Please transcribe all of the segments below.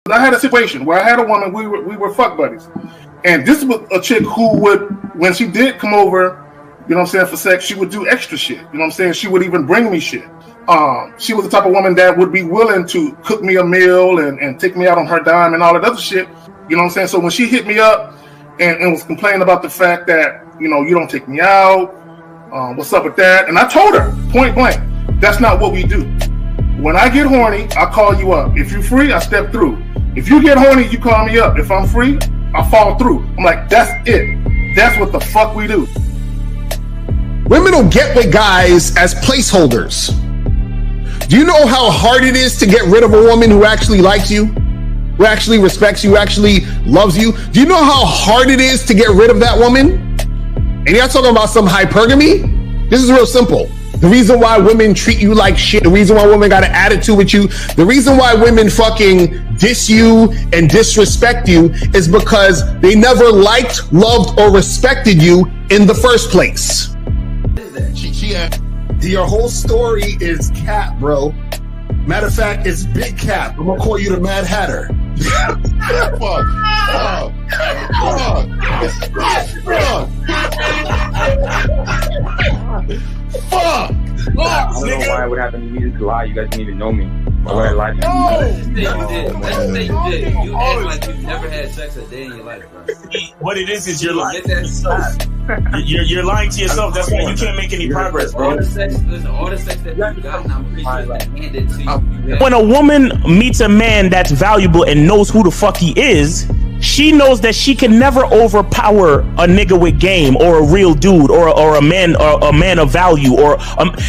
I had a situation where I had a woman, we were fuck buddies. And this was a chick who would, when she did come over, you know what I'm saying, for sex, she would do extra shit. You know what I'm saying? She would even bring me shit. She was the type of woman that would be willing to cook me a meal and take me out on her dime and all that other shit. You know what I'm saying? So when she hit me up and was complaining about the fact that, you know, you don't take me out, what's up with that? And I told her, point blank, that's not what we do. When I get horny, I call you up. If you're free, I step through. If you get horny, you call me up. If I'm free, I fall through. I'm like, that's it. That's what the fuck we do. Women don't get with guys as placeholders. Do you know how hard it is to get rid of a woman who actually likes you, who actually respects you, who actually loves you? Do you know how hard it is to get rid of that woman? And you're not talking about some hypergamy? This is real simple. The reason why women treat you like shit, the reason why women got an attitude with you, the reason why women fucking diss you and disrespect you is because they never liked, loved, or respected you in the first place. Your whole story is cap, bro. Matter of fact, it's big cap. I'm gonna call you the Mad Hatter. Fuck! I don't know why it would happen to me to lie. You guys didn't even know me. Why would I lie to you? Let's just say you did. You act like you've never had sex a day in your life, bro. What it is you're lying to yourself. You're lying to yourself. That's why you can't make any progress, bro. All the sex that you got, I'm pretty sure it's handed to you. When a woman meets a man that's valuable and knows who the fuck he is, she knows that she can never overpower a nigga with game or a real dude or a man of value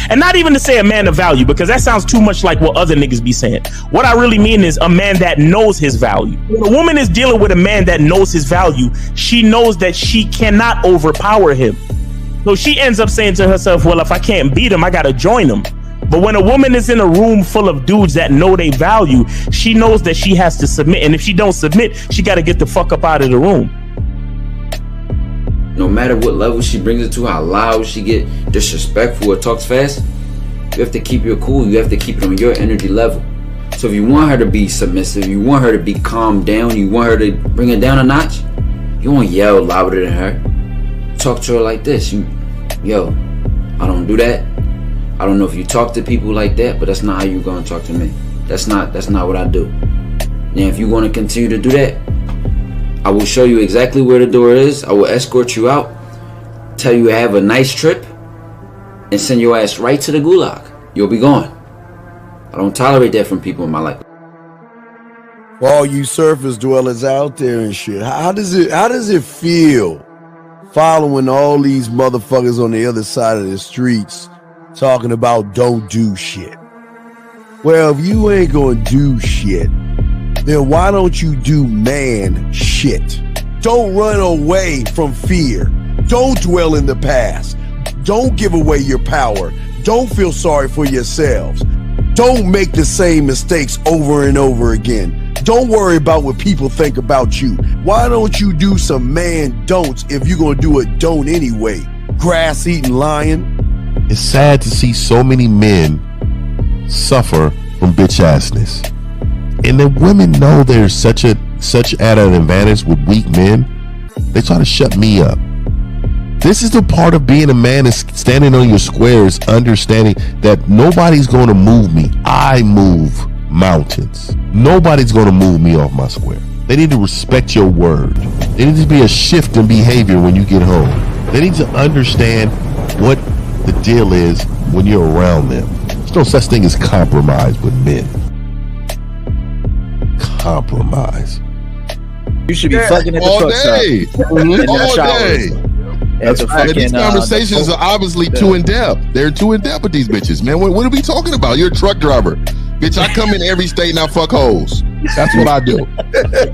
and not even to say a man of value, because that sounds too much like what other niggas be saying. What I really mean is a man that knows his value. When a woman is dealing with a man that knows his value, she knows that she cannot overpower him. So she ends up saying to herself, well, if I can't beat him, I gotta join him. But when a woman is in a room full of dudes that know they value, she knows that she has to submit. And if she don't submit, she got to get the fuck up out of the room. No matter what level she brings it to, how loud she get, disrespectful or talks fast, you have to keep your cool. You have to keep it on your energy level. So if you want her to be submissive, you want her to be calmed down, you want her to bring it down a notch, you won't yell louder than her. Talk to her like this. Yo, I don't do that. I don't know if you talk to people like that, but that's not how you're gonna talk to me. That's not what I do. Now, if you want to continue to do that, I will show you exactly where the door is. I will escort you out, tell you have a nice trip, and send your ass right to the gulag. You'll be gone. I don't tolerate that from people in my life. For all you surface dwellers out there and shit, how does it feel following all these motherfuckers on the other side of the streets talking about don't do shit? Well, if you ain't gonna do shit, then why don't you do man shit? Don't run away from fear. Don't dwell in the past. Don't give away your power. Don't feel sorry for yourselves. Don't make the same mistakes over and over again. Don't worry about what people think about you. Why don't you do some man don'ts if you're gonna do a don't anyway? Grass eating lion. It's sad to see so many men suffer from bitch assness, and the women know there's such at an advantage with weak men. They try to shut me up. This is the part of being a man, is standing on your squares, understanding that nobody's going to move me. I move mountains. Nobody's going to move me off my square. They need to respect your word. There needs to be a shift in behavior when you get home. They need to understand what the deal is when you're around them. There's no such thing as compromise with men. Compromise. You should be fucking at the truck stop. All day. That's fucking, these conversations are obviously too in depth. They're too in depth with these bitches, man. What are we talking about? You're a truck driver, bitch. I come in every state and I fuck hoes. That's what I do.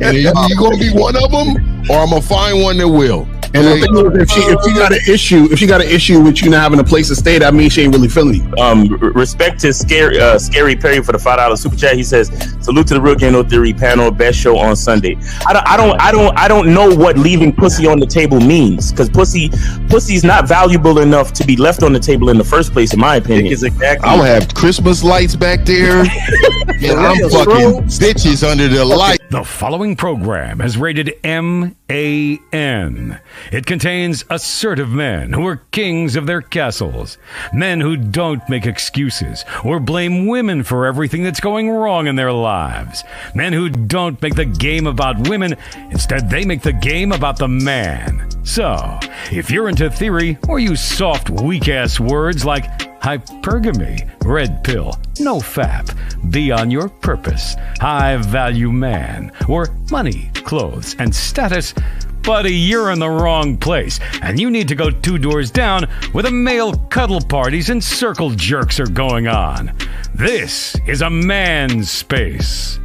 And you gonna be one of them, or I'm gonna find one that will. And the thing is, if she got an issue with you not having a place to stay, that means she ain't really feeling you. Respect to Scary Perry for the $5 super chat. He says Salute to the Real Game No Theory panel. Best show on Sunday. I don't know what leaving pussy on the table means, because pussy's not valuable enough to be left on the table in the first place, in my opinion. Exactly. I'll have Christmas lights back there, and I'm fucking bitches under the light. The following program is rated MAN. It contains assertive men who are kings of their castles, men who don't make excuses or blame women for everything that's going wrong in their lives, men who don't make the game about women. Instead, they make the game about the man. So, if you're into theory or use soft, weak-ass words like hypergamy, red pill, no fap, be on your purpose, high-value man, or money, clothes, and status, buddy, you're in the wrong place, and you need to go 2 doors down where the male cuddle parties and circle jerks are going on. This is a man's space.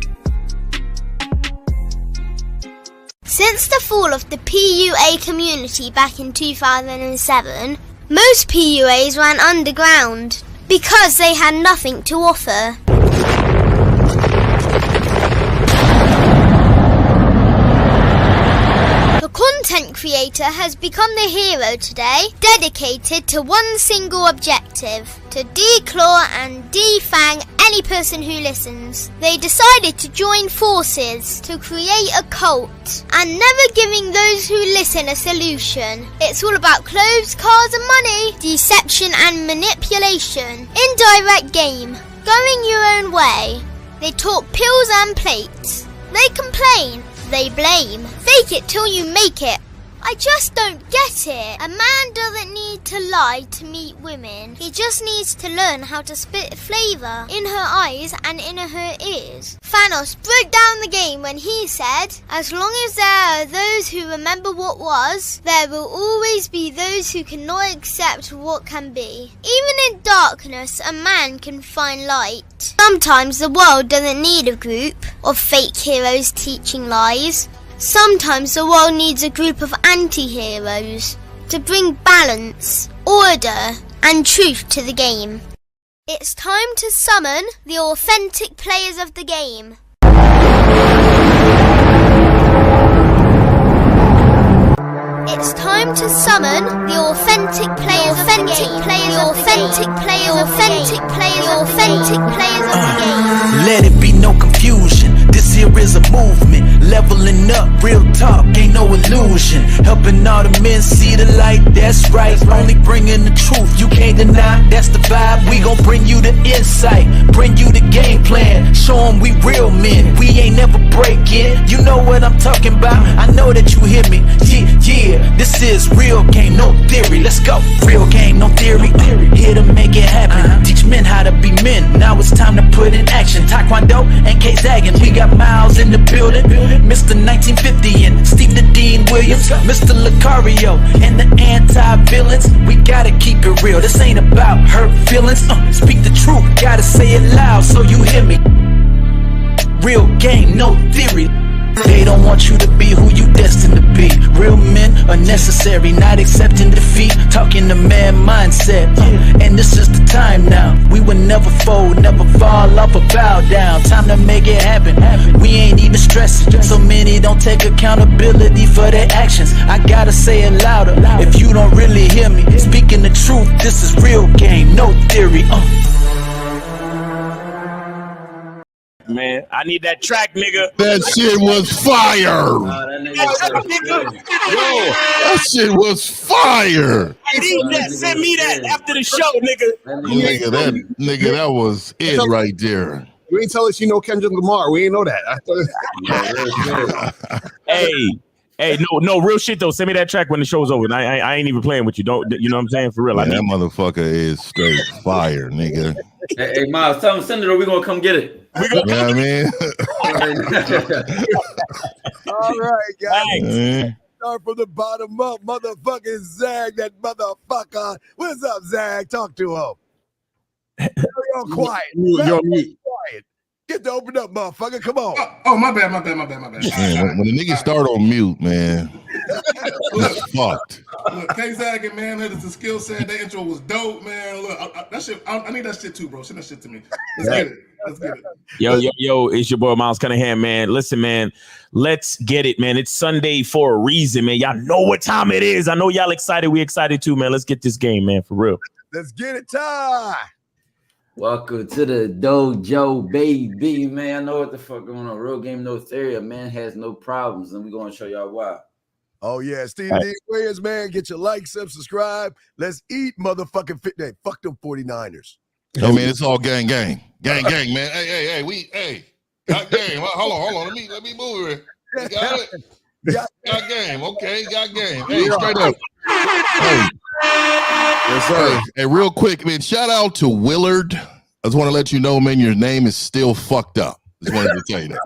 Since the fall of the PUA community back in 2007, most PUAs ran underground because they had nothing to offer. The content creator has become the hero today, dedicated to one single objective: to declaw and defang any person who listens. They decided to join forces to create a cult, and never giving those who listen a solution. It's all about clothes, cars and money, deception and manipulation, indirect game, going your own way. They talk pills and plates. They complain. They blame. Fake it till you make it. I just don't get it. A man doesn't need to lie to meet women. He just needs to learn how to spit flavour in her eyes and in her ears. Thanos broke down the game when he said, as long as there are those who remember what was, there will always be those who cannot accept what can be. Even in darkness, a man can find light. Sometimes the world doesn't need a group of fake heroes teaching lies. Sometimes the world needs a group of anti-heroes to bring balance, order, and truth to the game. It's time to summon the authentic players of the game. It's time to summon the authentic players of the game. Let it be no confusion. This here is a movement, leveling up, real talk, ain't no illusion. Helping all the men see the light, that's right. Only bringing the truth, you can't deny, that's the vibe. We gon' bring you the insight, bring you the game plan. Show them we real men, we ain't never breaking. You know what I'm talking about, I know that you hear me. Yeah, this is real game, no theory. Let's go, real game, no theory. Here to make it happen, teach men how to be men. Now it's time to put in action. Taekwondo and K-Zagging, we got Miles in the building, Mr. 1950 and Steve the Dean Williams, Mr. Lucario and the anti-villains. We gotta keep it real, this ain't about hurt feelings. Speak the truth, gotta say it loud so you hear me. Real game, no theory. They don't want you to be who you destined to be. Real men are necessary, not accepting defeat. Talking the man mindset, and this is the time now. We will never fold, never fall off or bow down. Time to make it happen. We ain't even stressing. So many don't take accountability for their actions. I gotta say it louder if you don't really hear me. Speaking the truth, this is real game, no theory. Man, I need that track, nigga. That shit was fire. That shit was fire. I need that. Send me that after the show, nigga. Nigga, that was it right there. You ain't tell us you know Kendrick Lamar. We ain't know that. Hey, no, real shit though. Send me that track when the show's over. I ain't even playing with you. Don't, you know what I'm saying? For real. Yeah, that motherfucker is straight fire, nigga. Hey, Miles, tell him send it or we gonna come get it. You know what I mean? All right, guys. Start from the bottom up. Motherfucking Zag, that motherfucker. What's up, Zag? Talk to him. You're quiet. You're quiet. Get to open up, motherfucker. Come on. Oh, my bad. Man, when the niggas start on mute, man, it's fucked. Look, K-Zagging, man, that is the skill set. That intro was dope, man. Look, that shit, I need that shit too, bro. Send that shit to me. Let's get it. Let's get it. Yo, it's your boy Miles Cunningham, man. Listen, man, let's get it, man. It's Sunday for a reason, man. Y'all know what time it is. I know y'all excited. We excited too, man. Let's get this game, man, for real. Let's get it, Ty. Welcome to the dojo, baby, man. I know what the fuck going on. Real game, no theory. A man has no problems, and we're going to show y'all why. Oh, yeah. Steve D. Squares, man. Get your like, subscribe. Let's eat motherfucking fit day. Fuck them 49ers. Hey, man, it's all gang, man. Hey, got game. Hold on. Let me move it. You got it? Got game. Okay, got game. Hey, straight up. Hey. Yes, sir. Hey, real quick, man, shout out to Willard. I just want to let you know, man, your name is still fucked up. Just wanted to tell you that.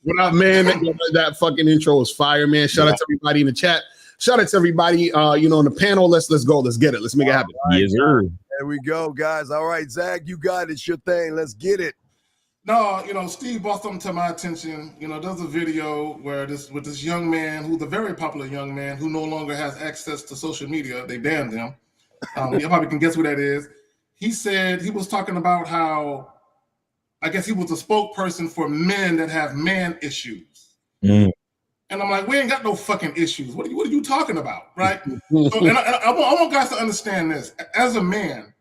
What up, man? That fucking intro is fire, man. Shout out to everybody in the chat. Shout out to everybody, on the panel. Let's go. Let's get it. Let's make it happen. Right, yes, sir. There we go, guys. All right, Zach, you got it. It's your thing. Let's get it. No, Steve brought something to my attention. There's a video where this young man, who's a very popular young man who no longer has access to social media. They banned him. You probably can guess who that is. He said he was talking about how, I guess he was a spokesperson for men that have man issues. Mm. And I'm like, we ain't got no fucking issues. What are you talking about, right? I want guys to understand this. As a man,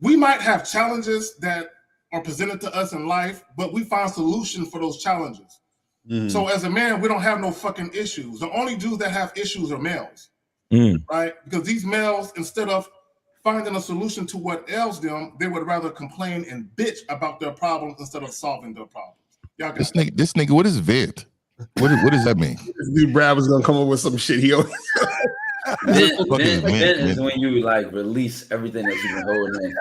we might have challenges that are presented to us in life, but we find solutions for those challenges. Mm. So as a man, we don't have no fucking issues. The only dudes that have issues are males, right? Because these males, instead of finding a solution to what ails them, they would rather complain and bitch about their problems instead of solving their problems. Y'all this nigga, what is vent? What does that mean? This dude Brad was gonna come up with some shit. Vent is when you like release everything that you've been holding in.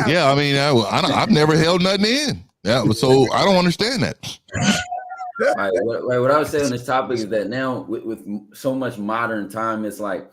Yeah, I mean, I've never held nothing in. Yeah, so I don't understand that. Right, what I would say on this topic is that now with so much modern time, it's like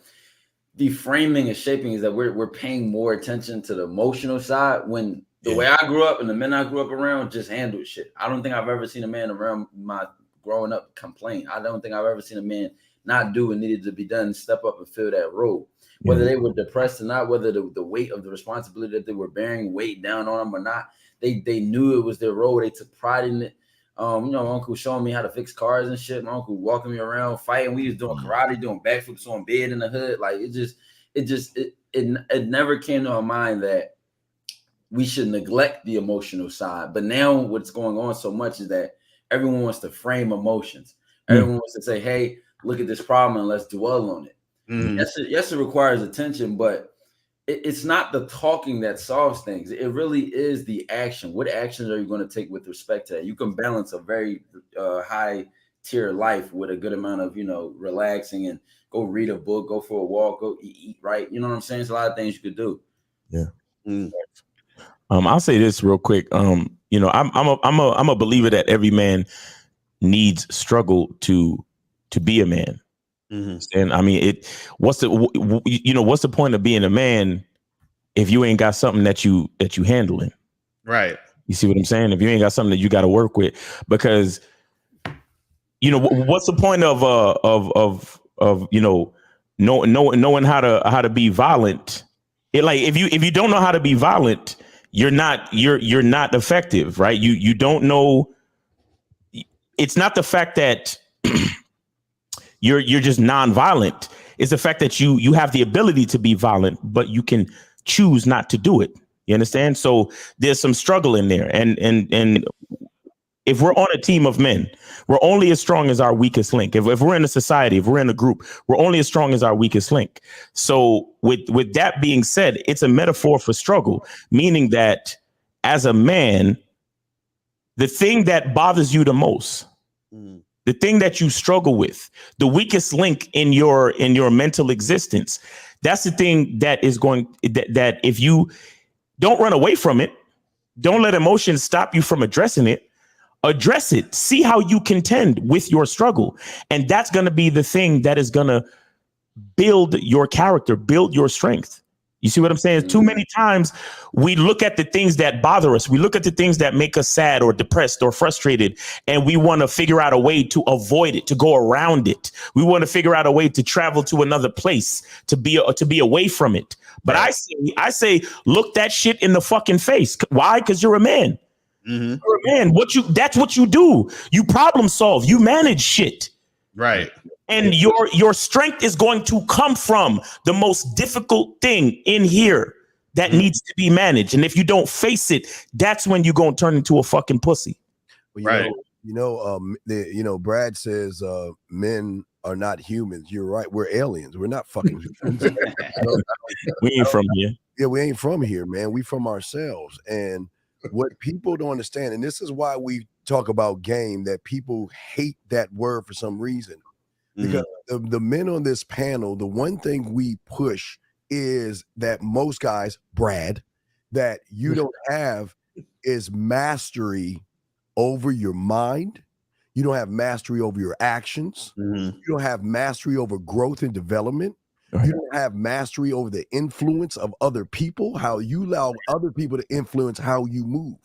the framing and shaping is that we're paying more attention to the emotional side when the way I grew up and the men I grew up around just handled shit. I don't think I've ever seen a man around my growing up complain. I don't think I've ever seen a man not do what needed to be done, step up and fill that role. Whether they were depressed or not, whether the weight of the responsibility that they were bearing weighed down on them or not, they knew it was their role. They took pride in it. My uncle showing me how to fix cars and shit. My uncle walking me around fighting. We was doing karate, doing backflips on bed in the hood. Like it never came to our mind that we should neglect the emotional side. But now what's going on so much is that everyone wants to frame emotions. Everyone wants to say, hey, look at this problem and let's dwell on it. Yes, it requires attention, but it's not the talking that solves things. It really is the action. What actions are you going to take with respect to that? You can balance a very high tier life with a good amount of, relaxing and go read a book, go for a walk, go eat right. You know what I'm saying? It's a lot of things you could do. Yeah. I'll say this real quick. I'm a believer that every man needs struggle to be a man. And I mean, what's the point of being a man if you ain't got something that you handling? Right. You see what I'm saying? If you ain't got something that you got to work with, because what's the point of knowing how to be violent? If you don't know how to be violent, you're not effective, right? You don't know. It's not the fact that you're just non-violent. It's the fact that you have the ability to be violent, but you can choose not to do it. You understand? So there's some struggle in there. And if we're on a team of men, we're only as strong as our weakest link. If we're in a society, if we're in a group, we're only as strong as our weakest link. So with that being said, it's a metaphor for struggle, meaning that as a man, the thing that bothers you the most, the thing that you struggle with, the weakest link in your mental existence, that's the thing that is that if you don't run away from it, don't let emotions stop you from addressing it, address it, see how you contend with your struggle. And that's going to be the thing that is going to build your character, build your strength. You see what I'm saying? Too many times we look at the things that bother us. We look at the things that make us sad or depressed or frustrated, and we want to figure out a way to avoid it, to go around it. We want to figure out a way to travel to another place, to be away from it. But I say, look that shit in the fucking face. Why? Because you're a man. You're a man. That's what you do. You problem solve. You manage shit. Right. And your strength is going to come from the most difficult thing in here that needs to be managed. And if you don't face it, that's when you're going to turn into a fucking pussy. Well, Brad says men are not humans. You're right. We're aliens. We're not fucking humans. We ain't from here. Yeah, we ain't from here, man. We from ourselves. And what people don't understand, and this is why we talk about game, that people hate that word for some reason. Because the men on this panel, the one thing we push is that most guys, Brad, that you don't have is mastery over your mind. You don't have mastery over your actions. You don't have mastery over growth and development. You don't have mastery over the influence of other people, how you allow other people to influence how you move.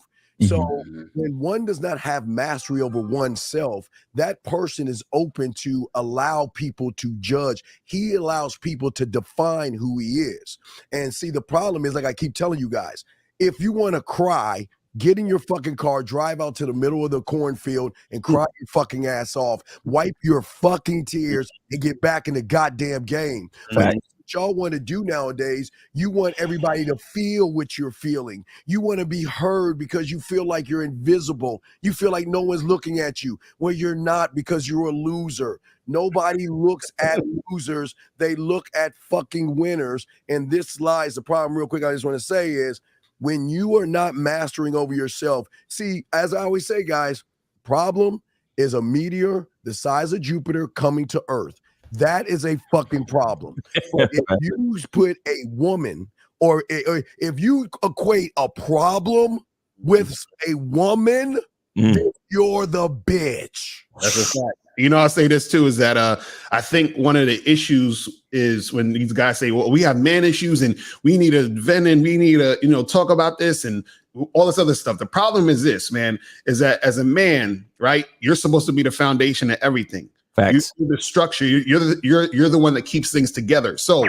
So when one does not have mastery over oneself, that person is open to allow people to judge. He allows people to define who he is. And see, the problem is, like I keep telling you guys, if you want to cry, get in your fucking car, drive out to the middle of the cornfield and cry your fucking ass off, wipe your fucking tears and get back in the goddamn game. But y'all want to do nowadays, you want everybody to feel what you're feeling. You want to be heard because you feel like you're invisible. You feel like no one's looking at you. Well, you're not, because you're a loser. Nobody looks at losers. They look at fucking winners. And this lies the problem. Real quick, I just want to say is, when you are not mastering over yourself, see, as I always say, guys, problem is a meteor the size of Jupiter coming to Earth. That is a fucking problem. But if you put a woman, or if you equate a problem with a woman, then you're the bitch. That's a fact. You know, I'll say this too, is that I think one of the issues is when these guys say, well, we have man issues and we need to vent and we need to, talk about this and all this other stuff. The problem is this, man, is that as a man, right, you're supposed to be the foundation of everything. Facts. You're the structure. You're the one that keeps things together. So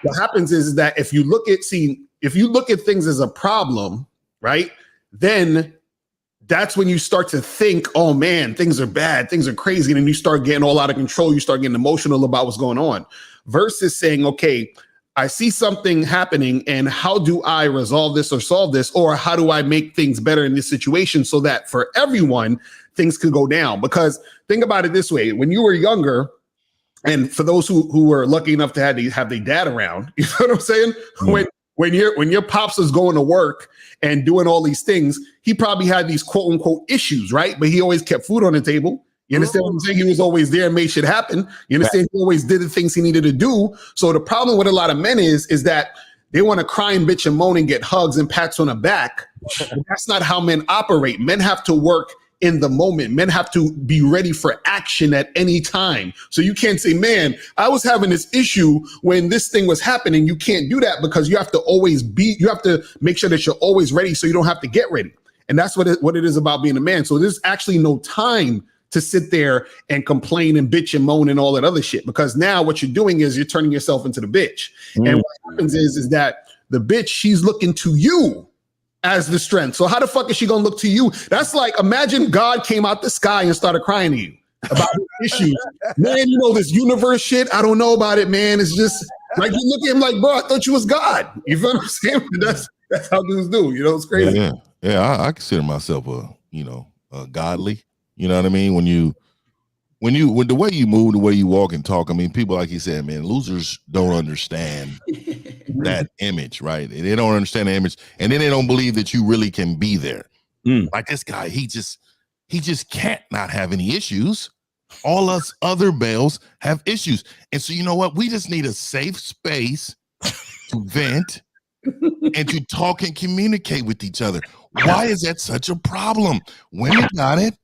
what happens is that if you look at things as a problem, right, then that's when you start to think, oh man, things are bad, things are crazy, and then you start getting all out of control. You start getting emotional about what's going on, versus saying, okay, I see something happening, and how do I resolve this or solve this, or how do I make things better in this situation so that for everyone things could go down? Because think about it this way: when you were younger, and for those who were lucky enough to have their dad around, you know what I'm saying? When your pops was going to work and doing all these things, he probably had these quote unquote issues, right? But he always kept food on the table. You understand what I'm saying? He was always there and made shit happen. You understand? He always did the things he needed to do. So the problem with a lot of men is that they want to cry and bitch and moan and get hugs and pats on the back. That's not how men operate. Men have to work in the moment. Men have to be ready for action at any time. So you can't say, man, I was having this issue when this thing was happening. You can't do that, because you have to make sure that you're always ready so you don't have to get ready. And that's what it is about being a man. So there's actually no time to sit there and complain and bitch and moan and all that other shit, because now what you're doing is you're turning yourself into the bitch. And what happens is that the bitch, she's looking to you as the strength. So how the fuck is she gonna look to you? That's like, imagine God came out the sky and started crying to you about his issues. Man, this universe shit, I don't know about it, man. It's just like, you look at him like, bro, I thought you was God. You feel what I'm saying? That's how dudes do. It's crazy. Yeah. I consider myself a godly. You know what I mean? When the way you move, the way you walk and talk, I mean, people, like you said, man, losers don't understand that image, right? They don't understand the image, and then they don't believe that you really can be there. Like this guy, he just can't not have any issues. All us other males have issues. And so, you know what? We just need a safe space to vent and to talk and communicate with each other. Why is that such a problem? Women got it.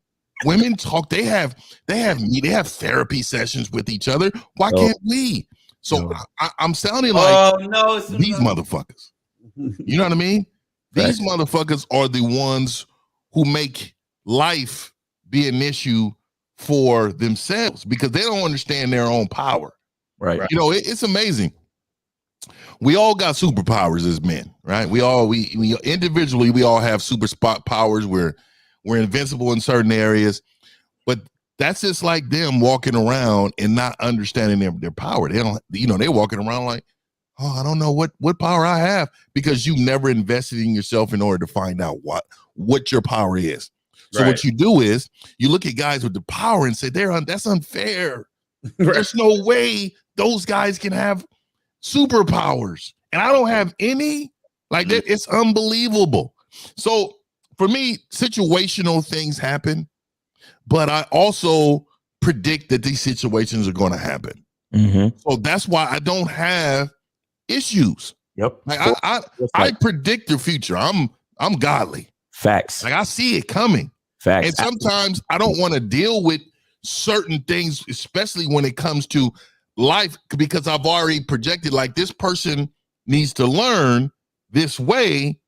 Women talk. They have therapy sessions with each other. Why can't we? So I'm sounding like these motherfuckers. You know what I mean? These motherfuckers are the ones who make life be an issue for themselves because they don't understand their own power. Right. You know, it's amazing. We all got superpowers as men, right? We individually, we all have super spot powers. We're invincible in certain areas, but that's just like them walking around and not understanding their power. They don't, they're walking around like, oh, I don't know what power I have because you never invested in yourself in order to find out what your power is. So what you do is you look at guys with the power and say, that's unfair. There's no way those guys can have superpowers. And I don't have any. Like that, it's unbelievable. So for me, situational things happen, but I also predict that these situations are going to happen. So that's why I don't have issues. Yep. Like I predict the future. I'm godly. Facts. Like I see it coming. Facts. And sometimes I don't want to deal with certain things, especially when it comes to life, because I've already projected like this person needs to learn this way,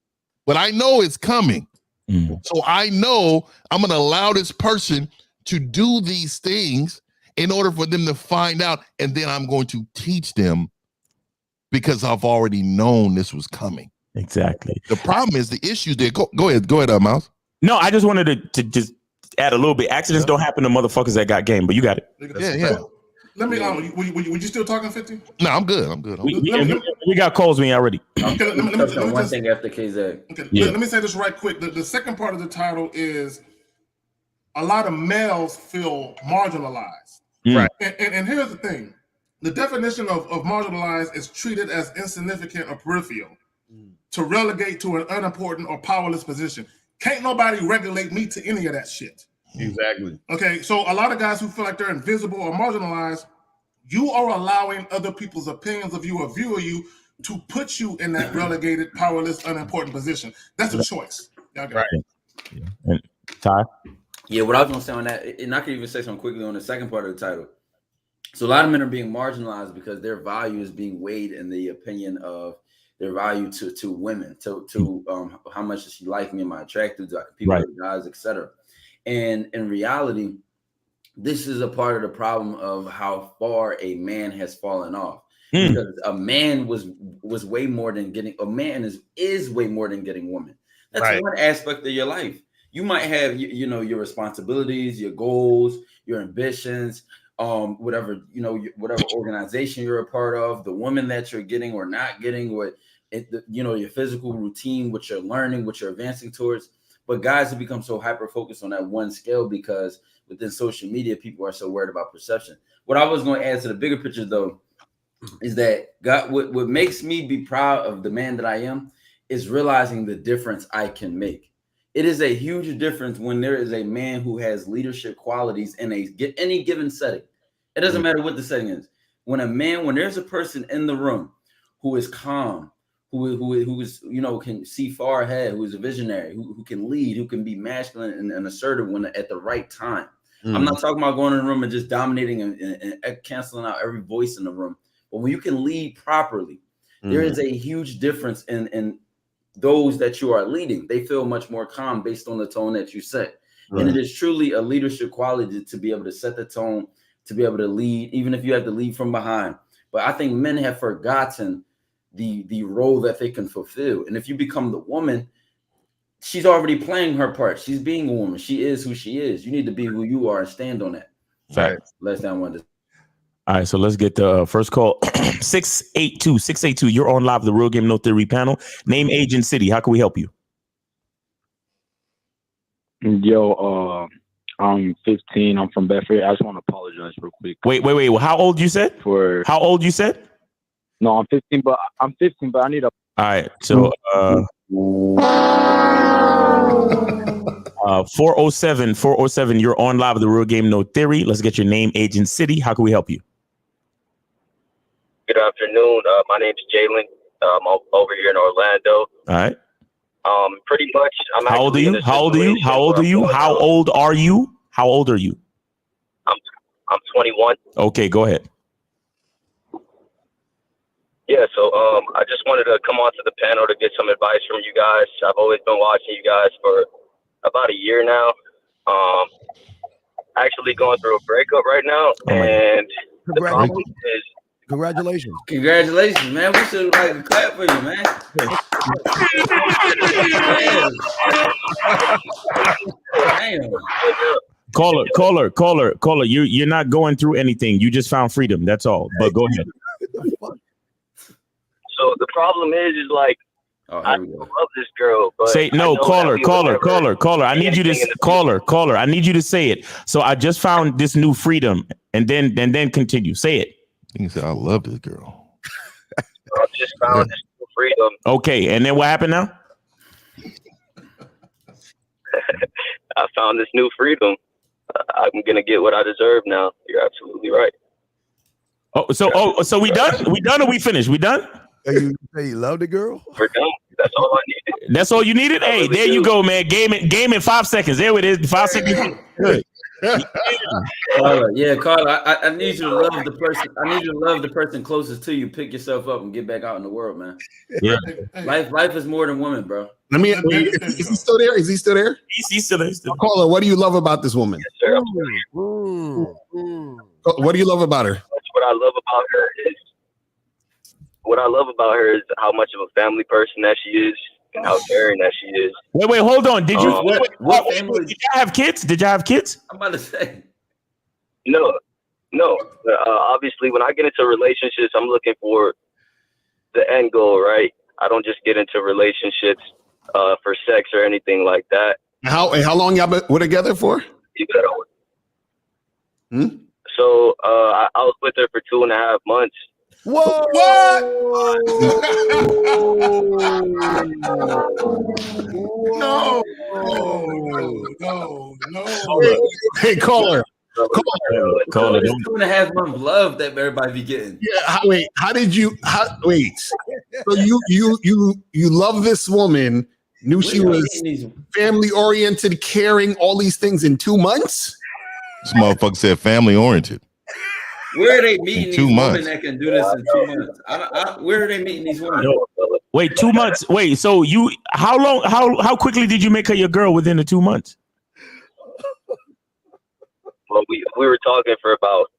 but I know it's coming. So I know I'm going to allow this person to do these things in order for them to find out. And then I'm going to teach them because I've already known this was coming. Exactly. The problem is the issue there. Go ahead, Mouse. No, I just wanted to just add a little bit. Accidents don't happen to motherfuckers that got game, but you got it. Yeah. Let me. Were you still talking 50? No, I'm good. We got calls when y'all ready. Okay, let me one thing after KZ. Okay, let me say this right quick. The second part of the title is a lot of males feel marginalized. Right. And here's the thing: the definition of marginalized is treated as insignificant or peripheral, to relegate to an unimportant or powerless position. Can't nobody regulate me to any of that shit. Exactly. Okay, so a lot of guys who feel like they're invisible or marginalized, you are allowing other people's opinions of you or view of you to put you in that relegated, powerless, unimportant position. That's a choice. Right. And Ty? Yeah, what I was going to say on that, and I can even say something quickly on the second part of the title. So a lot of men are being marginalized because their value is being weighed in the opinion of their value to women, to how much does she like me, am I attractive, do I compete with guys, etc. And in reality, this is a part of the problem of how far a man has fallen off. Because a man was way more than getting, a man is way more than getting women. That's one aspect of your life. You might have your responsibilities, your goals, your ambitions, whatever organization you're a part of, the woman that you're getting or not getting, your physical routine, what you're learning, what you're advancing towards. But guys have become so hyper focused on that one scale because within social media, people are so worried about perception. What I was going to add to the bigger picture, though, is that what makes me be proud of the man that I am is realizing the difference I can make. It is a huge difference when there is a man who has leadership qualities in any given setting. It doesn't matter what the setting is. When there's a person in the room who is calm, who is can see far ahead, who is a visionary, who can lead, who can be masculine and assertive when at the right time. I'm not talking about going in the room and just dominating and canceling out every voice in the room. But when you can lead properly, there is a huge difference in those that you are leading. They feel much more calm based on the tone that you set. And it is truly a leadership quality to be able to set the tone, to be able to lead, even if you have to lead from behind. But I think men have forgotten the role that they can fulfill. And if you become the woman, she's already playing her part. She's being a woman. She is who she is. You need to be who you are and stand on that. Right. Less than one. All right, so let's get the first call. 682. You're on live, the Real Game No Theory panel. Name, age, and city. How can we help you? Yo, I'm 15. I'm from Bedford. I just want to apologize real quick. Wait. Well, how old you said? How old you said? No, I'm 15, but I need a. All right, so 407. You're on live, the Real Game No Theory. Let's get your name, age, and city. How can we help you? Good afternoon. My name is Jalen. I'm over here in Orlando. All right. Pretty much. How old are you? How old are you? How old are you? How old are you? How old are you? I'm 21. Okay, go ahead. Yeah, so I just wanted to come onto the panel to get some advice from you guys. I've always been watching you guys for about a year now. Actually going through a breakup right now, and the problem is. Congratulations. Congratulations, man. We should like a clap for you, man. Caller. You're not going through anything. You just found freedom. That's all. But go ahead. So the problem is like I love this girl. But say no, caller. I need you to caller. I need you to say it. So I just found this new freedom, and then continue. Say it. You said I love this girl. I just found this new freedom. Okay, and then what happened now? I found this new freedom. I'm gonna get what I deserve now. You're absolutely right. So we done? We done or we finished? We done? You say you love the girl? We're done. That's all I needed. That's all you needed? Hey, there you go, man. Game in 5 seconds. There it is. 5 seconds. Good. Carla, I need you to love the person. I need you to love the person closest to you. Pick yourself up and get back out in the world, man. Yeah. Life is more than women, bro. Let me. Is he still there? Is he still there? He's still there. Caller, what do you love about this woman? Yes, sir. What do you love about her? What I love about her is how much of a family person that she is and how caring that she is. Wait, hold on. Did you did you have kids? Did you have kids? I'm about to say. No. Obviously, when I get into relationships, I'm looking for the end goal, right? I don't just get into relationships for sex or anything like that. How long y'all been together for? So I was with her for 2.5 months. Whoa! What? No. Hey, caller. Caller. 2.5 month love that everybody be getting. Yeah. Wait. So you love this woman? Knew she was family oriented, caring, all these things in 2 months. This motherfucker said family oriented. Where are they meeting these 2 women months that can do this in 2 months? Where are they meeting these women? Wait, 2 months. Wait, so how quickly did you make her your girl within the 2 months? Well, we were talking for about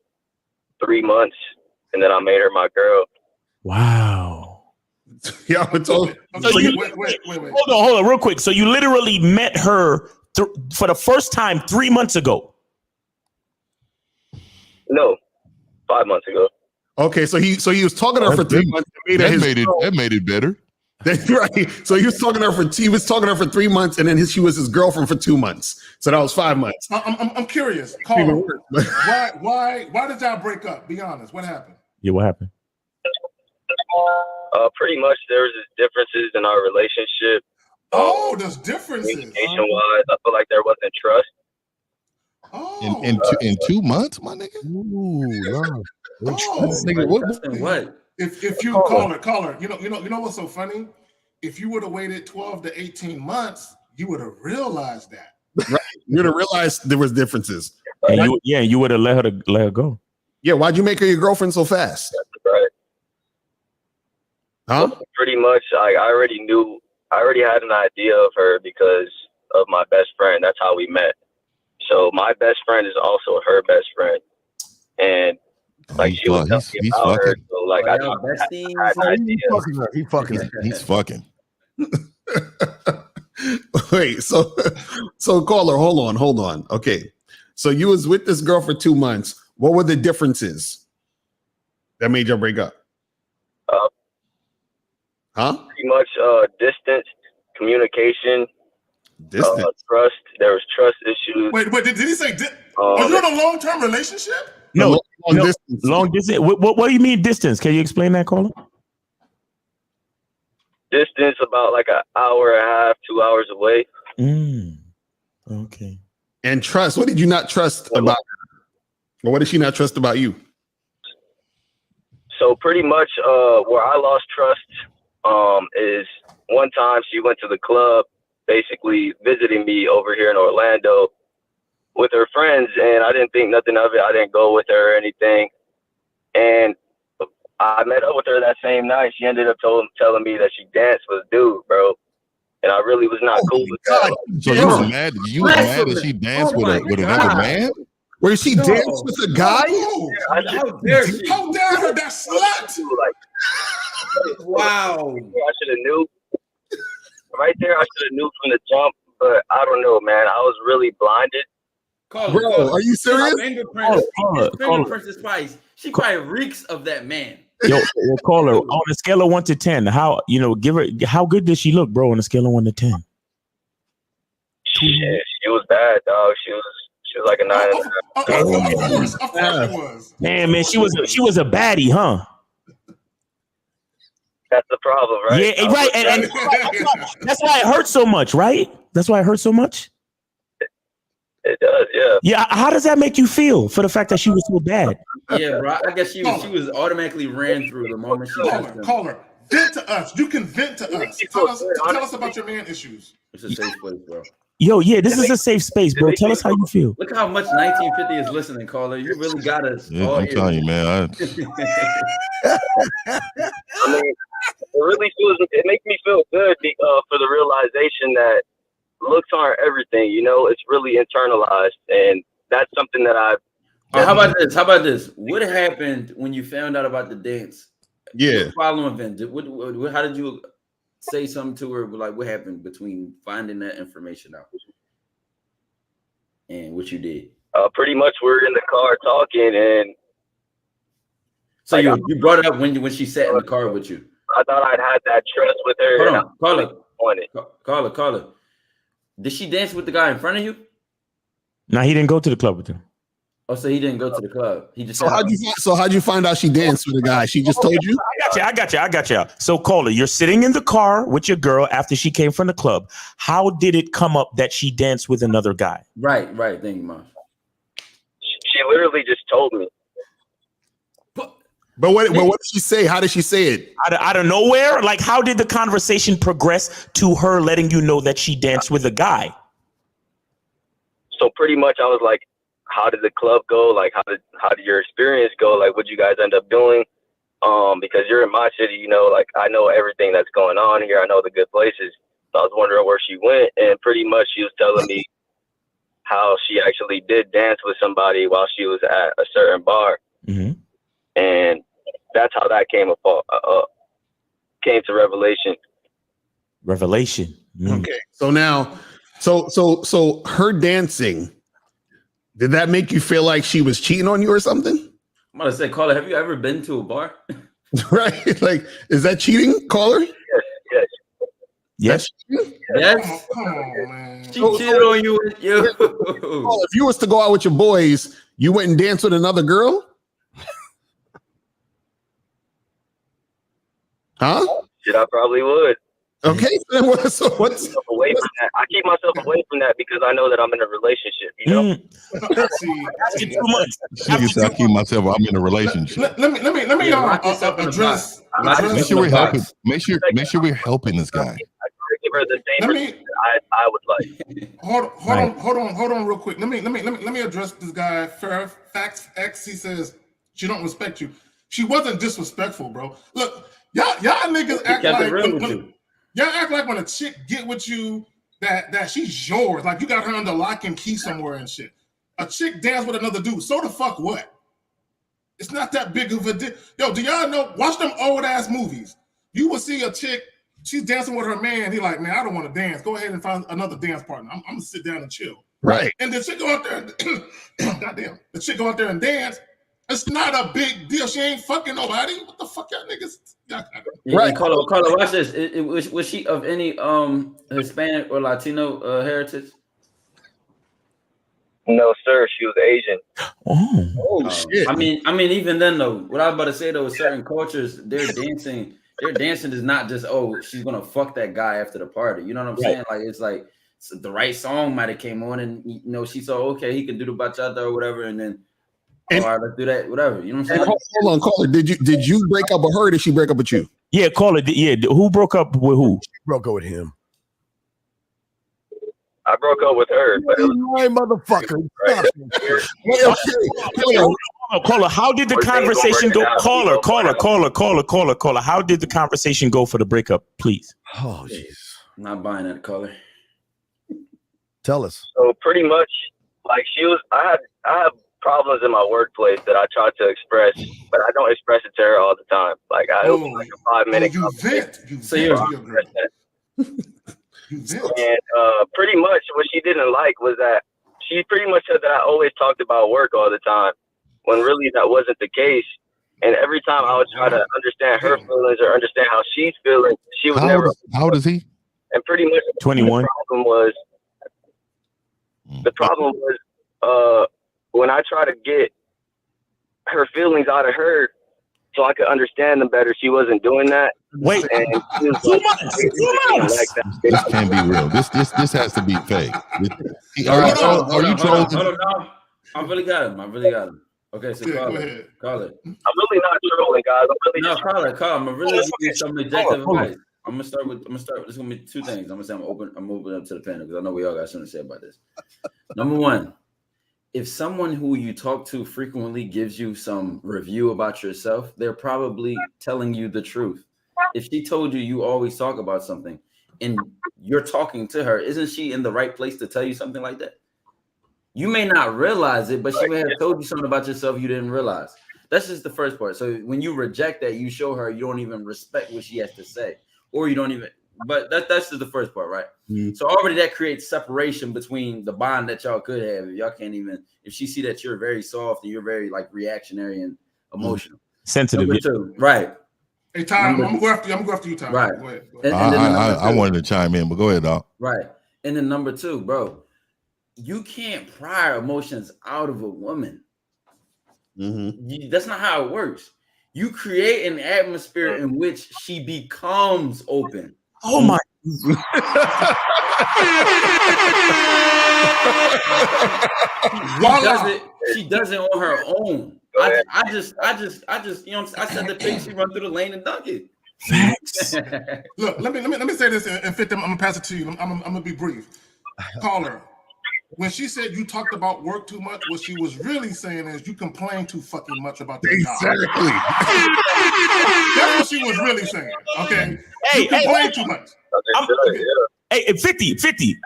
3 months, and then I made her my girl. Wow. Yeah, wait. Hold on, real quick. So you literally met her for the first time 3 months ago? No, 5 months ago. Okay, so he was talking to her for 3 months. That made it better. Right. So he was talking to her for 3 months, and then she was his girlfriend for 2 months. So that was 5 months. I'm curious. Carl, why did y'all break up? Be honest. What happened? Yeah, what happened? Pretty much there was differences in our relationship. Oh, there's differences. Communication-wise, I feel like there wasn't trust. Oh, in 2 months, my nigga. Nigga, what? If you caller, you know what's so funny? If you would have waited 12 to 18 months, you would have realized that. Right. You would have realized there was differences. And you would have let her go. Yeah, why'd you make her your girlfriend so fast? That's right. Huh? Pretty much, I already had an idea of her because of my best friend. That's how we met. So my best friend is also her best friend, and like she was telling me about her. So like I had an idea. He's fucking. Wait, so caller, hold on. Okay, so you was with this girl for 2 months. What were the differences that made you break up? Pretty much distance, communication, trust. There was trust issues. Wait, did he say? Are you in a long-term relationship? No, distance. Long distance. What do you mean distance? Can you explain that, caller? Distance about like an hour and a half, 2 hours away. Okay. And trust. What did you not trust about her? Or what did she not trust about you? So pretty much where I lost trust is one time she went to the club, basically visiting me over here in Orlando with her friends, and I didn't think nothing of it. I didn't go with her or anything. And I met up with her that same night. She ended up telling me that she danced with a dude, bro. And I really was not cool with that. So you was mad? You was mad that she danced with another man? Where she danced with a guy? How dare she? How dare her, that slut? Wow. I should have knew. Right there, I should have knew from the jump. But I don't know, man. I was really blinded. Bro, are you serious? Fingerprints is spice. She probably reeks of that man. Yo, call her on a scale of 1 to 10. How how good did she look, bro? On a scale of 1 to 10. Shit, she was bad, dog. She was like a 9. Of course she was. Man, she was a baddie, huh? That's the problem, right? Yeah, right. And that's why it hurts so much, right? That's why it hurts so much. It does, yeah. Yeah. How does that make you feel for the fact that she was so bad? Yeah, bro. I guess she was automatically ran through the moment she call her. Vent to us. You can vent to us. Tell us about your man issues. It's a safe place, bro. Yo, yeah, this is a safe space, bro. Tell us how you feel. Look how much 1950 is listening, caller. You really got us. Yeah, I'm telling you, man. I mean, it makes me feel good for the realization that looks aren't everything. You know, it's really internalized, and that's something that I've. How about this? What happened when you found out about the dance? Yeah. Following event. How did you say something to her? Like, what happened between finding that information out and what you did? Pretty much, we're in the car talking, and so you brought it up when she sat in the car with you. I thought I'd had that trust with her. Hold on, call her. Did she dance with the guy in front of you? No, he didn't go to the club with her. Oh, so he didn't go to the club. He just. So how'd you find out she danced with a guy? She just told you? I got you. So caller, you're sitting in the car with your girl after she came from the club. How did it come up that she danced with another guy? Right. Thank you, Mom. She literally just told me. But what did she say? How did she say it? Out of nowhere? Like, how did the conversation progress to her letting you know that she danced with a guy? So pretty much I was like, how did the club go? Like, how did your experience go? Like, what'd you guys end up doing? Because you're in my city, you know, like I know everything that's going on here. I know the good places. So I was wondering where she went, and pretty much she was telling me how she actually did dance with somebody while she was at a certain bar. Mm-hmm. And that's how that came to revelation. Revelation. Okay. So now, so her dancing, did that make you feel like she was cheating on you or something? I'm gonna say, caller, have you ever been to a bar? Right? Like, is that cheating, caller? Yes. Yes. Come on, man. She cheated on you. If you was to go out with your boys, you went and danced with another girl? Huh? Shit, I probably would. Okay, so what's away from that? I keep myself away from that because I know that I'm in a relationship. You know. She can say, I keep myself. I'm in a relationship. Let me address. Make sure we're helping. Make sure we're helping this guy. Give her the same I would like. Hold on, real quick. Let me address this guy. Facts X. He says she don't respect you. She wasn't disrespectful, bro. Look, y'all niggas act like. Y'all act like when a chick get with you that she's yours, like you got her under lock and key somewhere and shit. A chick dance with another dude, so the fuck what? It's not that big of a deal. Yo, do y'all know? Watch them old ass movies. You will see a chick, she's dancing with her man. He like, man, I don't want to dance. Go ahead and find another dance partner. I'm gonna sit down and chill. Right. And the chick go out there, goddamn, the chick go out there and dance. It's not a big deal. She ain't fucking nobody. What the fuck, y'all niggas? Right, Carla, watch this. Was she of any Hispanic or Latino heritage? No, sir. She was Asian. Oh shit. I mean, even then though, what I was about to say though, certain cultures, their dancing is not just she's gonna fuck that guy after the party. You know what I'm saying? Like it's like the right song might have came on, and you know she saw he can do the bachata or whatever, and then. All right, let's do that. Whatever. You know what I'm saying? Hold on, caller. Did you break up with her or did she break up with you? Yeah, caller. Yeah. Who broke up with who? She broke up with him. I broke up with her. But right, motherfucker. Caller, how did the conversation go? Caller. How did the conversation go for the breakup, please? Oh, jeez. Not buying that, caller. Tell us. So pretty much, like I have problems in my workplace that I try to express, but I don't express it to her all the time. Like it'll be like a 5-minute conversation. And pretty much what she didn't like was that she pretty much said that I always talked about work all the time, when really that wasn't the case. And every time I would try to understand her feelings or understand how she's feeling, she was never. How old is he? And pretty much 21. The problem was when I try to get her feelings out of her so I could understand them better, she wasn't doing that. Wait, and she was 2 months. 2 months. Like that. This can't be real. This has to be fake. Are you trolling? Hold on. I really got him. Okay, so call it. I'm really not trolling, guys. I'm really call it. I'm gonna really give you some objective advice. I'm gonna start with. There's gonna be 2 things. I'm gonna say I'm open up to the panel because I know we all got something to say about this. Number 1, if someone who you talk to frequently gives you some review about yourself, they're probably telling you the truth. If she told you always talk about something and you're talking to her, isn't she in the right place to tell you something like that? You may not realize it, but she may have told you something about yourself you didn't realize. That's just the first part. So when you reject that, you show her you don't even respect what she has to say, or you don't even. But that's just the first part, right? Mm-hmm. So already that creates separation between the bond that y'all could have. If y'all can't even, if she see that you're very soft and you're very like reactionary and emotional, sensitive, Number 2, right? Hey, Tom, I'm going to go after you, Tom. Right. Go ahead. I wanted to chime in, but go ahead, dog. Right. And then number 2, bro, you can't pry emotions out of a woman. Mm-hmm. That's not how it works. You create an atmosphere in which she becomes open. Oh my! She does it on her own. I just, you know, I said the thing. She run through the lane and dunk it. Facts. Look, let me say this and fit them. I'm gonna pass it to you. I'm gonna be brief. Caller, when she said you talked about work too much, what she was really saying is you complain too fucking much about that job. Exactly. That's what she was really saying. Okay. You complain too much. Hey, 50,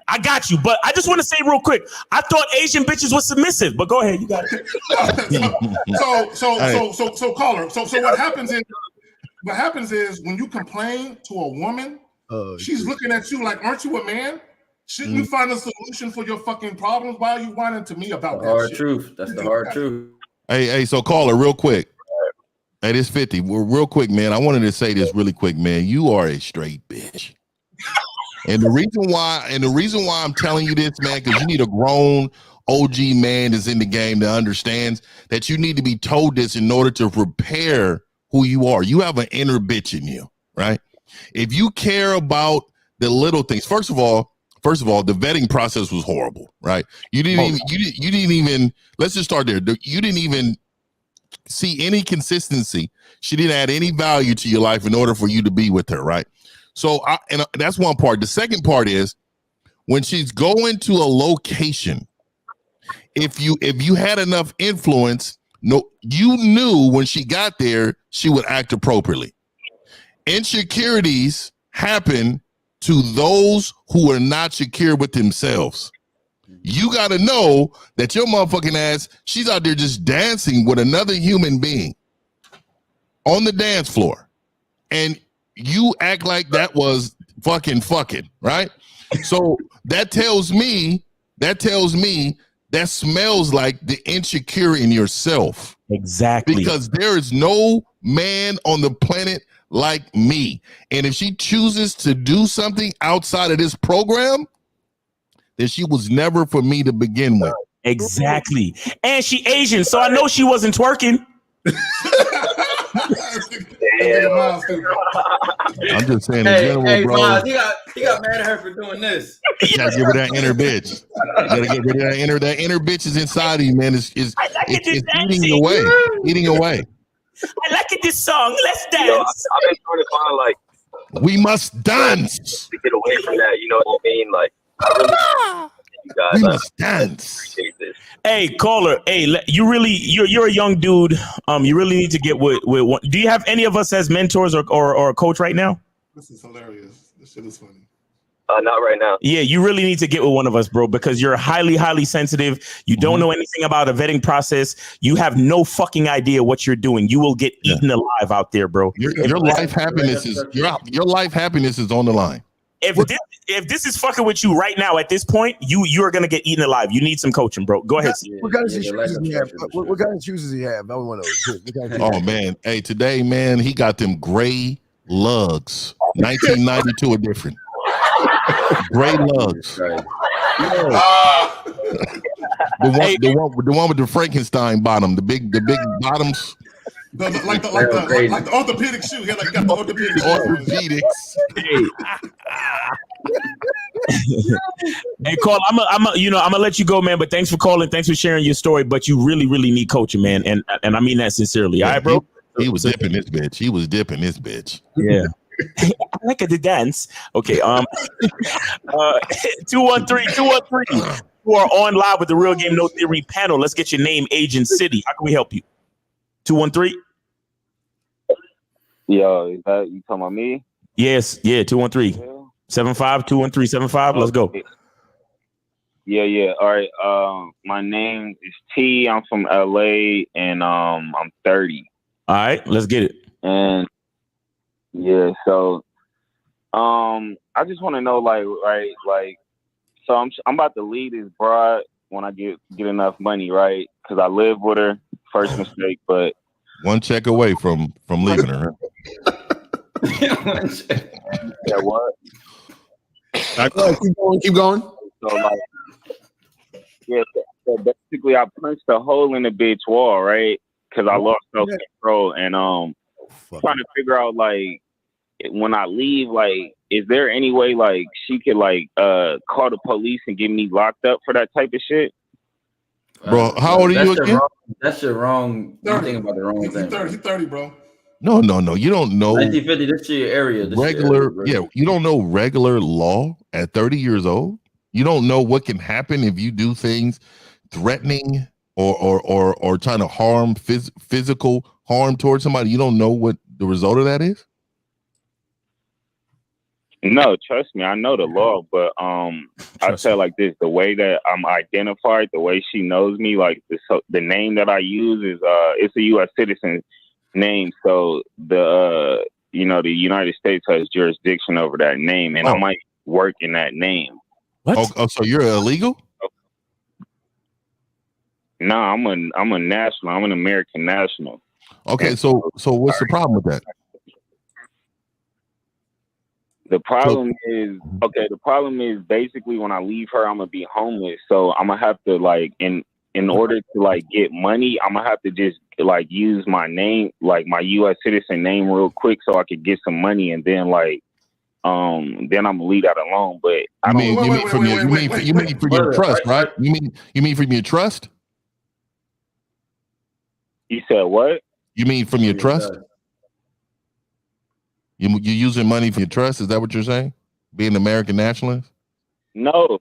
I got you, but I just want to say real quick, I thought Asian bitches were submissive, but go ahead, you got it. So caller, so what happens is when you complain to a woman, she's looking at you like, aren't you a man? Shouldn't you find a solution for your fucking problems? Why are you whining to me about that hard shit? truth? That's the hard truth. Hey, so caller, real quick. Hey, this 50. Well, real quick, man. I wanted to say this really quick, man. You are a straight bitch. And the reason why I'm telling you this, man, because you need a grown OG man that's in the game that understands that you need to be told this in order to repair who you are. You have an inner bitch in you, right? If you care about the little things, first of all, the vetting process was horrible, right? You didn't even. Let's just start there. You didn't even see any consistency. She didn't add any value to your life in order for you to be with her, right? So, that's one part. The second part is when she's going to a location. If you had enough influence, you knew when she got there she would act appropriately. Insecurities happen to those who are not secure with themselves. You got to know that your motherfucking ass, she's out there just dancing with another human being on the dance floor. And you act like that was fucking, right? So that tells me that smells like the insecure in yourself. Exactly. Because there is no man on the planet like me. And if she chooses to do something outside of this program, then she was never for me to begin with. Exactly. And she Asian, so I know she wasn't twerking. I'm just saying in general, bro. Miles, he got mad at her for doing this. You gotta get rid of that inner bitch. You gotta get rid of that inner bitch is inside of you, man. It's eating away. I like this song. Let's dance. You know, I've been trying to find like we must dance to get away from that. You know what I mean? Like I really, you guys, we must dance. Appreciate this. Hey, caller. Hey, you're a young dude. You really need to get with one. Do you have any of us as mentors or a coach right now? This is hilarious. This shit is funny. Not right now. Yeah, you really need to get with one of us, bro, because you're highly, highly sensitive. You don't know anything about a vetting process. You have no fucking idea what you're doing. You will get eaten alive out there, bro. Your life happiness is your life happiness is on the line. If this is fucking with you right now at this point, you are gonna get eaten alive. You need some coaching, bro. Go ahead. What kind of shoes does he have? What kind of shoes does he have? I want to know. Oh man, hey, today, man, he got them gray lugs, 1992 edition. Gray lugs. Hey. The one with the Frankenstein bottom, the big bottoms. Like the orthopedic shoe. He got the orthopedic orthopedics. Hey, Carl, I'm gonna let you go, man. But thanks for calling. Thanks for sharing your story. But you really, really need coaching, man. And I mean that sincerely. All right, bro. He was dipping this bitch. He was dipping this bitch. Yeah. I like the dance. Okay. 213. You are on live with the Real Game No Theory panel. Let's get your name, age, and city. How can we help you? 213. Yo, is that you talking about me? Yes. Yeah. 213. 75 213 75. Let's go. Yeah. All right. My name is T. I'm from LA, and I'm 30. All right. Let's get it. And yeah, so I just want to know, so I'm about to leave this broad when I get enough money, right? Because I live with her. First mistake, but one check away from leaving her. Yeah, what? Keep going. So so basically, I punched a hole in the bitch wall, right? Because I lost self-control, and trying to figure out when I leave, is there any way she could call the police and get me locked up for that type of shit? Bro, how old are you again? That's your wrong. You're thinking about the wrong thing. He's 30, bro. No. You don't know 1950. This your area. You don't know regular law at 30 years old. You don't know what can happen if you do things threatening or trying to harm physical harm towards somebody. You don't know what the result of that is. No, trust me, I know the law, but I say like this: the way that I'm identified, the way she knows me, the name that I use is it's a U.S. citizen name, so the United States has jurisdiction over that name, and I might work in that name. What? Oh, so you're illegal? No, I'm a national. I'm an American national. Okay, so what's the problem with that? The problem is basically when I leave her, I'm gonna be homeless. So I'm gonna have to in order to get money, I'm gonna have to just use my name, my U.S. citizen name real quick so I could get some money, and then I'm gonna leave that alone. But I mean, you mean from your trust, right? You mean from your trust? You said what? You mean from your trust? You using money for your trust? Is that what you're saying? Being an American nationalist? No.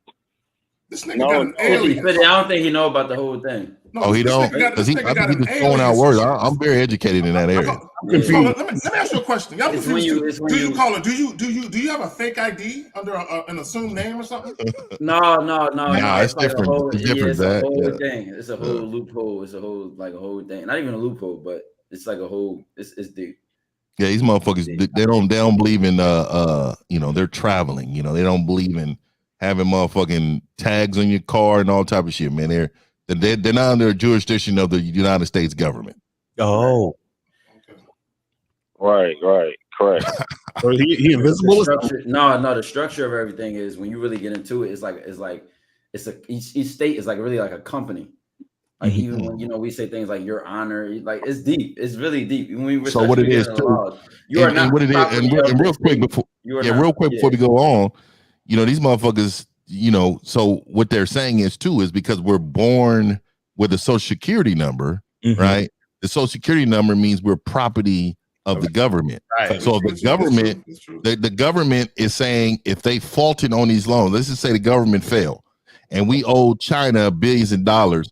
This nigga got an alien. I don't think he know about the whole thing. No, he don't. Because I think he's just throwing out words. I'm very educated in that area. Let me ask you a question. Y'all confused. Do you have a fake ID under an assumed name or something? No. It's different. It's different. Thing. It's a whole loophole. It's a whole thing. Not even a loophole, but it's like a whole. It's deep. Yeah, these motherfuckers, they don't believe in they're traveling. They don't believe in having motherfucking tags on your car and all type of shit, man. They're not under jurisdiction of the United States government. Oh. Right, correct. So he invisible? No, the structure of everything is when you really get into it, each state is really like a company. Even when we say things like your honor, it's deep. It's really deep. When we so what it is too. You are not. And real quick before we go on, these motherfuckers. So what they're saying is because we're born with a social security number, right? The social security number means we're property of the government. Right. So the government, the government is saying if they faulted on these loans, let's just say the government failed, and we owe China billions of dollars.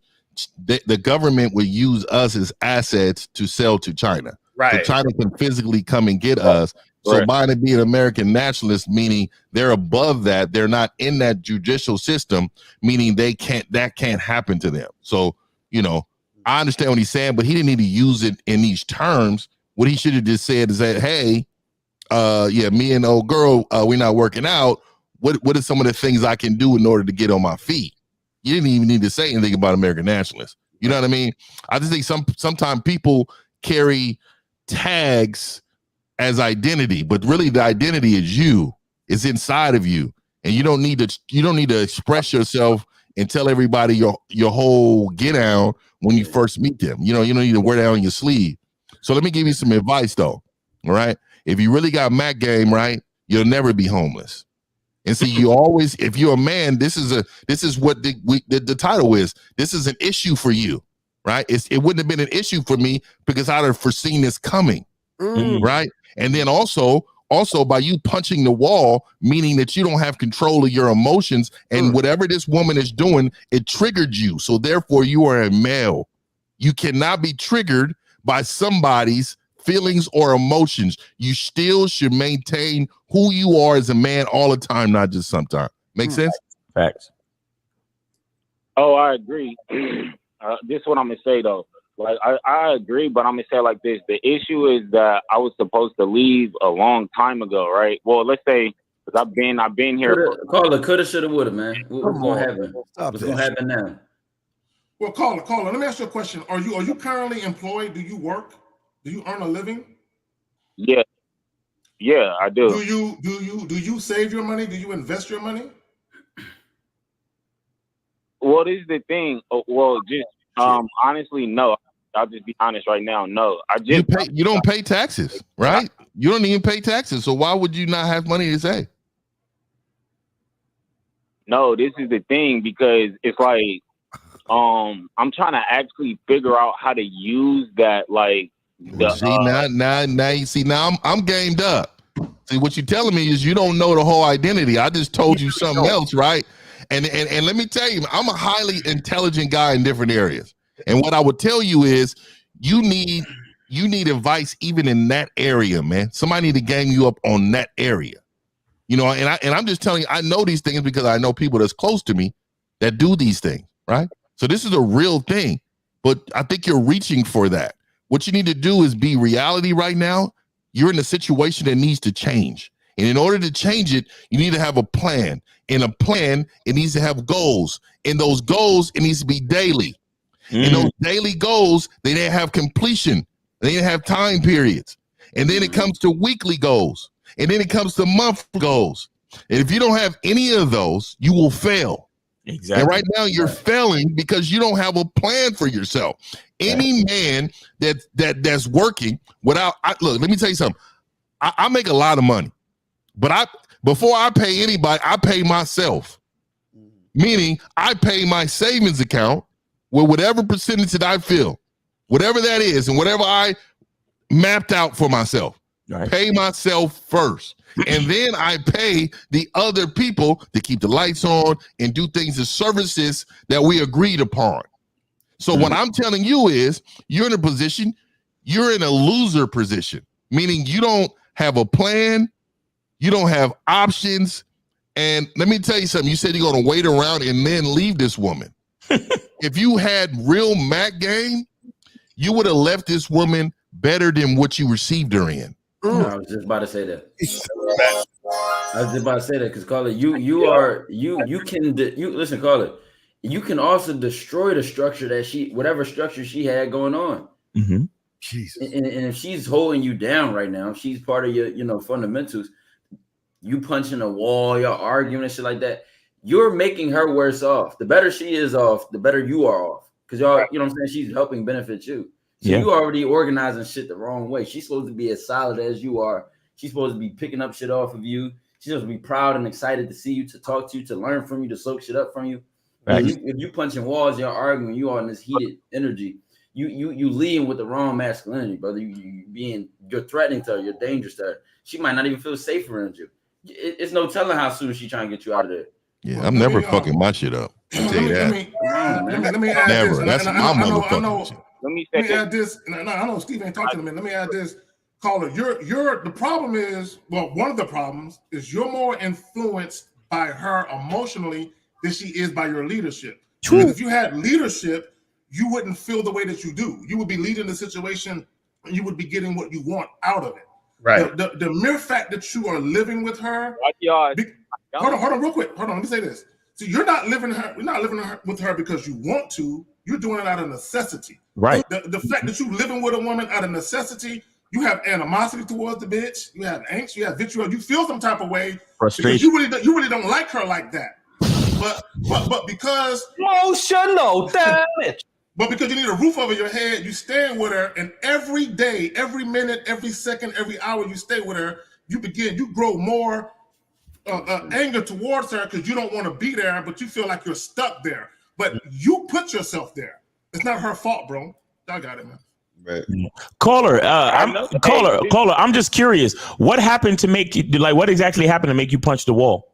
the government would use us as assets to sell to China. Right. So China can physically come and get us. So by it being American nationalists, meaning they're above that, they're not in that judicial system, meaning that can't happen to them. So, you know, I understand what he's saying, but he didn't need to use it in these terms. What he should have just said is that, hey, yeah, me and old girl, we're not working out. What are some of the things I can do in order to get on my feet? You didn't even need to say anything about American nationalists. You know what I mean? I just think sometimes people carry tags as identity, but really the identity is you. It's inside of you, and you don't need to express yourself and tell everybody your whole get down when you first meet them. You know, you don't need to wear that on your sleeve. So let me give you some advice though. All right, if you really got Mac game right, you'll never be homeless. And see, you always, if you're a man, this is what the title is. This is an issue for you, right? It wouldn't have been an issue for me because I'd have foreseen this coming, right? And then also by you punching the wall, meaning that you don't have control of your emotions, and whatever this woman is doing, it triggered you. So therefore, you are a male. You cannot be triggered by somebody's feelings or emotions. You still should maintain who you are as a man all the time, not just sometimes. Make sense? Facts. Oh, I agree. This is what I'm gonna say though. Like I agree, but I'm gonna say like this. The issue is that I was supposed to leave a long time ago, right? Well, let's say because I've been here. Call it coulda, shoulda, woulda, man. What's gonna happen? What's gonna happen now? Well, caller, let me ask you a question. Are you currently employed? Do you work? Do you earn a living? Yeah, I do. Do you save your money? Do you invest your money? What is the thing? Well, just honestly, no. I'll just be honest right now. No, you don't pay taxes, right? You don't even pay taxes. So why would you not have money to save? No, this is the thing because it's like I'm trying to actually figure out how to use that like. Now I'm gamed up. See, what you're telling me is you don't know the whole identity. I just told you something else, right? And let me tell you, I'm a highly intelligent guy in different areas. And what I would tell you is you need advice even in that area, man. Somebody need to game you up on that area. You know, and I'm just telling you, I know these things because I know people that's close to me that do these things, right? So this is a real thing, but I think you're reaching for that. What you need to do is be reality right now. You're in a situation that needs to change. And in order to change it, you need to have a plan. In a plan, it needs to have goals. In those goals, it needs to be daily. In those daily goals, they didn't have completion. They didn't have time periods. And then it comes to weekly goals. And then it comes to monthly goals. And if you don't have any of those, you will fail. Exactly. And right now you're failing because you don't have a plan for yourself. Any man that's working without, look, let me tell you something. I make a lot of money, but before I pay anybody, I pay myself. Meaning I pay my savings account with whatever percentage that I feel, whatever that is, and whatever I mapped out for myself. Right. Pay myself first. And then I pay the other people to keep the lights on and do things as services that we agreed upon. So what I'm telling you is you're in a position, you're in a loser position, meaning you don't have a plan, you don't have options. And let me tell you something. You said you're going to wait around and then leave this woman. If you had real Mac game, you would have left this woman better than what you received her in. I was just about to say that. Because Carla, you can listen, Carla. You can also destroy the structure that whatever structure she had going on. Mm-hmm. Jesus. And if she's holding you down right now, she's part of your fundamentals. You punching a wall, you're arguing and shit like that. You're making her worse off. The better she is off, the better you are off. Because y'all, you know what I'm saying? She's helping benefit you. So you already organizing shit the wrong way. She's supposed to be as solid as you are. She's supposed to be picking up shit off of you. She's supposed to be proud and excited to see you, to talk to you, to learn from you, to soak shit up from you. If you punching walls, you're arguing, you are in this heated energy. You leading with the wrong masculinity, brother. You're threatening to her, you're dangerous to her. She might not even feel safe around you. It's no telling how soon she's trying to get you out of there. Yeah, I'm never fucking my shit up. I'll tell you that. Let me add Never. this. That's my motherfucking shit. Let me add this. No, I know Steve ain't talking to me. Let me add this. Caller, the problem is, well, one of the problems is you're more influenced by her emotionally than she is by your leadership. Because if you had leadership, you wouldn't feel the way that you do. You would be leading the situation and you would be getting what you want out of it. Right. The mere fact that you are living with her. Hold on, real quick. Hold on, let me say this. So you're not living with her because you want to. You're doing it out of necessity. Right. The fact that you living with a woman out of necessity, you have animosity towards the bitch. You have angst. You have vitriol. You feel some type of way. Frustration. Because you really don't like her like that. But because emotional damage. But because you need a roof over your head, you stay with her, and every day, every minute, every second, every hour you stay with her, you grow more anger towards her because you don't want to be there, but you feel like you're stuck there. But you put yourself there. It's not her fault, bro. I got it, man. Right. Caller, I'm just curious. What happened to make you what exactly happened to make you punch the wall?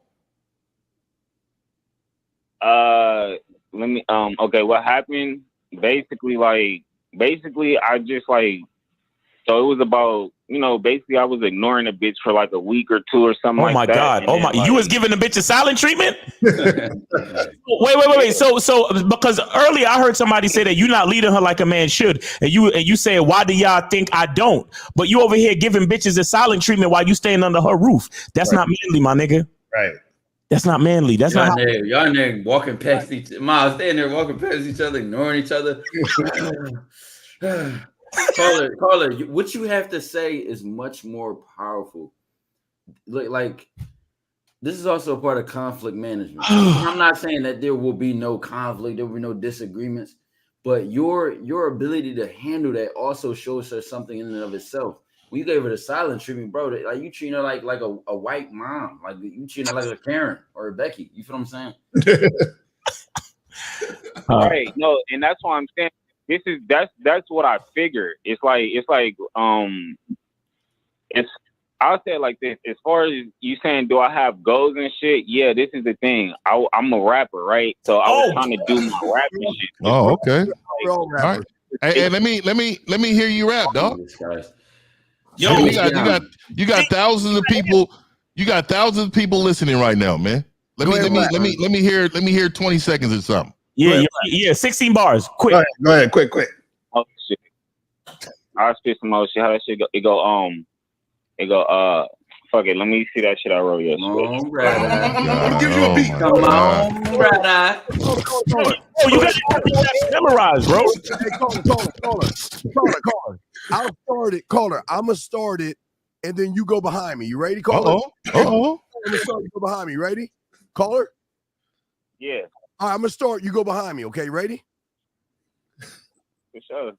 Let me okay, what happened? Basically, I just so it was about, basically I was ignoring a bitch for like a week or two or something like that. God. Oh my God. You was giving the bitch a silent treatment? Wait. So because earlier I heard somebody say that you're not leading her like a man should. And you said, why do y'all think I don't? But you over here giving bitches a silent treatment while you staying under her roof. That's not manly, my nigga. Right. That's not manly. That's y'all not y'all in there walking past each other. Miles, staying there walking past each other, ignoring each other. Caller, what you have to say is much more powerful. Like this is also a part of conflict management. I'm not saying that there will be no conflict, there will be no disagreements, but your ability to handle that also shows her something in and of itself. When you gave her the silent treatment, bro, like you treating her like a white mom, like you treating her like a Karen or a Becky. You feel what I'm saying? Right. No, and that's why I'm saying that's what I figured. I'll say it like this. As far as you saying, do I have goals and shit? Yeah, this is the thing. I'm a rapper, right? So I was trying to do my rapping shit. Oh, okay. All right. Hey, let me hear you rap, dog. Yo, you got thousands of people. You got thousands of people listening right now, man. Let me hear 20 seconds or something. Yeah. 16 bars. Quick. Go ahead. Quick. Oh shit. I'll spit some more shit. How that shit go? It go. Fuck it. Let me see that shit I wrote yesterday. I'm gonna give you a beat. Come on, brother. Oh, you got to memorize, bro. Hey, caller. I'ma start it, and then you go behind me. You ready, caller? Uh-oh. I'm gonna start. You go behind me. Ready, caller? Yeah. All right, I'm gonna start. You go behind me. Okay, ready? For sure.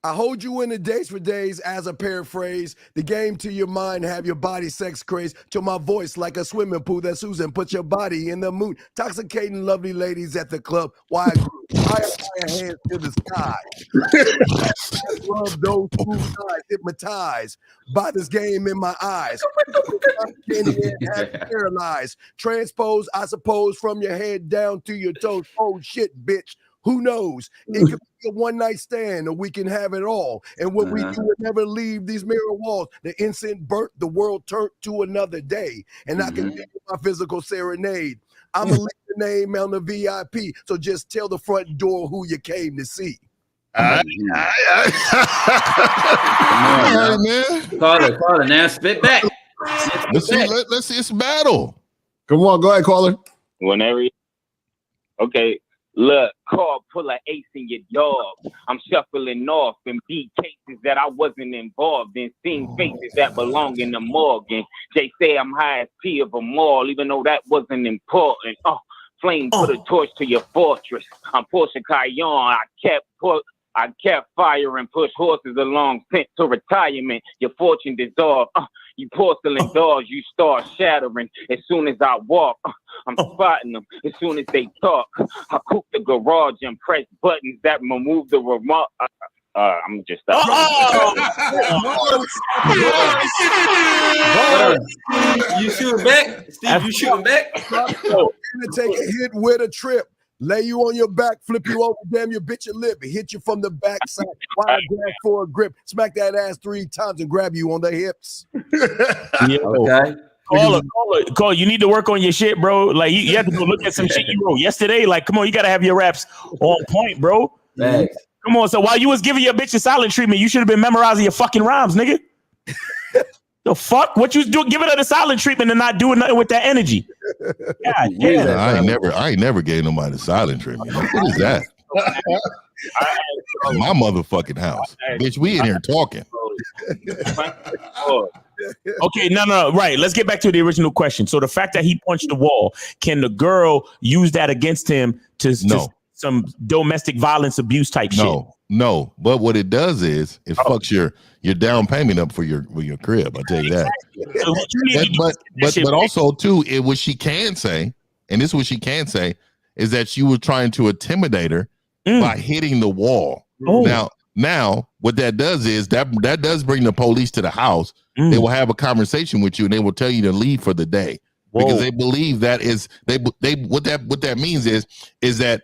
I hold you in the days for days as a paraphrase. The game to your mind, have your body sex craze. To my voice like a swimming pool that Susan put your body in the moon. Toxicating lovely ladies at the club. Why I hands to the sky. Love those blue eyes, hypnotized by this game in my eyes. Paralyzed. Transpose, I suppose, from your head down to your toes. Oh shit, bitch. Who knows? It could be a one-night stand, or we can have it all. And what we do would never leave these mirror walls. The incense burnt, the world turned to another day. And I can give you my physical serenade. I'm going to leave the name on the VIP, so just tell the front door who you came to see. All right, man. Caller, now spit back. Let's see. It's a battle. Come on, go ahead, caller. Whenever. Okay. Look, car pull an ace in your dog. I'm shuffling off and beat cases that I wasn't involved in, seeing faces that belong in the morgue. And they say I'm highest P of them all, even though that wasn't important. Flame put a torch to your fortress. I'm Porsche Cayenne. I kept firing, push horses along, sent to retirement. Your fortune dissolved. You porcelain dolls, you start shattering. As soon as I walk, I'm spotting them. As soon as they talk, I cook the garage and press buttons that remove the remote. I'm just stop. You shooting back, Steve? You shooting back? Gonna take a hit with a trip. Lay you on your back, flip you over, damn your bitch your lip, hit you from the backside, wide grab for a grip, smack that ass 3 times and grab you on the hips. Okay. Call. You need to work on your shit, bro. Like you have to go look at some shit you wrote yesterday. Like, come on, you gotta have your raps on point, bro. Thanks. Come on. So while you was giving your bitch a silent treatment, you should have been memorizing your fucking rhymes, nigga. The fuck? What you do? Giving her the silent treatment and not doing nothing with that energy. God damn. I ain't never gave nobody the silent treatment. What is that? My motherfucking house, bitch. We in here talking. Okay, no, right. Let's get back to the original question. So the fact that he punched the wall, can the girl use that against him to some domestic violence abuse type shit? No. But what it does is it fucks your down payment up for your crib. I'll tell you that. But also too, what she can say, and this is what she can say, is that you were trying to intimidate her by hitting the wall. Now, what that does is that does bring the police to the house. They will have a conversation with you and they will tell you to leave for the day because they believe that is what that means is that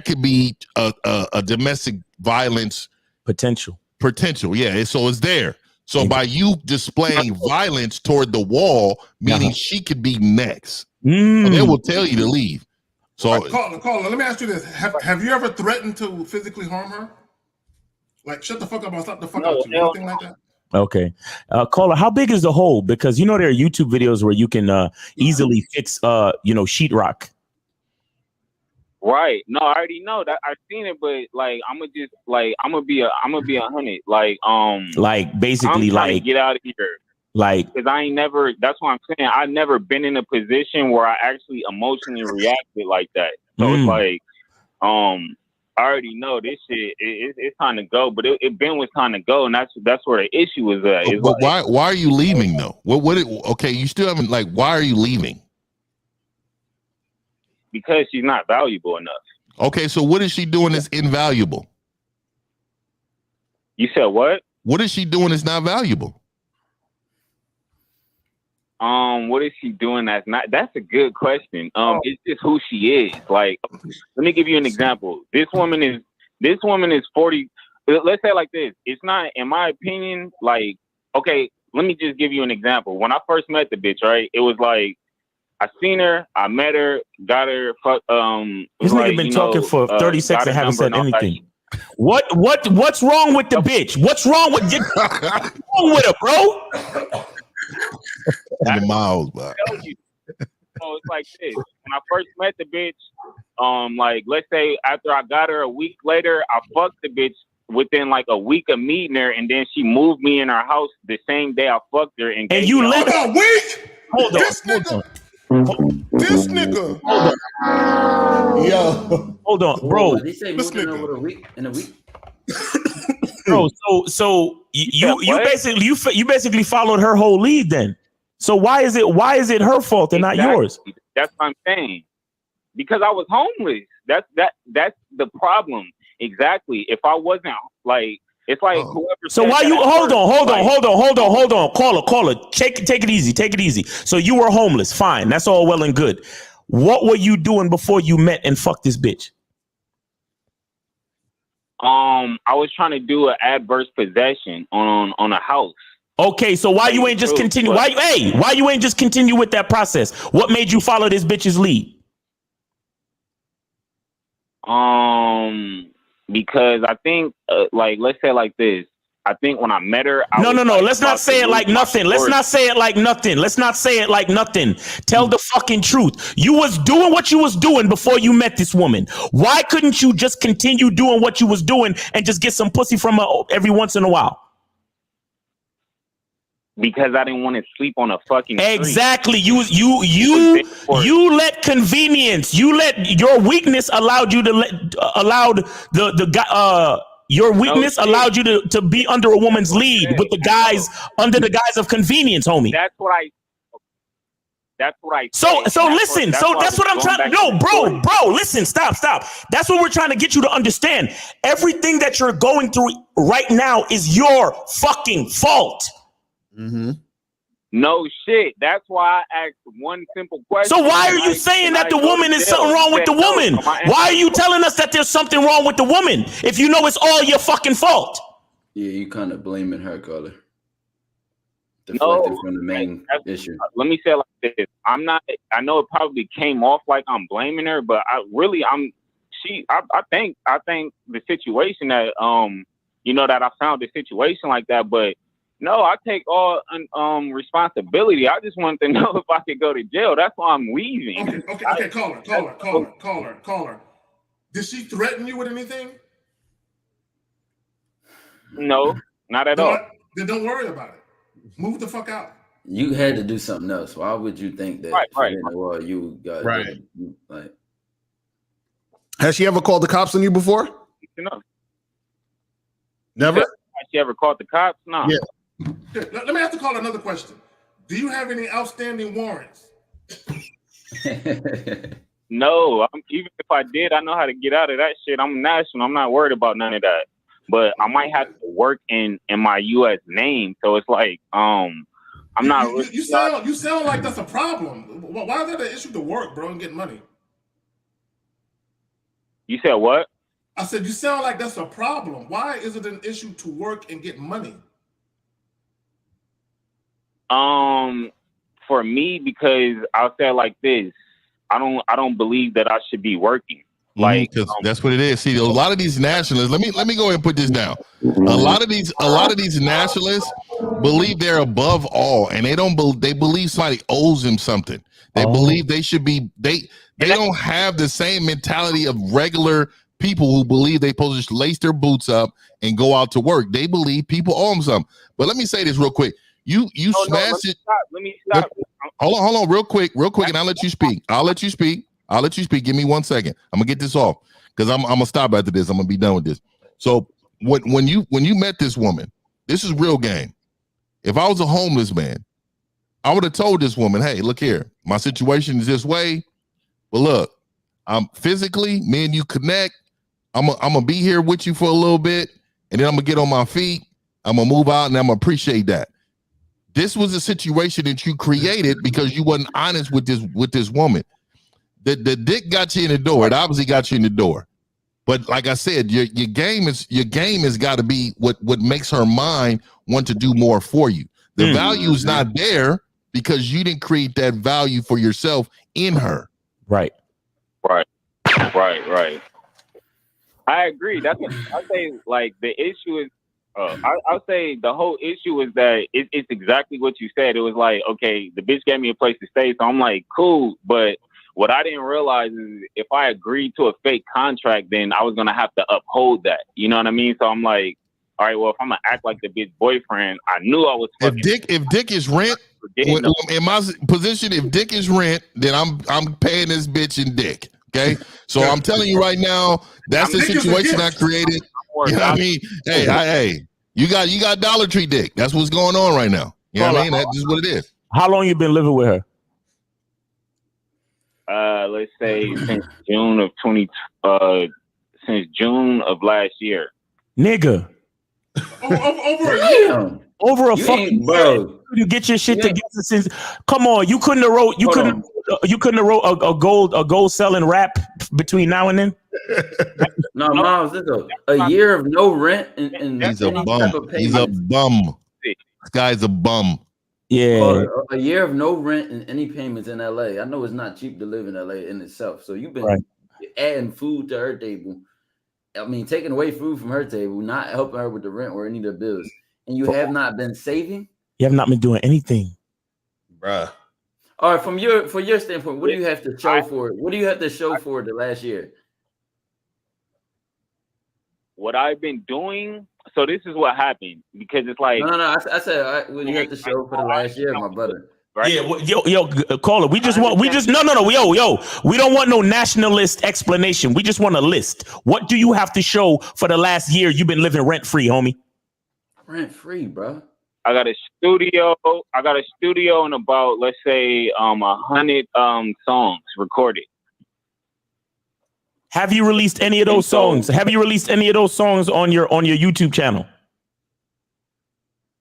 could be a domestic violence potential. Yeah, so it's there. So by you displaying violence toward the wall, meaning she could be next, so they will tell you to leave. So Caller, let me ask you this: Have you ever threatened to physically harm her? Like, shut the fuck up, I'll slap the fuck out you, anything like that? Okay. Caller, how big is the hole? Because you know there are YouTube videos where you can easily fix sheetrock. Right. No, I already know that. I've seen it, but like I'm gonna be 100. Like basically I'm trying to get out of here. Like, because I ain't never. That's what I'm saying. I've never been in a position where I actually emotionally reacted like that. So it's like, I already know this shit. It's time to go, but it been was time to go, and that's where the issue was at. But why are you leaving though? Okay, you still haven't why are you leaving? Because she's not valuable enough. Okay, so what is she doing that's invaluable? You said what? What is she doing that's not valuable? What is she doing that's not? That's a good question. It's just who she is. Like, let me give you an example. This woman is 40. Let's say it like this. It's not, in my opinion, like, okay, let me just give you an example. When I first met the bitch, right, it was like, I seen her, I met her, got her. This nigga been talking for 30 seconds and haven't said anything. What's wrong with the bitch? What's wrong with you? What's wrong with her, bro? In the miles, bro. So it's like this. When I first met the bitch, like let's say after I got her a week later, I fucked the bitch within like a week of meeting her, and then she moved me in her house the same day I fucked her. And you let her a week? Hold on. This nigga. Yo. Hold on, bro. Did he say moved in over in a week? Bro, so you basically followed her whole lead then. So why is it her fault and not yours? That's what I'm saying. Because I was homeless. That's the problem. Exactly. If I wasn't like, it's like whoever. So why you hold on. Caller. Take it easy. So you were homeless. Fine. That's all well and good. What were you doing before you met and fucked this bitch? I was trying to do an adverse possession on a house. Okay, so why you ain't just continue? Why you ain't just continue with that process? What made you follow this bitch's lead? Because I think, like, let's say it like this. I think when I met her, No. Let's not say it like nothing. Let's not say it like nothing. Tell the fucking truth. You was doing what you was doing before you met this woman. Why couldn't you just continue doing what you was doing and just get some pussy from her every once in a while? Because I didn't want to sleep on a fucking street. Exactly. You let convenience. You let your weakness allowed you to your weakness allowed you to be under a woman's lead with the guys under the guise of convenience, homie. That's what I. So listen. So that's what I'm trying. No, bro. Listen. Stop. That's what we're trying to get you to understand. Everything that you're going through right now is your fucking fault. Mm-hmm. No shit. That's why I asked one simple question. So why are you saying that the woman is something wrong with the woman? Why are you telling us that there's something wrong with the woman if you know it's all your fucking fault? Yeah, you kind of blaming her, Carla. Deflected from the main issue. Let me say it like this. I'm not. I know it probably came off like I'm blaming her, but I think the situation that that I found the situation like that, but. No, I take all responsibility. I just wanted to know if I could go to jail. That's why I'm leaving. Okay. Call her. Did she threaten you with anything? No, not at all. Then don't worry about it. Move the fuck out. You had to do something else. Why would you think that? Right. Well, you got like. Has she ever called the cops on you before? No. Never. Has she ever called the cops? No. Yeah. Let me have to call another question. Do you have any outstanding warrants? No. Even if I did, I know how to get out of that shit. I'm national. I'm not worried about none of that. But I might have to work in my U.S. name. So it's like, I'm not. You sound like that's a problem. Why is that an issue to work, bro, and get money? You said what? I said you sound like that's a problem. Why is it an issue to work and get money? For me, because I'll say it like this, I don't believe that I should be working. Like, because that's what it is. See, a lot of these nationalists. Let me go ahead and put this down. A lot of these nationalists believe they're above all, and they believe somebody owes them something. They believe they should be. They don't have the same mentality of regular people who believe they supposed to lace their boots up and go out to work. They believe people owe them something. But let me say this real quick. You smash it. Let me stop. Hold on, real quick, and I'll let you speak. Give me 1 second. I'm gonna get this off because I'm gonna stop after this. I'm gonna be done with this. So when you met this woman, this is real game. If I was a homeless man, I would have told this woman, hey, look here, my situation is this way. But look, I'm physically, me and you connect. I'm gonna be here with you for a little bit, and then I'm gonna get on my feet. I'm gonna move out, and I'm gonna appreciate that. This was a situation that you created because you wasn't honest with this woman. The dick got you in the door. It obviously got you in the door. But like I said, your game has got to be what makes her mind want to do more for you. The value is not there because you didn't create that value for yourself in her. Right. I agree. That's what I say. Like the issue is. I'll say the whole issue is that it's exactly what you said. It was like, okay, the bitch gave me a place to stay, so I'm like, cool. But what I didn't realize is if I agreed to a fake contract, then I was gonna have to uphold that. You know what I mean? So I'm like, all right, well, if I'm gonna act like the bitch boyfriend, I knew I was. If dick is rent, in my position, if dick is rent, then I'm paying this bitch in dick. Okay, so I'm telling you right now, that's the situation I created. You know what I mean? Hey, you got Dollar Tree dick. That's what's going on right now. You know what I mean? That's just what it is. How long you been living with her? Let's say since June of last year. Nigga. Over a year. Over a fucking bro. You get your shit together since. Come on, you couldn't have wrote. You couldn't have wrote a gold selling rap between now and then. No, Miles, this is a year of no rent and he's a bum. He's a bum. This guy's a bum. Yeah, a year of no rent and any payments in LA. I know it's not cheap to live in LA in itself. So you've been adding food to her table. I mean, taking away food from her table, not helping her with the rent or any of the bills. And you have not been saving? You have not been doing anything. Bruh. All right, from your standpoint, what do you have to show for it? What do you have to show for the last year? What I've been doing, so this is what happened because it's like no. I said what do you have to show for the last year, my brother? Right? Yeah, yo, caller. We don't want no nationalist explanation. We just want a list. What do you have to show for the last year you've been living rent free, homie? Rent free, bro. I got a studio and about, let's say, 100 songs recorded. Have you released any of those songs? Have you released any of those songs on your YouTube channel?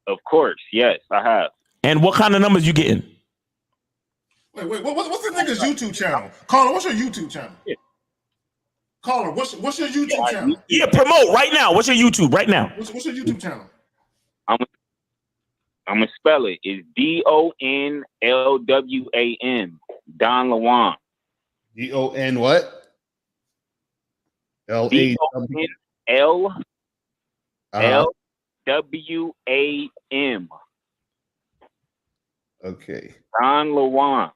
Of course, yes, I have. And what kind of numbers you getting? Wait, what's the nigga's YouTube channel? Caller, what's your YouTube channel? Yeah. Caller, what's your YouTube channel? Yeah, promote right now. What's your YouTube right now? What's your YouTube channel? I'm gonna spell it. It's DONLWAM. Don Lawam. DON what? LWAM. Okay. Don Lawam.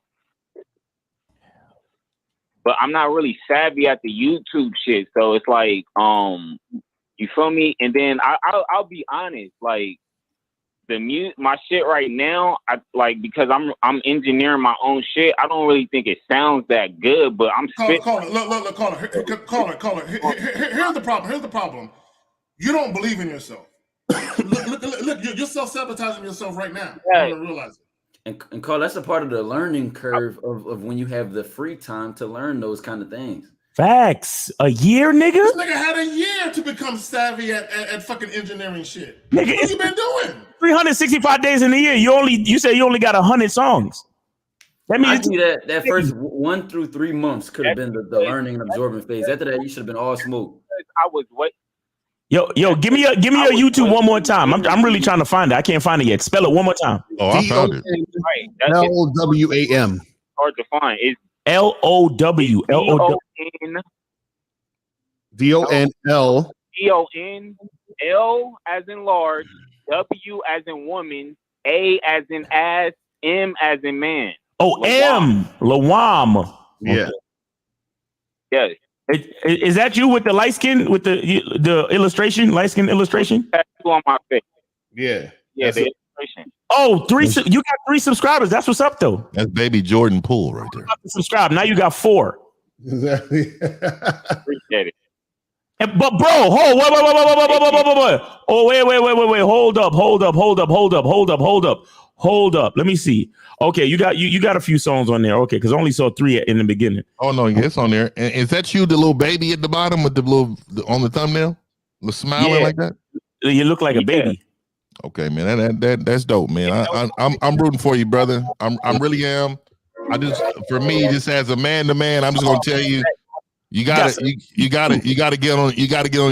But I'm not really savvy at the YouTube shit, so it's like, you feel me? And then I'll be honest, like my shit right now, because I'm engineering my own shit. I don't really think it sounds that good, but I'm spitting. Caller. Here's the problem. You don't believe in yourself. Look, you're self-sabotaging yourself right now. Yeah. You don't realize it. And Carl, that's a part of the learning curve of when you have the free time to learn those kind of things. Facts. A year, nigga? This nigga had a year to become savvy at fucking engineering shit. Nigga, what you been doing? 365 days in the year. You say you only got 100 songs. That means I think that first 1 through 3 months could have been the learning and absorbing phase. After that, you should have been all smooth. I was waiting. Yo, give me your YouTube one more time. I'm really trying to find it. I can't find it yet. Spell it one more time. Oh, I found it. LWAM. Hard to find. It's LOW. DONL. L as in large, W as in woman, A as in ass, M as in man. Oh, M. Lawam. Yeah. Yeah. Is that you with the light skin, with the illustration, light skin illustration? That's on my face. Yeah. Yeah, the illustration. Oh, you got 3 subscribers. That's what's up, though. That's baby Jordan Poole right there. Subscribe. Now you got 4. Exactly. Appreciate it. But bro, wait. Oh, wait. Hold up. Let me see. Okay, you got a few songs on there. Okay, because I only saw 3 in the beginning. Oh no, it's on there. And is that you, the little baby at the bottom with the on the thumbnail, smiling like that? You look like a baby. Okay, man, that's dope, man. I'm rooting for you, brother. I really am. For me, just as a man to man, I'm just gonna tell you. You gotta get on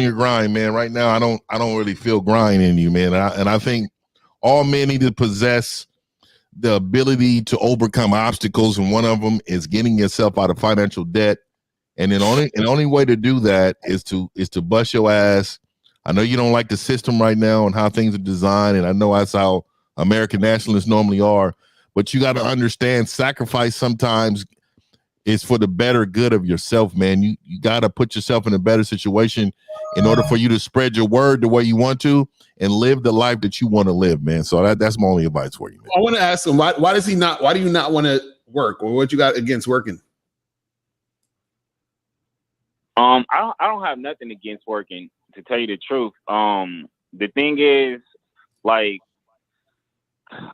your grind, man. Right now, I don't really feel grind in you, man. And I think all men need to possess the ability to overcome obstacles, and one of them is getting yourself out of financial debt. And then only way to do that is to bust your ass. I know you don't like the system right now and how things are designed, and I know that's how American nationalists normally are. But you got to understand, sacrifice sometimes is for the better good of yourself, man. You got to put yourself in a better situation in order for you to spread your word the way you want to and live the life that you want to live, man. So that's my only advice for you, man. I want to ask him, why do you not want to work, or what you got against working? I don't have nothing against working, to tell you the truth. The thing is, like,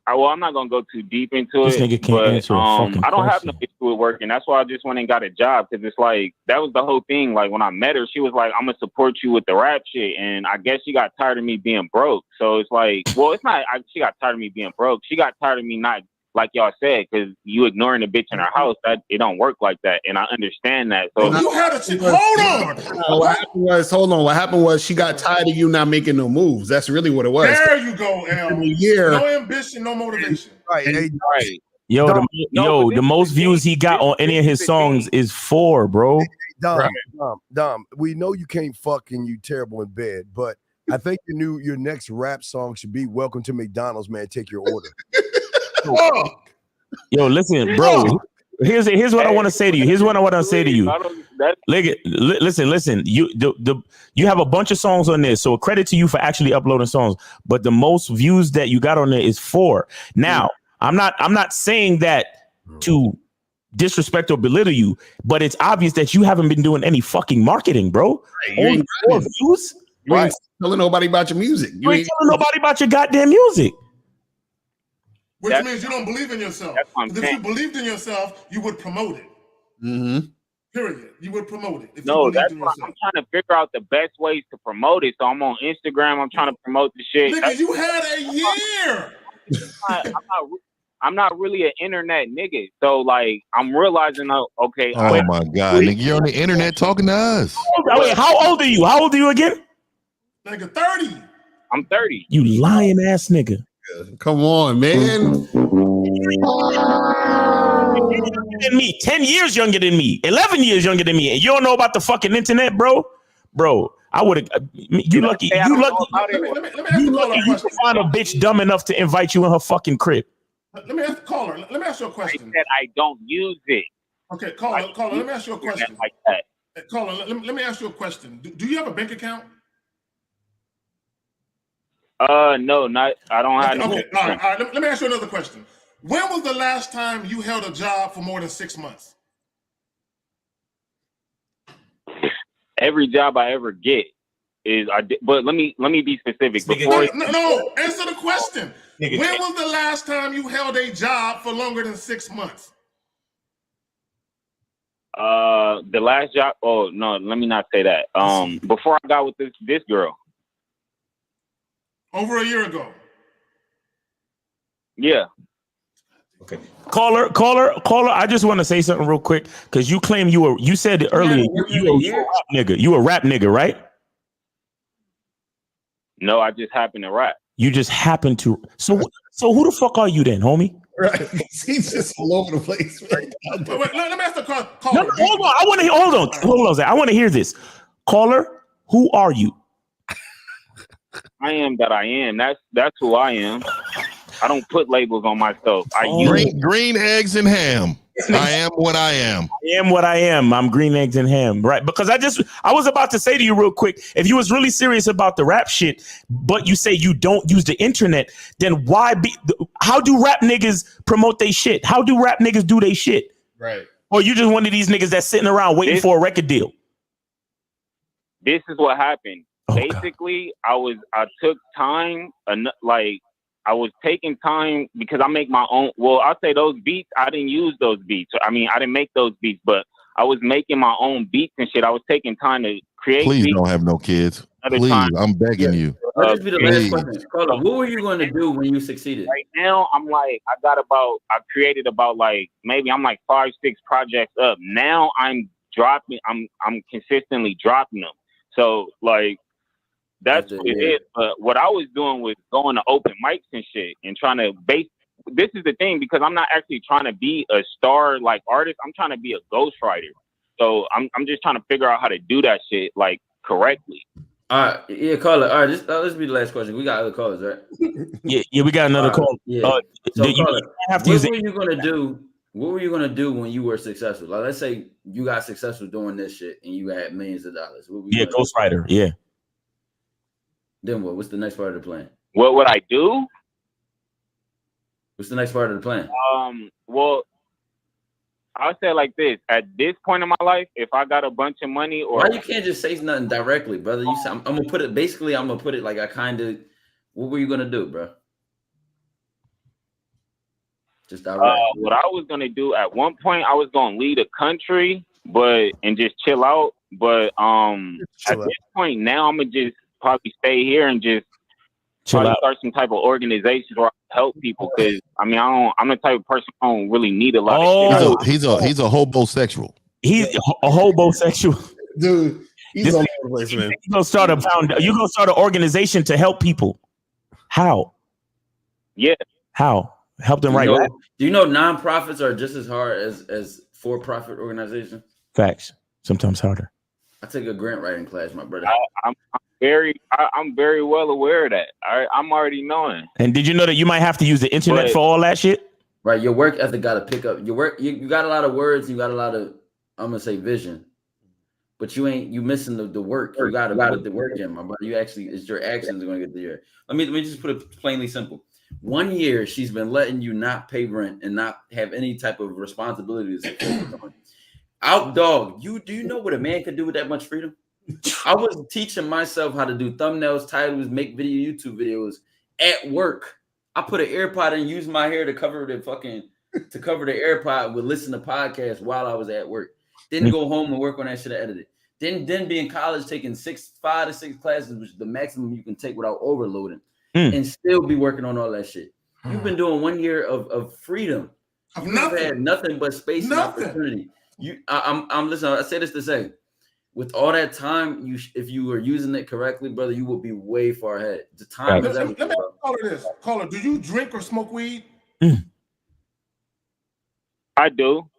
I'm not gonna go too deep into it, but I don't have no issue with working. That's why I just went and got a job, because it's like that was the whole thing. Like when I met her, she was like, "I'm gonna support you with the rap shit," and I guess she got tired of me being broke. So it's like, well, it's not. She got tired of me being broke. She got tired of me not, like y'all said, because you ignoring the bitch in her house. That it don't work like that, and I understand that. So you had a chick. Hold on. What happened was she got tired of you not making no moves. That's really what it was. There you go, L. No ambition, no motivation. Right. Yo, the most views he got on any of his songs is 4, bro. Dom, we know you can't fuck and you terrible in bed, but I think your next rap song should be "Welcome to McDonald's, man. Take your order." Yo, listen, bro. Here's what I want to say to you. Here's what I want to say to you. Listen. You have a bunch of songs on there, so credit to you for actually uploading songs. But the most views that you got on there is 4. Now, I'm not saying that to disrespect or belittle you, but it's obvious that you haven't been doing any fucking marketing, bro. Only 4 views. You ain't telling nobody about your music. You ain't telling nobody about your goddamn music. Which means you don't believe in yourself. Because if you believed in yourself, you would promote it. Mm-hmm. Period. You would promote it. If No, you that's in why I'm trying to figure out the best ways to promote it. So I'm on Instagram. I'm trying to promote the shit. Nigga, you had a year. I'm not really an internet nigga. So like I'm realizing, okay. Oh my God, nigga, you're on the internet talking to us. Wait, how old are you? How old are you again? Nigga, 30. I'm 30. You lying ass nigga. Come on, man. Than me, 10 years younger than me, 11 years younger than me, and you don't know about the fucking internet, bro. I would have. You lucky. You lucky. You lucky. You can find a bitch dumb enough to invite you in her fucking crib. Let me ask the caller. Let me ask you a question. I said I don't use it. Okay, caller. Let me ask you a question. Like that. Caller, let me ask you a question. Do you have a bank account? No, not. I don't have. Okay. All right. Let me ask you another question. When was the last time you held a job for more than 6 months? Every job I ever get is I did, but let me be specific. Before no, answer the question. When was the last time you held a job for longer than 6 months? The last job. Oh no, let me not say that. Before I got with this girl. Over a year ago. Yeah. Okay. Caller. I just want to say something real quick because you claim you said earlier you a rap nigga. You a rap nigga, right? No, I just happen to rap. You just happen to. So who the fuck are you then, homie? Right. He's just all over the place. Wait, let me ask the caller. No, hold on. I want to hear. Hold on. Zach. I want to hear this. Caller, who are you? I am that I am. That's who I am. I don't put labels on myself. Green eggs and ham. I am what I am. I am what I am. I'm green eggs and ham, right? Because I was about to say to you real quick, if you was really serious about the rap shit, but you say you don't use the internet, then how do rap niggas promote they shit? How do rap niggas do they shit? Right. Or you just one of these niggas that's sitting around waiting for a record deal? This is what happened. Basically, God. I took time, I was taking time because I make my own. Well, I'll say those beats, I didn't use those beats. I mean, I didn't make those beats, but I was making my own beats and shit. I was taking time to create. Please beats. Don't have no kids. Please, I'm begging you. Let this be the last question. Carla, what were you going to do when you succeeded? Right now, I created about maybe I'm 5-6 projects up. Now I'm dropping. I'm consistently dropping them. So that's what it is. But what I was doing was going to open mics and shit and trying to this is the thing, because I'm not actually trying to be a star artist. I'm trying to be a ghostwriter. So I'm just trying to figure out how to do that shit correctly. All right, yeah, caller. All right, let's be the last question. We got other callers, right? Yeah, we got another call. Yeah. So, caller, what were you gonna do? What were you gonna do when you were successful? Let's say you got successful doing this shit and you had millions of dollars. Ghostwriter. Yeah. Then what? What's the next part of the plan? What would I do? What's the next part of the plan? Well, I'll say it like this. At this point in my life, if I got a bunch of money why you can't just say nothing directly, brother? You say, I'm gonna put it like I kind of. What were you gonna do, bro? Just direct. What I was gonna do at one point, I was gonna lead a country, and just chill out. But at this point now, I'm gonna just probably stay here and just start some type of organization where I help people, because I'm the type of person who don't really need a lot of shit. He's a hobosexual. He's a hobosexual. Dude, he's all over the place, man. You're gonna start an organization to help people. How? Yeah. How? Help them right now. Do you know nonprofits are just as hard as for-profit organizations? Facts. Sometimes harder. I took a grant writing class, my brother. I'm very well aware of that. I'm already knowing. And did you know that you might have to use the internet for all that shit? Right. Your work ethic got to pick up your work. You got a lot of words. You got a lot of, I'm going to say vision, but you missing the work. You got to put the work in, my brother. It's your actions are going to get there. Let me just put it plainly simple. 1 year, she's been letting you not pay rent and not have any type of responsibilities. Dog, do you know what a man could do with that much freedom? I was teaching myself how to do thumbnails, titles, make YouTube videos at work. I put an AirPod in, used my hair to cover the AirPod, would listen to podcasts while I was at work. Didn't go home and work on that shit and edit it. Then be in college taking 5 to 6 classes, which is the maximum you can take without overloading, and still be working on all that shit. You've been doing 1 year of freedom. You've had nothing but space and opportunity. I'm listening. I say this to say, with all that time, if you were using it correctly, brother, you will be way far ahead. The time is everything. Let me call it this. Caller, do you drink or smoke weed? I do.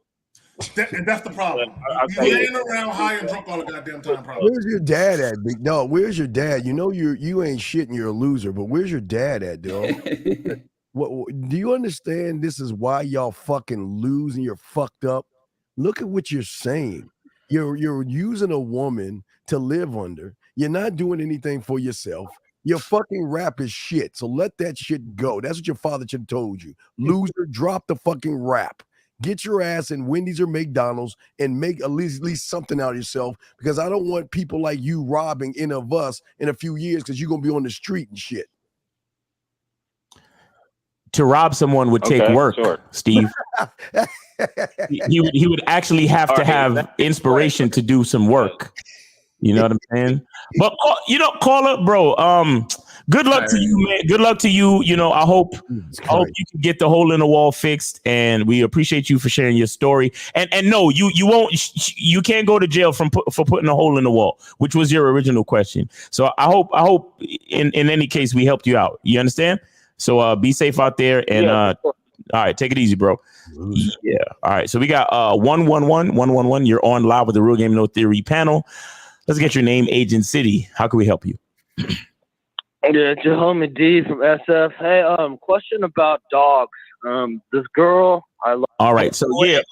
And that's the problem. You laying around high and drunk all the goddamn time. Problem. Where's your dad at, big dog? Where's your dad? You know you ain't shit and you're a loser, but where's your dad at, dog? Do you understand this is why y'all fucking lose and you're fucked up? Look at what you're saying. You're using a woman to live under. You're not doing anything for yourself. Your fucking rap is shit. So let that shit go. That's what your father should have told you. Loser, drop the fucking rap. Get your ass in Wendy's or McDonald's and make at least something out of yourself, because I don't want people like you robbing any of us in a few years because you're going to be on the street and shit. To rob someone would take work, Steve. he would actually have to have inspiration to do some work. You know what I'm saying? But caller, bro. Good luck to you, man. Good luck to you. You know, I hope you can get the hole in the wall fixed, and we appreciate you for sharing your story. And no, you won't. You can't go to jail for putting a hole in the wall, which was your original question. So I hope in any case we helped you out. You understand? So be safe out there, and all right, take it easy, bro. Yeah. All right. So we got 111. You're on live with the Real Game No Theory panel. Let's get your name, age, and city. How can we help you? Yeah, Jahomie D from SF. Hey, question about dogs. This girl I love. All right, so yeah.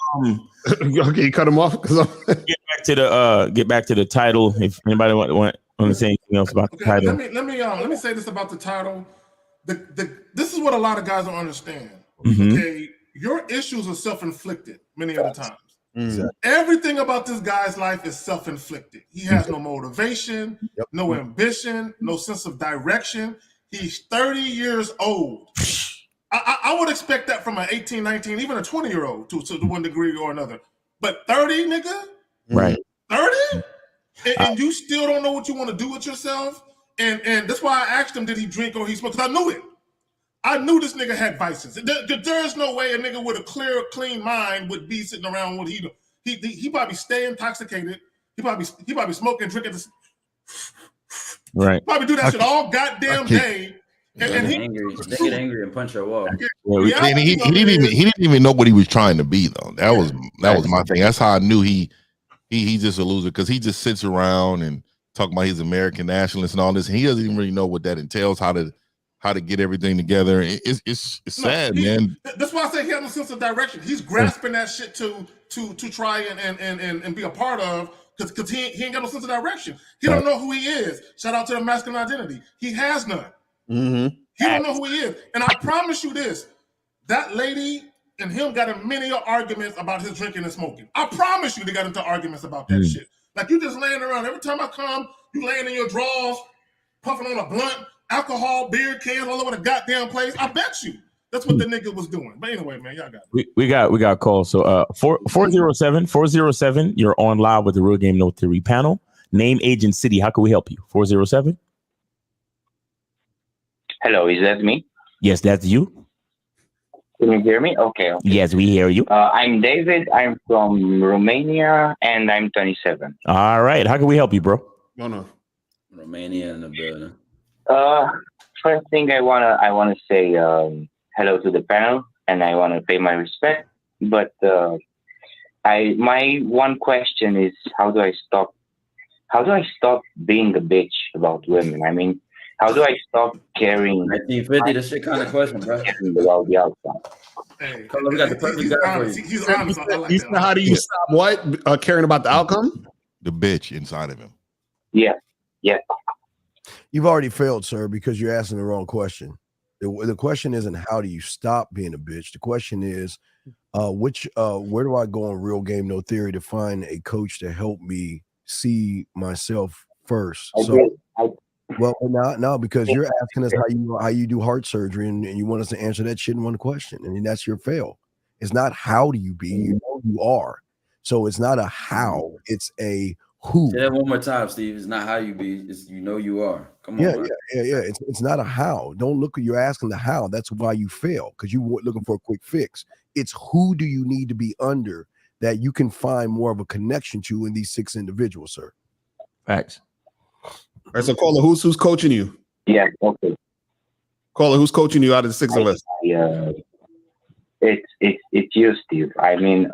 Okay, cut him off. Get back to the title. If anybody want to say anything else about the title. Let me say this about the title. This is what a lot of guys don't understand. Mm-hmm. Okay, your issues are self-inflicted many of the times. Mm-hmm. Everything about this guy's life is self-inflicted. He has no motivation, no ambition, no sense of direction. He's 30 years old. I would expect that from an 18, 19, even a 20-year-old to one degree or another. But 30, nigga? Right. 30? And you still don't know what you want to do with yourself? And that's why I asked him, did he drink or he smoked? Because I knew it. I knew this nigga had vices. There's no way a nigga with a clean mind would be sitting around what he do. He probably stay intoxicated. He probably smoking, drinking. Right. Probably do that shit all goddamn day. And they get angry and punch a wall. And he didn't even know what he was trying to be though. That was my thing. That's how I knew he's just a loser, because he just sits around and talk about his American nationalist and all this, and he doesn't even really know what that entails. How to get everything together. It's sad, man. That's why I say he has no sense of direction. He's grasping that shit to try and be a part of, because he ain't got no sense of direction. He don't know who he is. Shout out to the masculine identity. He has none. Mm-hmm. He don't know who he is. And I promise you this, that lady and him got in many arguments about his drinking and smoking. I promise you they got into arguments about that shit. Like, you just laying around. Every time I come, you laying in your drawers, puffing on a blunt, alcohol, beer cans all over the goddamn place. I bet you that's what the nigga was doing. But anyway, man, y'all got it. We got calls. So 407, you're on live with the Real Game No Theory panel. Name, age, and city. How can we help you? 407. Hello, is that me? Yes, that's you. Can you hear me? Okay. Yes, we hear you. I'm David. I'm from Romania, and I'm 27. All right. How can we help you, bro? No. Romania in the building. First thing I wanna say hello to the panel, and I wanna pay my respect. But my one question is, how do I stop being a bitch about women? I mean, how do I stop caring? 1950, this shit kind of question, bro. About the outside. Hey, we got the perfect guy for you. He's honest. I like that. How do you stop what? Caring about the outcome? The bitch inside of him. Yeah. You've already failed, sir, because you're asking the wrong question. The question isn't how do you stop being a bitch. The question is, where do I go on Real Game No Theory to find a coach to help me see myself first? Well, no, because you're asking us how you do heart surgery, and you want us to answer that shit in one question, and that's your fail. It's not how do you be, you know you are. So it's not a how, it's a who. Say that one more time, Steve. It's not how you be, it's you know you are. Come on, Yeah, man. yeah. It's not a how. Don't look. You're asking the how. That's why you fail, because you were looking for a quick fix. It's who do you need to be under that you can find more of a connection to in these 6 individuals, sir. Facts. All right, so caller, who's coaching you? Yeah, okay. Caller, who's coaching you out of the 6 of us? It's you, Steve. I mean,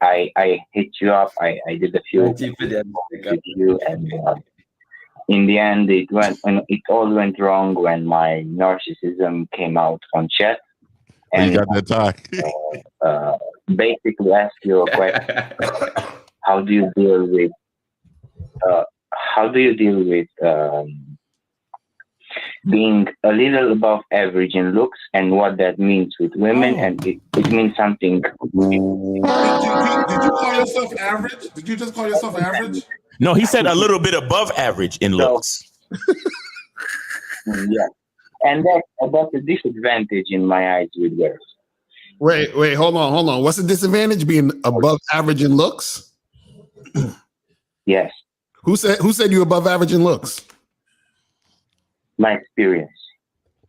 I hit you up. I did a few with you, and in the end, it all went wrong when my narcissism came out on chat. And you got that talk. Basically, ask you a question: How do you deal with? Being a little above average in looks, and what that means with women, and it means something. Did you call yourself average? Did you just call yourself average? No, he said a little bit above average in looks. Yeah, and that's a disadvantage in my eyes with girls. Wait, hold on. What's the disadvantage being above average in looks? Yes. Who said you above average in looks? My experience.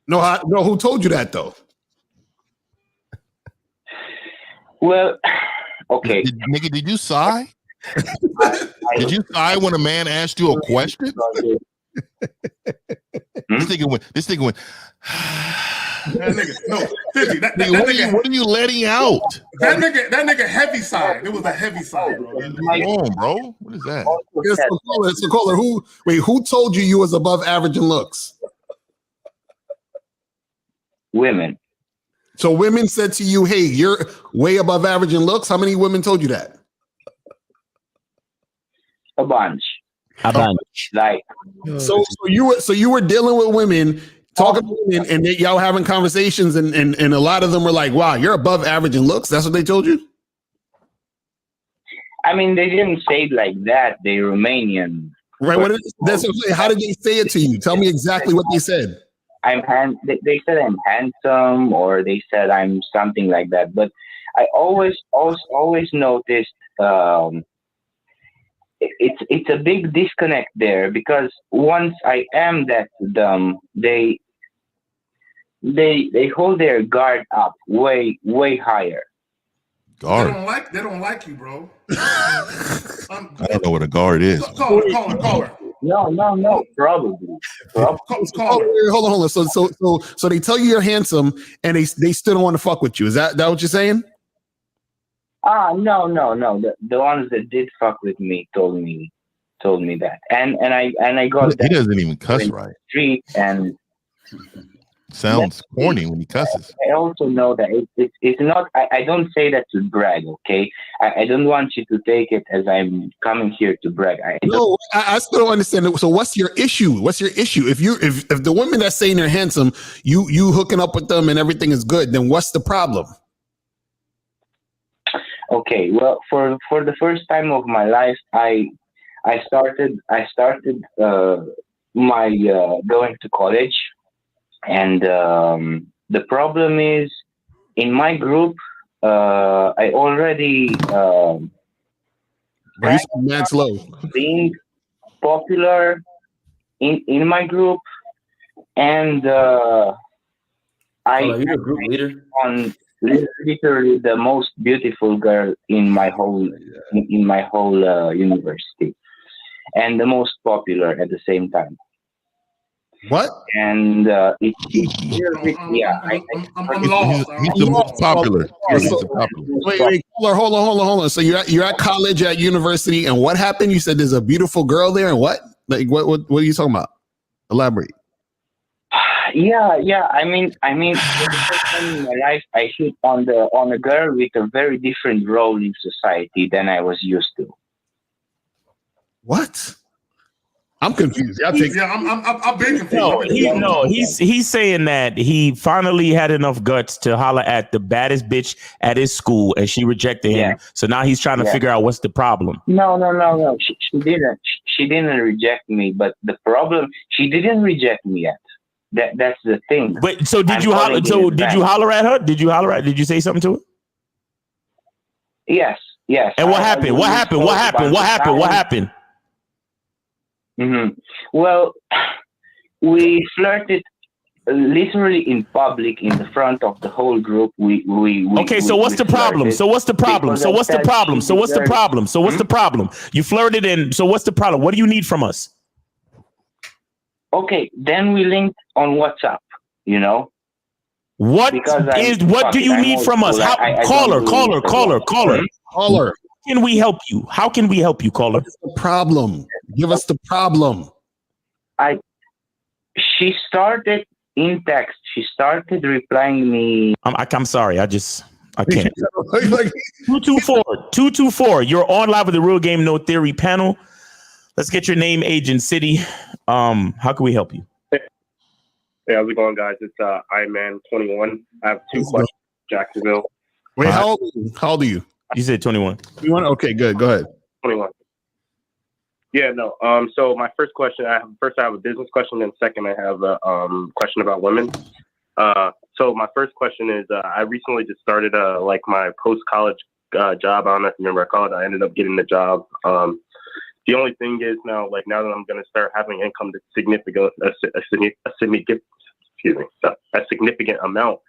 No, who told you that though? Well, okay. Nigga, did you sigh? Did you sigh when a man asked you a question? This nigga went. That nigga, no, 50. That nigga, what are you letting out? That nigga heavy side. It was a heavy side, bro. Come on, bro. What is that? So caller, who told you was above average in looks? Women. So women said to you, "Hey, you're way above average in looks." How many women told you that? A bunch. Like so you were dealing with women, talking to women, and y'all having conversations, and a lot of them were like, "Wow, you're above average in looks." That's what they told you. I mean, they didn't say it like that. They're Romanian, right? How did they say it to you? Tell me exactly what they said. They said I'm handsome, or they said I'm something like that. But I always noticed it's a big disconnect there, because once I am that to them, they hold their guard up way higher. Guard. They don't like you, bro. I don't know what a guard is. Caller. No, probably. Hold on. So they tell you you're handsome, and they still don't want to fuck with you. Is that what you're saying? No. The ones that did fuck with me told me that, and I got that. He doesn't even cuss right. Street and sounds corny when he cusses. I also know that it's not. I don't say that to brag. Okay, I don't want you to take it as I'm coming here to brag. I still don't understand it. So what's your issue? What's your issue? If the women that saying they're handsome, you hooking up with them and everything is good, then what's the problem? Okay, well, for the first time of my life, I started my going to college, and the problem is in my group, I already being popular in my group, and you're a group leader on literally the most beautiful girl in my whole university, and the most popular at the same time. What? And I'm lost. He's the most popular. Wait, hold on. So you're at college, at university, and what happened? You said there's a beautiful girl there, and what? Like what are you talking about? Elaborate. Yeah. I mean, for the first time in my life, I hit on a girl with a very different role in society than I was used to. What? I'm confused. I've been confused. He's saying that he finally had enough guts to holler at the baddest bitch at his school, and she rejected him. So now he's trying to figure out what's the problem. No. She didn't. She didn't reject me, but the problem, she didn't reject me yet. That's the thing. But so did you holler? So did you holler at her? Did you say something to her? Yes. And what happened? What happened? Mm-hmm. Well, we flirted literally in public in the front of the whole group. So what's the problem? You flirted in. So what's the problem? What do you need from us? Okay, then we linked on WhatsApp. What do you need from us? Caller. Caller. How can we help you? Caller? What's the problem? Give us the problem. She started in text. She started replying me. I'm sorry. I can't. 224. You're on live with the Real Game No Theory panel. Let's get your name, age, and city. How can we help you? Hey, how's it going, guys? It's Iron Man 21. I have two questions. Jacksonville. Wait, how old are you? You said 21. 21? Okay, good. Go ahead. 21. Yeah, no. So my first question, I have a business question, and second, I have a question about women. So my first question is, I recently just started my post-college job. I don't know if you remember I called. I ended up getting the job. The only thing is now that I'm going to start having income that's significant amount,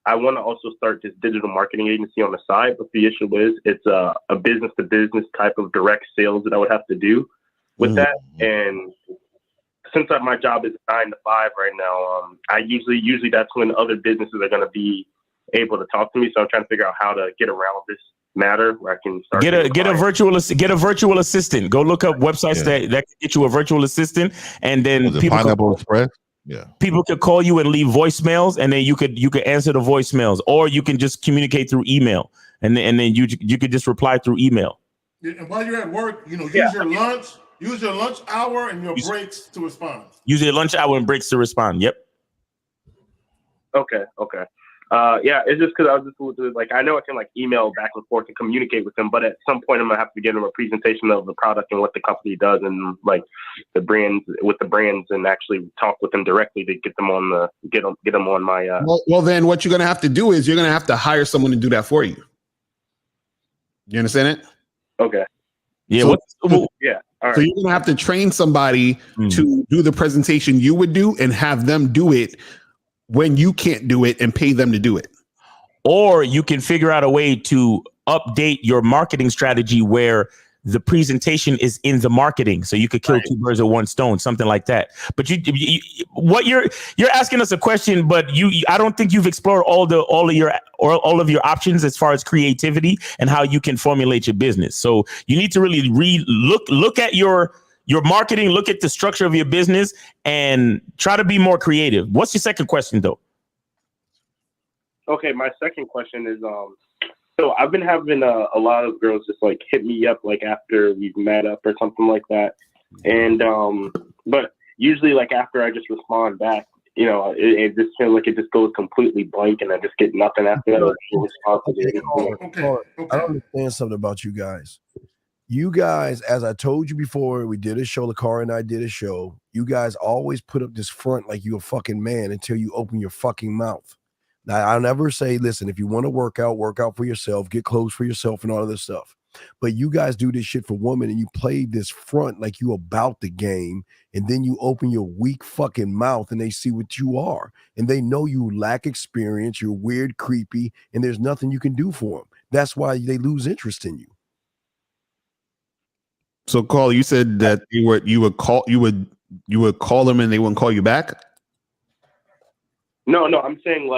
I want to also start this digital marketing agency on the side. But the issue is it's a business-to-business type of direct sales that I would have to do with that. And since my job is 9 to 5 right now, I usually that's when other businesses are going to be able to talk to me. So I'm trying to figure out how to get around this matter where I can start get a virtual assistant. Go look up websites that can get you a virtual assistant, and then Pineapple Express. Yeah, people could call you and leave voicemails, and then you could answer the voicemails, or you can just communicate through email, and then you could just reply through email. Yeah, and while you're at work, use your lunch hour and your breaks to respond. Use your lunch hour and breaks to respond. Yep. Okay. It's just because I was just I know I can email back and forth and communicate with them, but at some point I'm gonna have to give them a presentation of the product and what the company does and the brands and actually talk with them directly to get them on my. Well, then what you're gonna have to do is you're gonna have to hire someone to do that for you. You understand it? Okay. Yeah. All right. So you're gonna have to train somebody to do the presentation you would do and have them do it when you can't do it and pay them to do it. Or you can figure out a way to update your marketing strategy where the presentation is in the marketing, so you could kill two birds with one stone, something like that. But you're asking us a question, but I don't think you've explored all of your options as far as creativity and how you can formulate your business. So you need to really look at your marketing, look at the structure of your business, and try to be more creative. What's your second question, though? Okay, my second question is, so I've been having a lot of girls just hit me up after we've met up or something like that, and but usually after I just respond back, it just feels like it just goes completely blank and I just get nothing after that. I don't understand something about you guys. You guys, as I told you before, we did a show, Lakara and I did a show. You guys always put up this front like you a fucking man until you open your fucking mouth. Now, I'll never say, listen, if you want to work out for yourself, get clothes for yourself and all of this stuff. But you guys do this shit for women and you play this front like you about the game. And then you open your weak fucking mouth and they see what you are. And they know you lack experience, you're weird, creepy, and there's nothing you can do for them. That's why they lose interest in you. So, Carl, you said that you would call them and they wouldn't call you back? No, I'm saying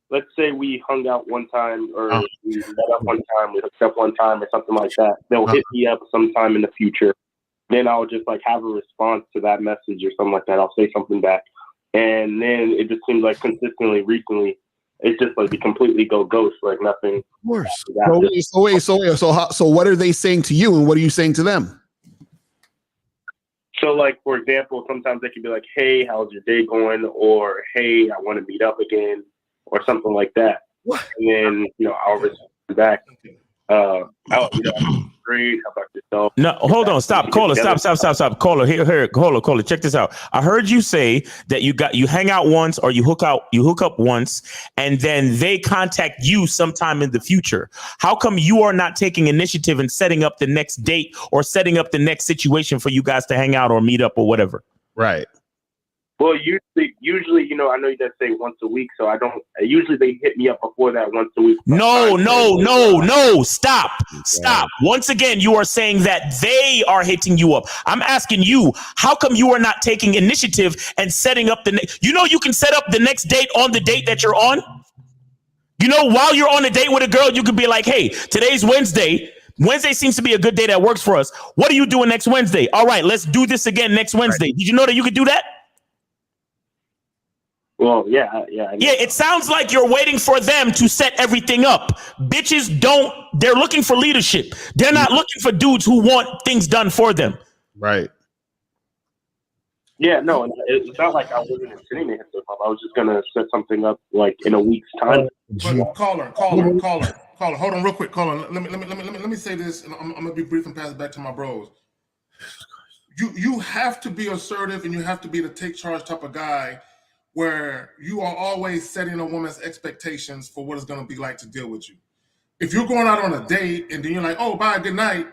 let's say we hung out one time or we met up one time, we hooked up one time or something like that. They'll hit me up sometime in the future. Then I'll just have a response to that message or something like that. I'll say something back. And then it just seems consistently recently, it's just we completely go ghost, nothing. Of course. So what are they saying to you and what are you saying to them? So, like, for example, sometimes they can be like, hey, how's your day going? Or, hey, I want to meet up again, or something like that. What? And then, I'll respond back. Great. How about yourself? No, hold on. Stop. Caller, stop. Caller, here. Caller, check this out. I heard you say that you hang out once or you hook up once, and then they contact you sometime in the future. How come you are not taking initiative and setting up the next date or setting up the next situation for you guys to hang out or meet up or whatever? Right. Well, usually, I know you guys say once a week, so I don't. Usually, they hit me up before that once a week. No. Stop. Once again, you are saying that they are hitting you up. I'm asking you, how come you are not taking initiative and setting up you can set up the next date on the date that you're on? While you're on a date with a girl, you could be like, hey, today's Wednesday. Wednesday seems to be a good day that works for us. What are you doing next Wednesday? All right, let's do this again next Wednesday. Right. Did you know that you could do that? Well, yeah. It sounds like you're waiting for them to set everything up. Bitches they're looking for leadership. They're not looking for dudes who want things done for them. Right. Yeah, no, it's not like I wasn't intending to hit them up. I was just going to set something up like in a week's time. But caller. Hold on real quick. Caller, let me say this, and I'm going to be brief and pass it back to my bros. You have to be assertive, and you have to be the take charge type of guy where you are always setting a woman's expectations for what it's going to be like to deal with you. If you're going out on a date and then you're like, oh, bye, good night,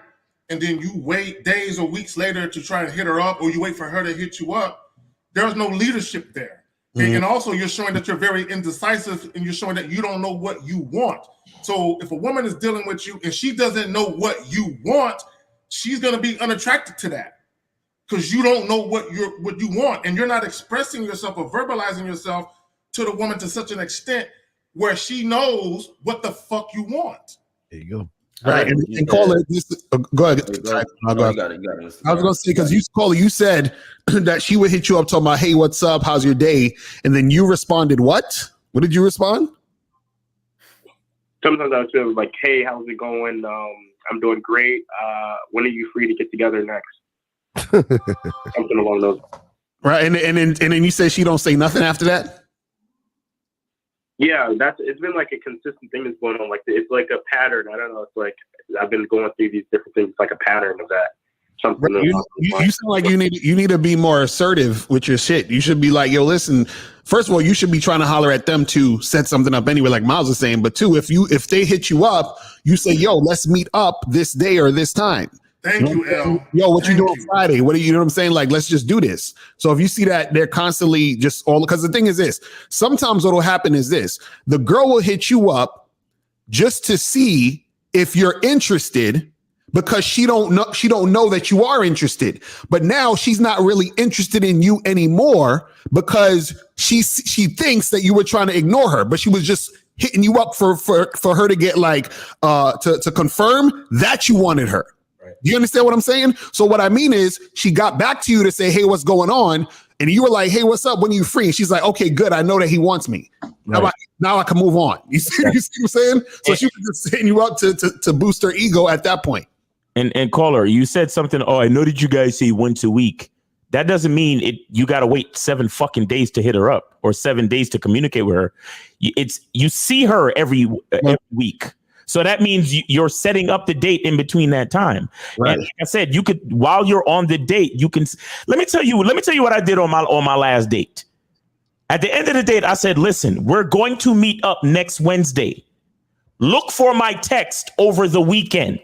and then you wait days or weeks later to try and hit her up, or you wait for her to hit you up, there's no leadership there. Mm-hmm. And also you're showing that you're very indecisive, and you're showing that you don't know what you want. So if a woman is dealing with you and she doesn't know what you want, she's going to be unattracted to that. Because you don't know what you want, and you're not expressing yourself or verbalizing yourself to the woman to such an extent where she knows what the fuck you want. There you go. Right, and call it. Go ahead. I was gonna say, because you said that she would hit you up talking about, hey, what's up? How's your day? And then you responded, what? What did you respond? Sometimes I was like, hey, how's it going? I'm doing great. When are you free to get together next? Something along those. Right, and then you say she don't say nothing after that. Yeah, it's been like a consistent thing that's going on. Like it's like a pattern. I don't know. It's like I've been going through these different things. It's like a pattern of that. Something. Right. You sound like you need to be more assertive with your shit. You should be like, yo, listen. First of all, you should be trying to holler at them to set something up anyway, like Miles was saying. But two, if they hit you up, you say, yo, let's meet up this day or this time. Thank you, El. Yo, what you doing Friday? What do you know what I'm saying? Like, let's just do this. So if you see that they're constantly just because the thing is this, sometimes what'll happen is this: the girl will hit you up just to see if you're interested, because she don't know that you are interested. But now she's not really interested in you anymore because she thinks that you were trying to ignore her, but she was just hitting you up for her to get like to confirm that you wanted her. Do you understand what I'm saying? So what I mean is she got back to you to say, hey, what's going on? And you were like, hey, what's up? When are you free? And she's like, okay, good. I know that he wants me. Right. Now I can move on. You see what I'm saying? So she was just setting you up to boost her ego at that point. And caller, you said something. Oh, I know that you guys say once a week. That doesn't mean you got to wait 7 fucking days to hit her up or 7 days to communicate with her. You see her every week. So that means you're setting up the date in between that time. Right. And like I said, you could, while you're on the date, you can, let me tell you what I did on my last date. At the end of the date, I said, listen, we're going to meet up next Wednesday. Look for my text over the weekend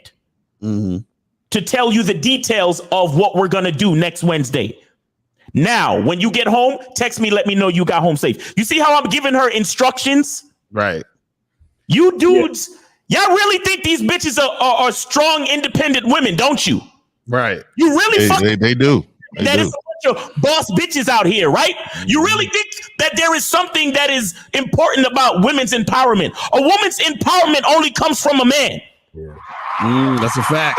to tell you the details of what we're going to do next Wednesday. Now, when you get home, text me, let me know you got home safe. You see how I'm giving her instructions? Right. You dudes... Yeah. Y'all really think these bitches are strong, independent women, don't you? Right. You really they do. That is a bunch of boss bitches out here, right? You really think that there is something that is important about women's empowerment? A woman's empowerment only comes from a man. Yeah. That's a fact.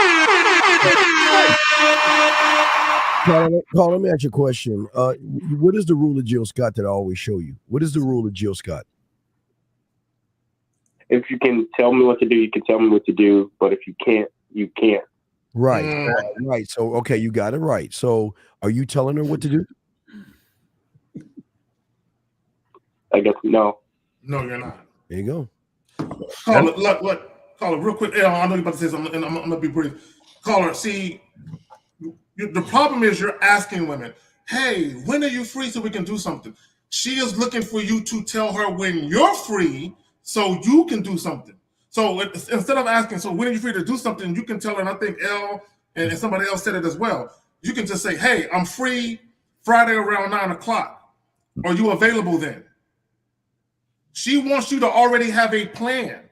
Carl, let me ask you a question. What is the rule of Jill Scott that I always show you? What is the rule of Jill Scott? If you can tell me what to do, you can tell me what to do. But if you can't, you can't. Right. Right. So, okay, you got it right. So, are you telling her what to do? I guess no. No, you're not. There you go. Caller, look, caller, real quick. I know you're about to say something, and I'm gonna be brief. Caller, see, the problem is you're asking women, "Hey, when are you free so we can do something?" She is looking for you to tell her when you're free so you can do something. So instead of asking, "So when are you free to do something?" you can tell her, and I think L and somebody else said it as well. You can just say, "Hey, I'm free Friday around 9:00. Are you available then?" She wants you to already have a plan.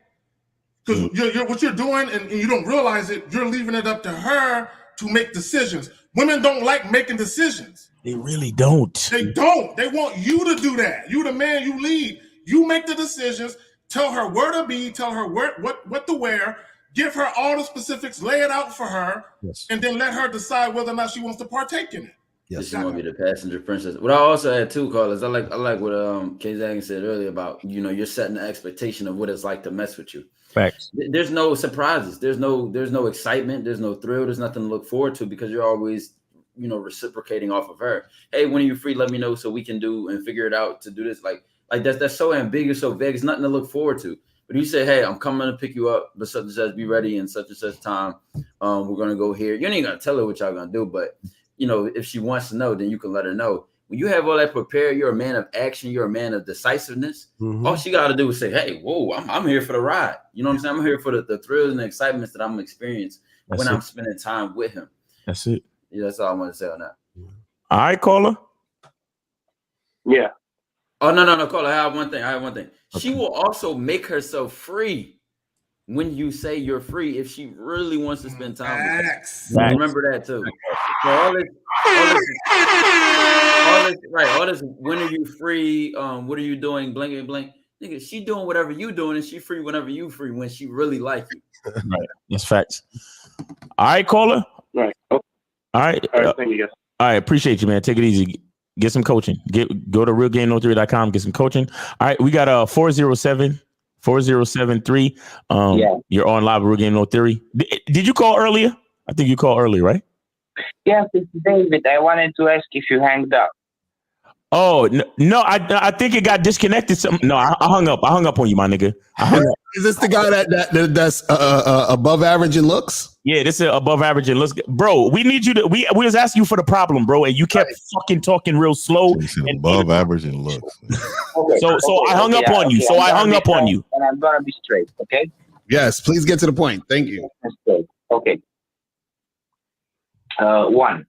Because what you're doing, and you don't realize it, you're leaving it up to her to make decisions. Women don't like making decisions. They really don't. They don't. They want you to do that. You the man, you lead. You make the decisions. Tell her where to be. Tell her what to wear. Give her all the specifics. Lay it out for her, and then let her decide whether or not she wants to partake in it. Yes, she want to be the passenger princess. What I also had too, Carlos, I like what K Zagan said earlier about you're setting the expectation of what it's like to mess with you. Facts. There's no surprises. There's no excitement. There's no thrill. There's nothing to look forward to because you're always reciprocating off of her. Hey, when are you free? Let me know so we can do and figure it out to do this. Like that's so ambiguous, so vague. It's nothing to look forward to. But you say, hey, I'm coming to pick you up, but such and such, be ready in such and such time. We're gonna go here. You ain't gonna tell her what y'all gonna do, but if she wants to know, then you can let her know. When you have all that prepared, you're a man of action. You're a man of decisiveness. Mm-hmm. All she got to do is say, hey, whoa, I'm here for the ride. You know what I'm saying? I'm here for the thrills and the excitements that I'm experiencing when I'm spending time with him. That's it. Yeah, that's all I want to say on that. All right, caller. Yeah. Oh, no, caller. I have one thing. Okay. She will also make herself free when you say you're free if she really wants to spend time with you. Remember that too. So all this, when are you free? What are you doing? Blank and blank. Nigga, she doing whatever you doing and she free whenever you free when she really like you. Right. That's facts. All right, caller. Right. All right. Thank you guys. All right, appreciate you, man. Take it easy. Get some coaching. Go to realgame03.com, get some coaching. All right, we got 4073. You're on live with Real Game No Theory. Did you call earlier? I think you called earlier, right? Yes, it's David. I wanted to ask if you hanged up. Oh no! I think it got disconnected. No, I hung up. I hung up on you, my nigga. I hung up. Is this the guy that's above average in looks? Yeah, this is above average in looks, bro. We need you to. We was asking you for the problem, bro, and you kept fucking talking real slow. Above average in looks. Okay, so I hung up on you. So I hung up on you. And I'm gonna be straight, okay? Yes, please get to the point. Thank you. Okay. One.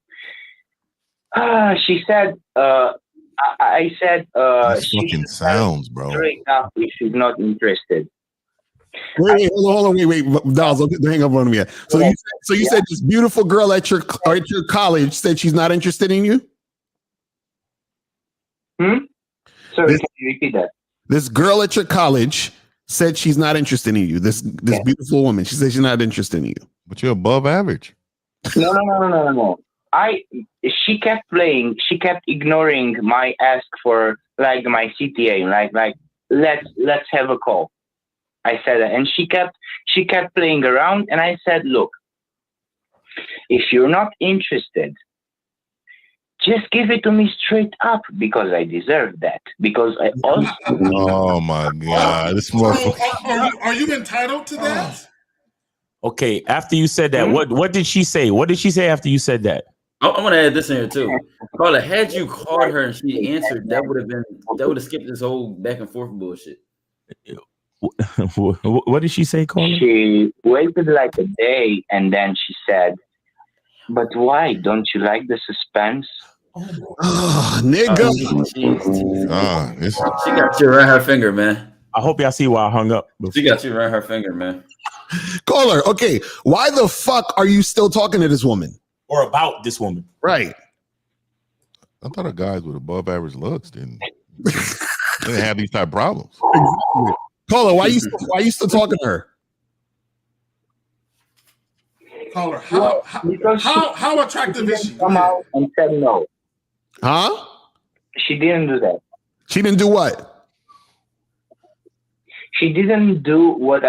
She said. I said. She fucking sounds, bro. Enough if she's not interested. Wait, hold on, wait, Dolls, don't hang up on me yet. So you said this beautiful girl at your college said she's not interested in you? Sorry, can you repeat that? This girl at your college said she's not interested in you. This beautiful woman, she said she's not interested in you. But you're above average. No. She kept playing. She kept ignoring my ask for like my CTA, like let's have a call. I said that, and she kept playing around, and I said, look, if you're not interested, just give it to me straight up because I deserve that. Because I also. Oh my God! This motherfucker. Are you entitled to that? Okay. After you said that, what did she say? What did she say after you said that? I want to add this in here too. Carla, had you called her and she answered, that would have skipped this whole back and forth bullshit. What did she say, Carla? She waited like a day and then she said, but why? Don't you like the suspense? Oh, nigga. She got you around her finger, man. I hope y'all see why I hung up. She got you around her finger, man. Caller, okay. Why the fuck are you still talking to this woman? Or about this woman? Right. I thought of guys with above average looks didn't have these type of problems. Exactly. Caller, why you still talking to her? Caller, how attractive is she? Come out and said no. Huh? She didn't do that. She didn't do what? She didn't do what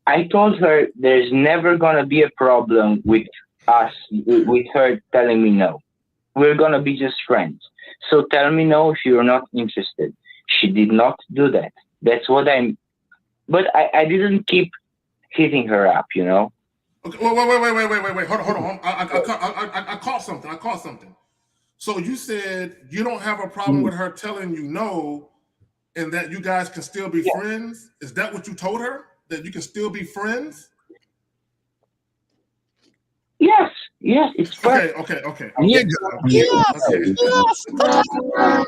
I told her there's never gonna be a problem with us, with her telling me no. We're gonna be just friends. So tell me no if you're not interested. She did not do that. That's what but I didn't keep hitting her up, you know. Okay, wait. Hold on. I caught something. So you said you don't have a problem with her telling you no, and that you guys can still be friends? Is that what you told her? That you can still be friends? Yes, it's fine. Okay.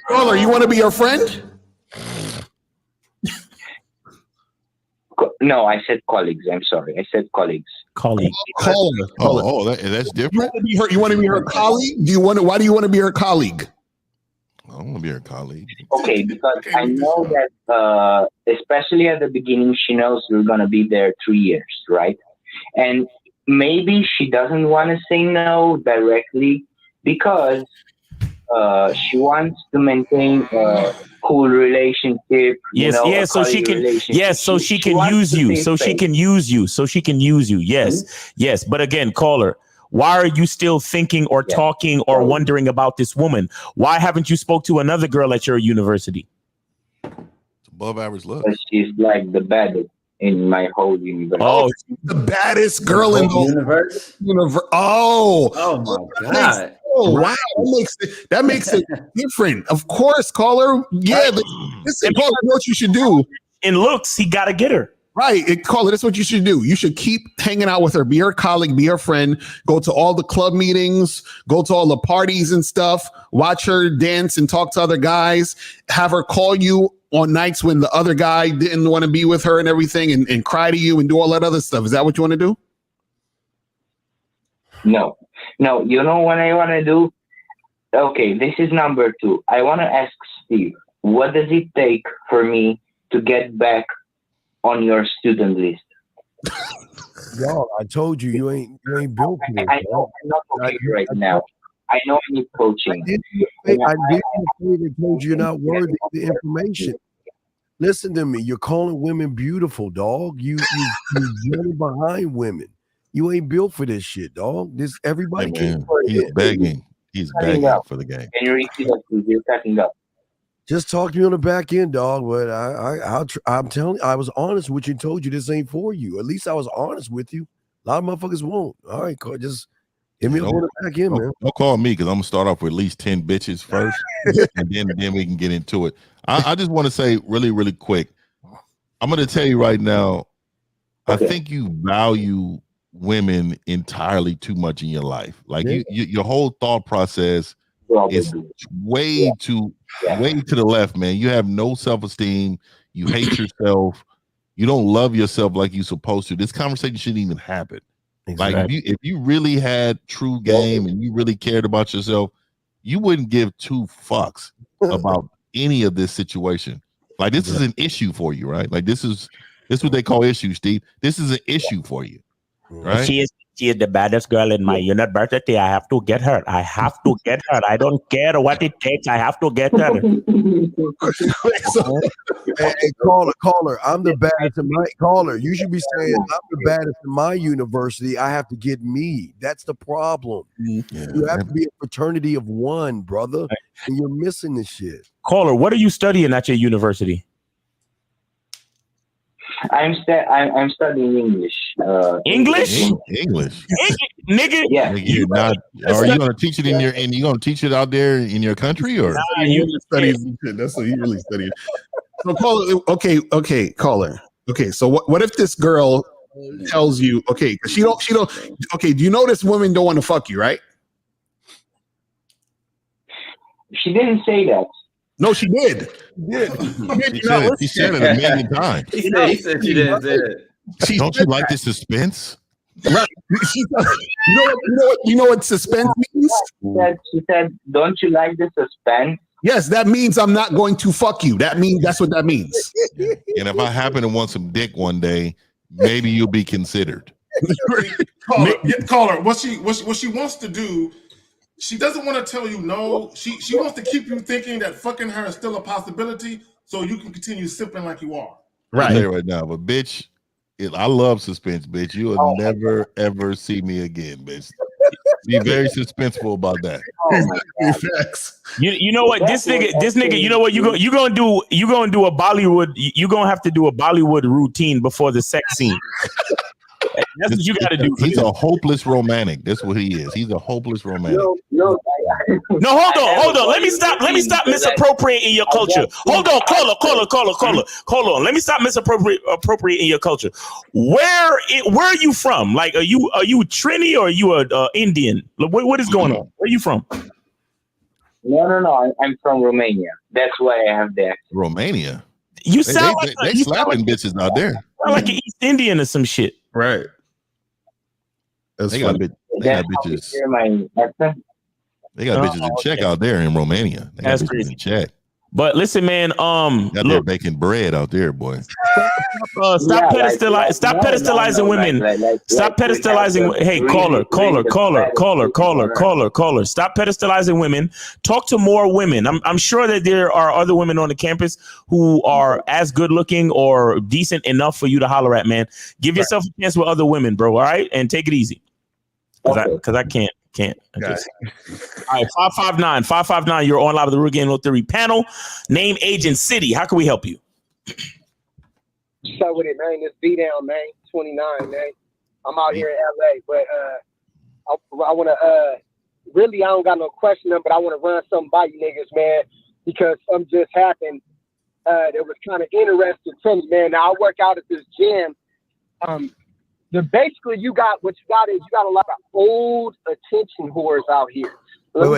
Caller, you want to be her friend? No, I said colleagues. I'm sorry. I said colleagues. Colleague. That's different. You want to be her colleague? Why do you want to be her colleague? I don't want to be her colleague. Okay, because I know that, especially at the beginning, she knows we're going to be there 3 years, right? And maybe she doesn't want to say no directly because she wants to maintain a cool relationship. So she can use you. So she can use you. Yes. But again, caller, why are you still thinking or talking or wondering about this woman? Why haven't you spoke to another girl at your university? It's above average look. She's like the baddest in my whole universe. Oh, the baddest girl in the universe. Oh my God. Wow, that makes it different. Of course, caller. Yeah, listen, caller, you know what you should do? In looks, he gotta get her. Right, caller. That's what you should do. You should keep hanging out with her. Be her colleague. Be her friend. Go to all the club meetings. Go to all the parties and stuff. Watch her dance and talk to other guys. Have her call you on nights when the other guy didn't want to be with her and everything, and cry to you and do all that other stuff. Is that what you want to do? No. You know what I want to do? Okay, this is number 2. I want to ask Steve, what does it take for me to get back on your student list? Yo, I told you, you ain't built for this. I know I'm not okay right now. I know I need coaching. I didn't say they told you you're not worthy of the information. Listen to me. You're calling women beautiful, dog. You running behind women. You ain't built for this shit, dog. This everybody can't. He's begging. He's begging for the game. Can you repeat that, please? You're cutting up. Just talk to me on the back end, dog. But I'm telling you, I was honest with you and told you this ain't for you. At least I was honest with you. A lot of motherfuckers won't. All right, just hit me up on the back end, man. Don't call me because I'm gonna start off with at least 10 bitches first, and then we can get into it. I just want to say really, really quick. I'm gonna tell you right now. I think you value women entirely too much in your life. Like your whole thought process is way to the left, man. You have no self-esteem. You hate yourself. You don't love yourself like you're supposed to. This conversation shouldn't even happen. Exactly. Like if you really had true game and you really cared about yourself, you wouldn't give 2 fucks about any of this situation. Like this is an issue for you, right? Like this is what they call issues, Steve. This is an issue for you. Right? She is the baddest girl in my university. I have to get her. I don't care what it takes. I have to get her. Hey, caller. I'm the baddest in my caller. You should be saying I'm the baddest in my university. I have to get me. That's the problem. You have to be a fraternity of one, brother, and you're missing this shit. Caller, what are you studying at your university? I'm studying English. English? Nigga. Yeah. You're not. Are you going to teach it you going to teach it out there in your country, or you study? That's what you really study. So caller, okay, caller. Okay, so what if this girl tells you, okay, she don't. Okay, do you know this woman don't want to fuck you, right? She didn't say that. No, she did. She said it a million times. He said she didn't say it. Don't you like the suspense? Right. You know what suspense means? She said, don't you like the suspense? Yes, that means I'm not going to fuck you. That's what that means. And if I happen to want some dick one day, maybe you'll be considered. Caller, what she wants to do, she doesn't want to tell you no. She wants to keep you thinking that fucking her is still a possibility, so you can continue sipping like you are. Right. Right now, but bitch, I love suspense, bitch. You will never ever see me again, bitch. Be very suspenseful about that. You know what, this nigga, you know what, you gonna do a Bollywood, you gonna have to do a Bollywood routine before the sex scene. That's what you got to do. He's a hopeless romantic. That's what he is. He's a hopeless romantic. No, hold on. Let me stop misappropriating your culture. Hold on, caller. Let me stop misappropriating your culture. Where are you from? Like, are you Trini or are you a Indian? What is going on? Where are you from? No. I'm from Romania. That's why I have the accent. Romania. You sound they slapping bitches out there. Sound like an East Indian or some shit. Right. They got bitches. They got bitches in check out there in Romania. They got That's bitches crazy. in check. But listen, man, they're baking bread out there, boy. Stop pedestalizing women. Stop pedestalizing. Hey, caller. Stop pedestalizing women. Talk to more women. I'm sure that there are other women on the campus who are as good looking or decent enough for you to holler at, man. Give yourself a chance with other women, bro. All right, and take it easy. Because I can't. All right, 559. You're on live with the Real Game No Theory panel. Name, age, and city. How can we help you? What's up with it, man? This B-Down, man. 29, man. I'm out here in LA, but I want to really, I don't got no question, but I want to run something by you niggas, man, because something just happened that was kind of interesting to me, man. Now, I work out at this gym. Basically, you got a lot of old attention whores out here. Call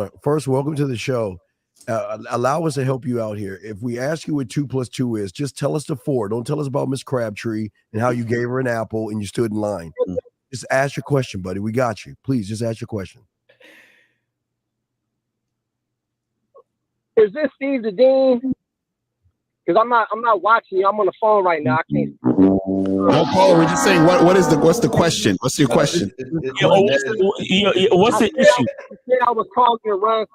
it. First, welcome to the show. Allow us to help you out here. If we ask you what 2 + 2 is, just tell us the 4. Don't tell us about Miss Crabtree and how you gave her an apple and you stood in line. Just ask your question, buddy. We got you. Please, just ask your question. Is this Steve the Dean? Because I'm not watching you. I'm on the phone right now. I can't. No, Paul, we're just saying what's the question? What's your question? What's the issue? I said I was calling to run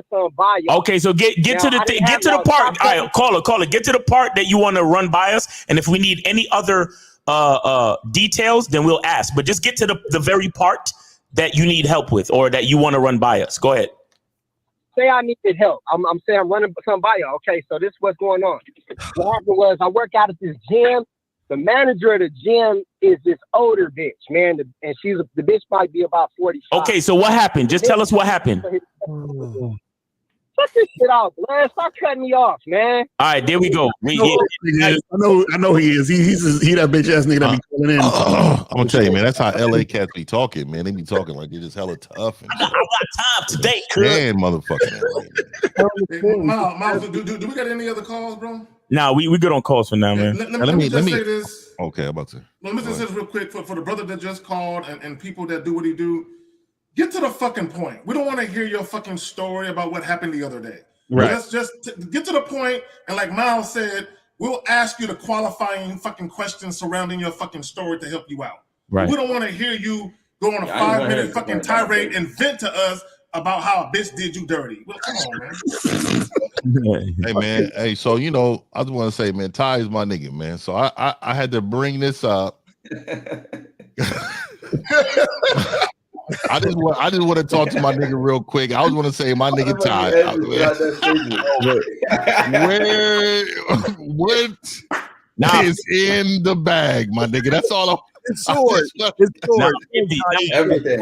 some by you. Okay, so get to the part. All right, caller. Get to the part that you want to run by us, and if we need any other details, then we'll ask. But just get to the very part that you need help with, or that you want to run by us. Go ahead. Say I needed help. I'm saying I'm running some by you. Okay, so this is what's going on. What happened was I work out at this gym. The manager of the gym is this older bitch, man, and the bitch might be about 45. Okay, so what happened? Just tell us what happened. Cut this shit off, man. Stop cutting me off, man. All right, there we go. I know he is. He that bitch ass nigga that be calling in. I'm gonna tell you, man. That's how LA cats be talking, man. They be talking like they're just hella tough. And I got time today, man, motherfucking LA. Miles, do we got any other calls, bro? Nah, we good on calls for now, man. Let me say this. Okay, I'm about to. Let me just say this real quick for the brother that just called and people that do what he do. Get to the fucking point. We don't want to hear your fucking story about what happened the other day. Right. Let's just get to the point, and like Miles said, we'll ask you the qualifying fucking questions surrounding your fucking story to help you out. Right. We don't want to hear you go on a 5-minute fucking tirade and vent to us about how a bitch did you dirty. Well, come on, man. Hey, man. Hey, so, I just want to say, man, Ty is my nigga, man. So I had to bring this up. I just want to talk to my nigga real quick. I was want to say my nigga Ty. What is in the bag, my nigga? That's all I'm. It's sword. Everything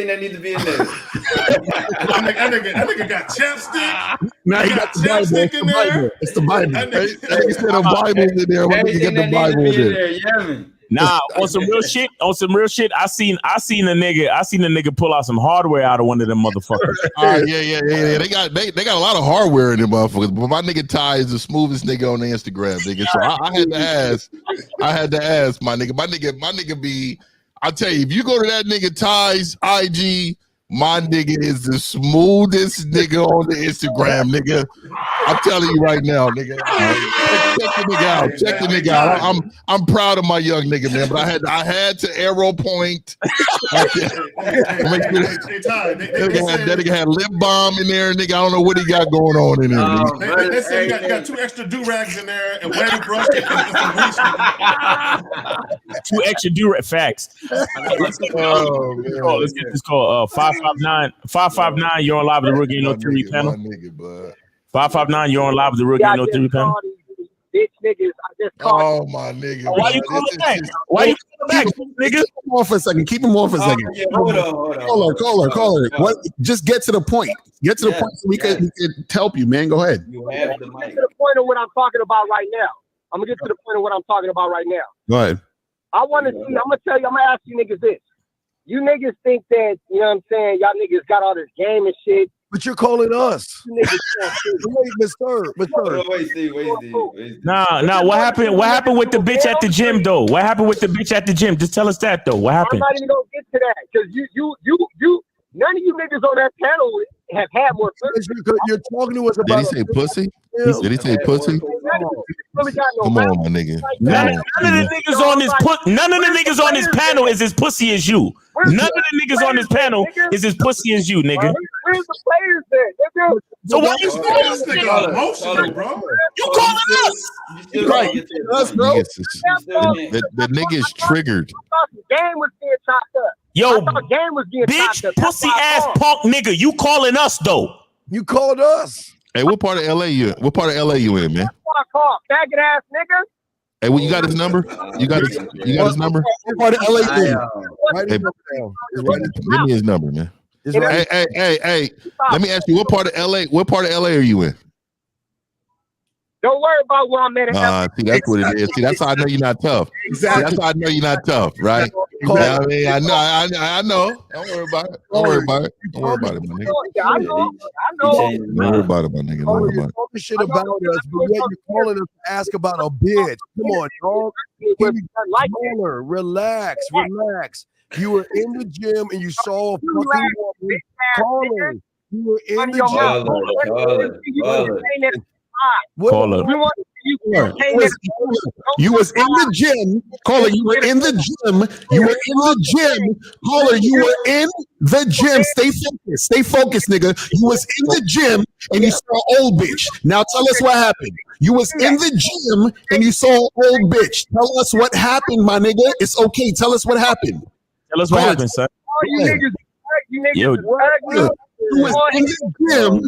that needs to be in there. That nigga got chapstick. Now he got the chapstick in there. It's the Bible. That nigga said a Bible in there. What did you get the Bible in there? Yeah, man. Nah, on some real shit. I seen a nigga pull out some hardware out of one of them motherfuckers. Yeah. They got a lot of hardware in them motherfuckers. But my nigga Ty is the smoothest nigga on the Instagram, nigga. So I had to ask my nigga. My nigga be. I tell you, if you go to that nigga Ty's IG, my nigga is the smoothest nigga on the Instagram, nigga. I'm telling you right now, nigga. Check the nigga out. Check the nigga out. I'm proud of my young nigga, man. But I had to arrow point. That nigga had lip balm in there, nigga. I don't know what he got going on in there. They said you got 2 extra do-rags in there and wedding brush and some grease. 2 extra do-rag facts. Let's get this call. 559. You're on live with the Rookie No Theory panel. 559. You're on live with the Rookie No Theory panel. Bitch niggas, I just called. Oh my nigga. Why you calling back? Why you calling back, nigga? Keep him on for a second. Keep him on for a second. Hold on. Caller. What? Just get to the point. Get to the point so we can help you, man. Go ahead. Get to the point of what I'm talking about right now. I'm gonna get to the point of what I'm talking about right now. Go ahead. I want to see. I'm gonna tell you. I'm gonna ask you niggas this. You niggas think that, you know what I'm saying, y'all niggas got all this game and shit. But you're calling us. Wait, Mr. Nah. What happened? What happened with the bitch at the gym, though? What happened with the bitch at the gym? Just tell us that, though. What happened? I'm not even gonna get to that because you none of you niggas on that panel have had more pussy. You're talking to us about. Did he say pussy? Did he say pussy? Come on, my nigga. None of the niggas on this panel is as pussy as you. None of the niggas on this panel is as pussy as you, nigga. Where's the players then? So why you calling this nigga emotional, bro? You calling us? Right, us, bro. The nigga is triggered. Game was getting chopped up. Yo, game was getting chopped up. pussy ass punk nigga, you calling us though? You called us. Hey, what part of LA you? What part of LA you in, man? Faggot ass nigga. Hey, well, you got his number? You got his number? What part of LA you in? Hey, give me his number, man. Hey. Let me ask you, what part of LA are you in? Don't worry about where I'm at. See, that's what it is. See, that's how I know you're not tough. Exactly. That's how I know you're not tough, right? I mean, I know. Don't worry about it. Don't worry about it, my nigga. I know. Don't worry about it, my nigga. Don't worry about it. Talking shit about us, but yet you're calling us to ask about a bitch. Come on, dog. Relax. You were in the gym and you saw a fucking woman calling. You were in the gym. You was in the gym, caller. You were in the gym. Caller. You were in the gym. Stay focused, nigga. You was in the gym and you saw an old bitch. Now tell us what happened. You was in the gym and you saw an old bitch. Tell us what happened, my nigga. It's okay. Tell us what happened. Tell us what happened, son. You was in the gym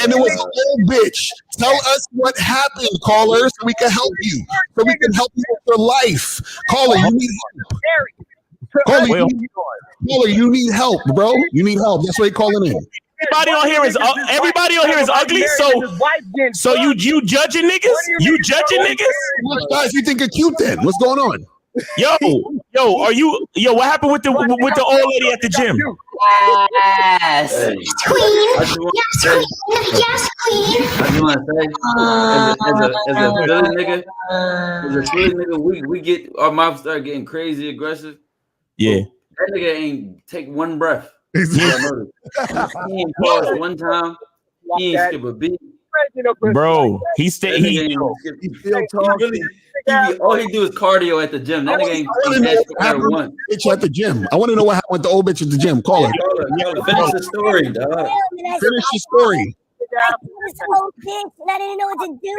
and it was an old bitch. Tell us what happened, caller, so we can help you. So we can help you with your life. Caller, you need help. Caller, you need help, bro. You need help. That's why you're calling in. Everybody on here is ugly. So you judging niggas? You judging niggas? What guys you think are cute then? What's going on? Yo, what happened with the old lady at the gym? Yes, queen. Yes, queen. I just want to say, as a Philly nigga, we get our mouth start getting crazy aggressive. Yeah, that nigga ain't take one breath. He ain't pause one time. He ain't skip a beat. Bro, he all he do is cardio at the gym. That nigga ain't one. Bitch at the gym. I want to know what happened with the old bitch at the gym. Call her. Finish the story, dog. Finish the story. I didn't know what to do.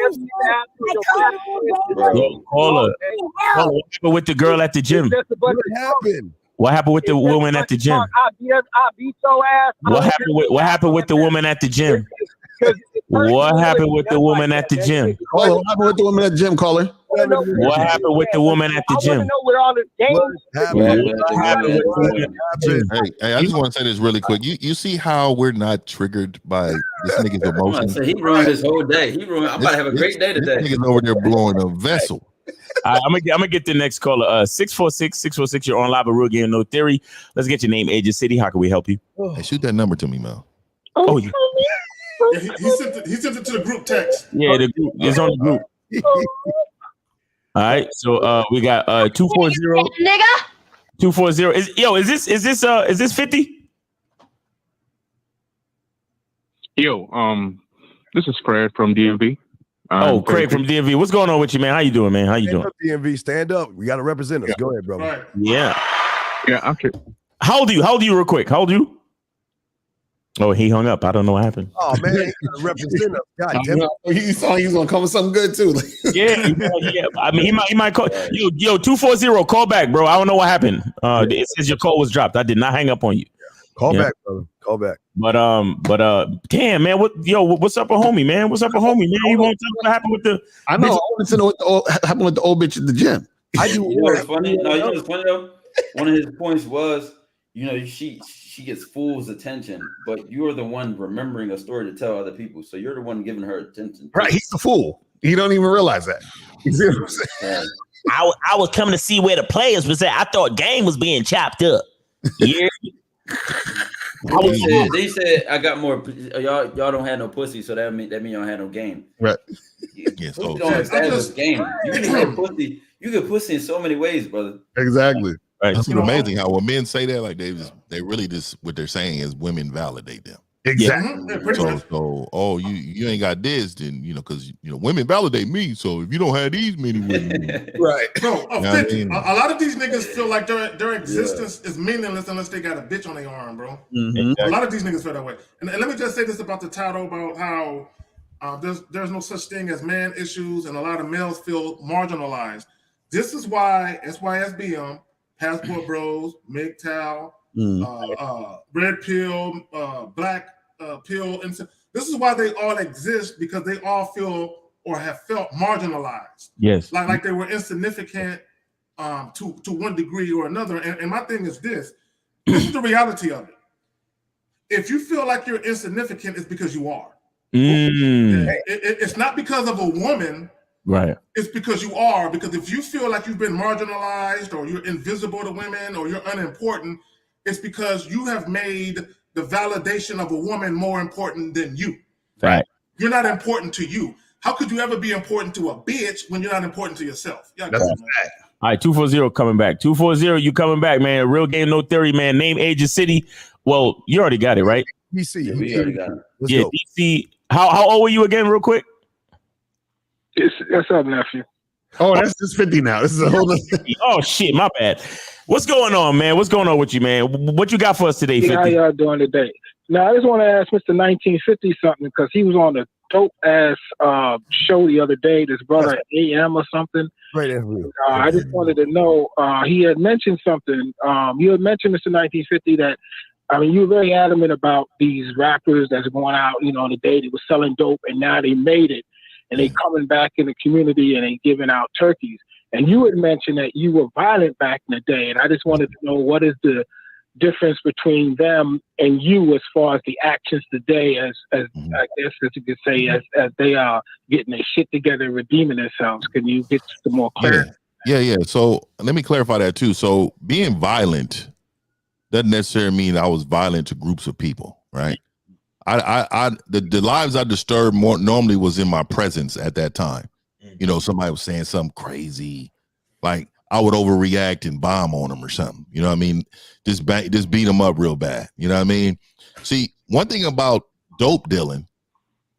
Call her. What happened with the girl at the gym? What happened? What happened with the woman at the gym? I beat your ass. What happened with the woman at the gym? What happened with the woman at the gym? Caller, what happened with the woman at the gym, caller? What happened with the woman at the gym? Hey, I just want to say this really quick. You see how we're not triggered by this nigga's emotions? He ruined his whole day. I'm about to have a great day today. This nigga's over there blowing a vessel. I'm gonna get the next caller. 646-646. You're on live with Real Game No Theory. Let's get your name, age, and city. How can we help you? Hey, shoot that number to me, Mel. Oh, yeah. He sent it to the group text. Yeah, the group is on the group. All right, so we got 240. Nigga. 240. Is this 50? Yo, This is Fred from DMV. Craig from DMV. What's going on with you, man? How you doing, man? How you doing? DMV, stand up. We got to represent us. Go ahead, brother. Right. Yeah. Yeah, I'm sure. How old are you? How old are you, real quick? How old are you? Oh, he hung up. I don't know what happened. Oh man, he got to represent us. God damn it. He thought he was gonna come with something good too. Yeah. I mean, he might call. Yo, 240. Call back, bro. I don't know what happened. It says your call was dropped. I did not hang up on you. Call back, brother. Call back. But damn, man, what's up with homie, man? What's up with homie, man? You won't tell me what happened with the? I know. I want to know what happened with the old bitch at the gym. I do. You know what's funny? No, you know what's funny though? One of his points was, she gets fool's attention, but you're the one remembering a story to tell other people. So you're the one giving her attention. Right, he's the fool. He don't even realize that. You see what I'm saying? I was coming to see where the players was at. I thought game was being chopped up. Yeah. They said I got more. Y'all don't have no pussy, so that mean y'all don't have no game. Right. Pussy don't establish game. You can get pussy. You get pussy in so many ways, brother. Exactly. Right. That's amazing how when men say that, like they really just what they're saying is women validate them. Exactly. So you ain't got this, then because women validate me. So if you don't have these many women, right? No, a lot of these niggas feel like their existence is meaningless unless they got a bitch on their arm, bro. Mm-hmm. A lot of these niggas feel that way. And let me just say this about the title about how there's no such thing as man issues, and a lot of males feel marginalized. This is why SYSBM, Passport Bros, MGTOW, Red Pill, Black Pill. This is why they all exist, because they all feel or have felt marginalized. Yes. Like they were insignificant to one degree or another. And my thing is this is the reality of it. If you feel like you're insignificant, it's because you are. It's not because of a woman. Right. It's because you are. Because if you feel like you've been marginalized or you're invisible to women or you're unimportant, it's because you have made the validation of a woman more important than you. Right. You're not important to you. How could you ever be important to a bitch when you're not important to yourself? Yeah, that's right. All right, 240 coming back. 240, you coming back, man. Real game, no theory, man. Name, age, and city. Well, you already got it, right? DC. Yeah, we already got it. Yeah, DC. How old were you again, real quick? That's up, nephew. Oh, that's just 50 now. This is a whole other... Oh shit, my bad. What's going on, man? What's going on with you, man? What you got for us today, 50? How y'all doing today? Now, I just want to ask Mr. 1950 something, because he was on a dope ass show the other day. This brother AM or something. Right. I just wanted to know. He had mentioned something. You had mentioned, Mr. 1950, that you were very adamant about these rappers that's going out, on the day they were selling dope, and now they made it. And they coming back in the community and they giving out turkeys. And you had mentioned that you were violent back in the day. And I just wanted to know, what is the difference between them and you as far as the actions today, as I guess as you could say, as they are getting their shit together and redeeming themselves? Can you get some more clarity? Yeah. So let me clarify that too. So being violent doesn't necessarily mean I was violent to groups of people, right? The lives I disturbed more normally was in my presence at that time. Somebody was saying something crazy, like I would overreact and bomb on them or something. You know what I mean? Just beat them up real bad. You know what I mean? See, one thing about dope dealing,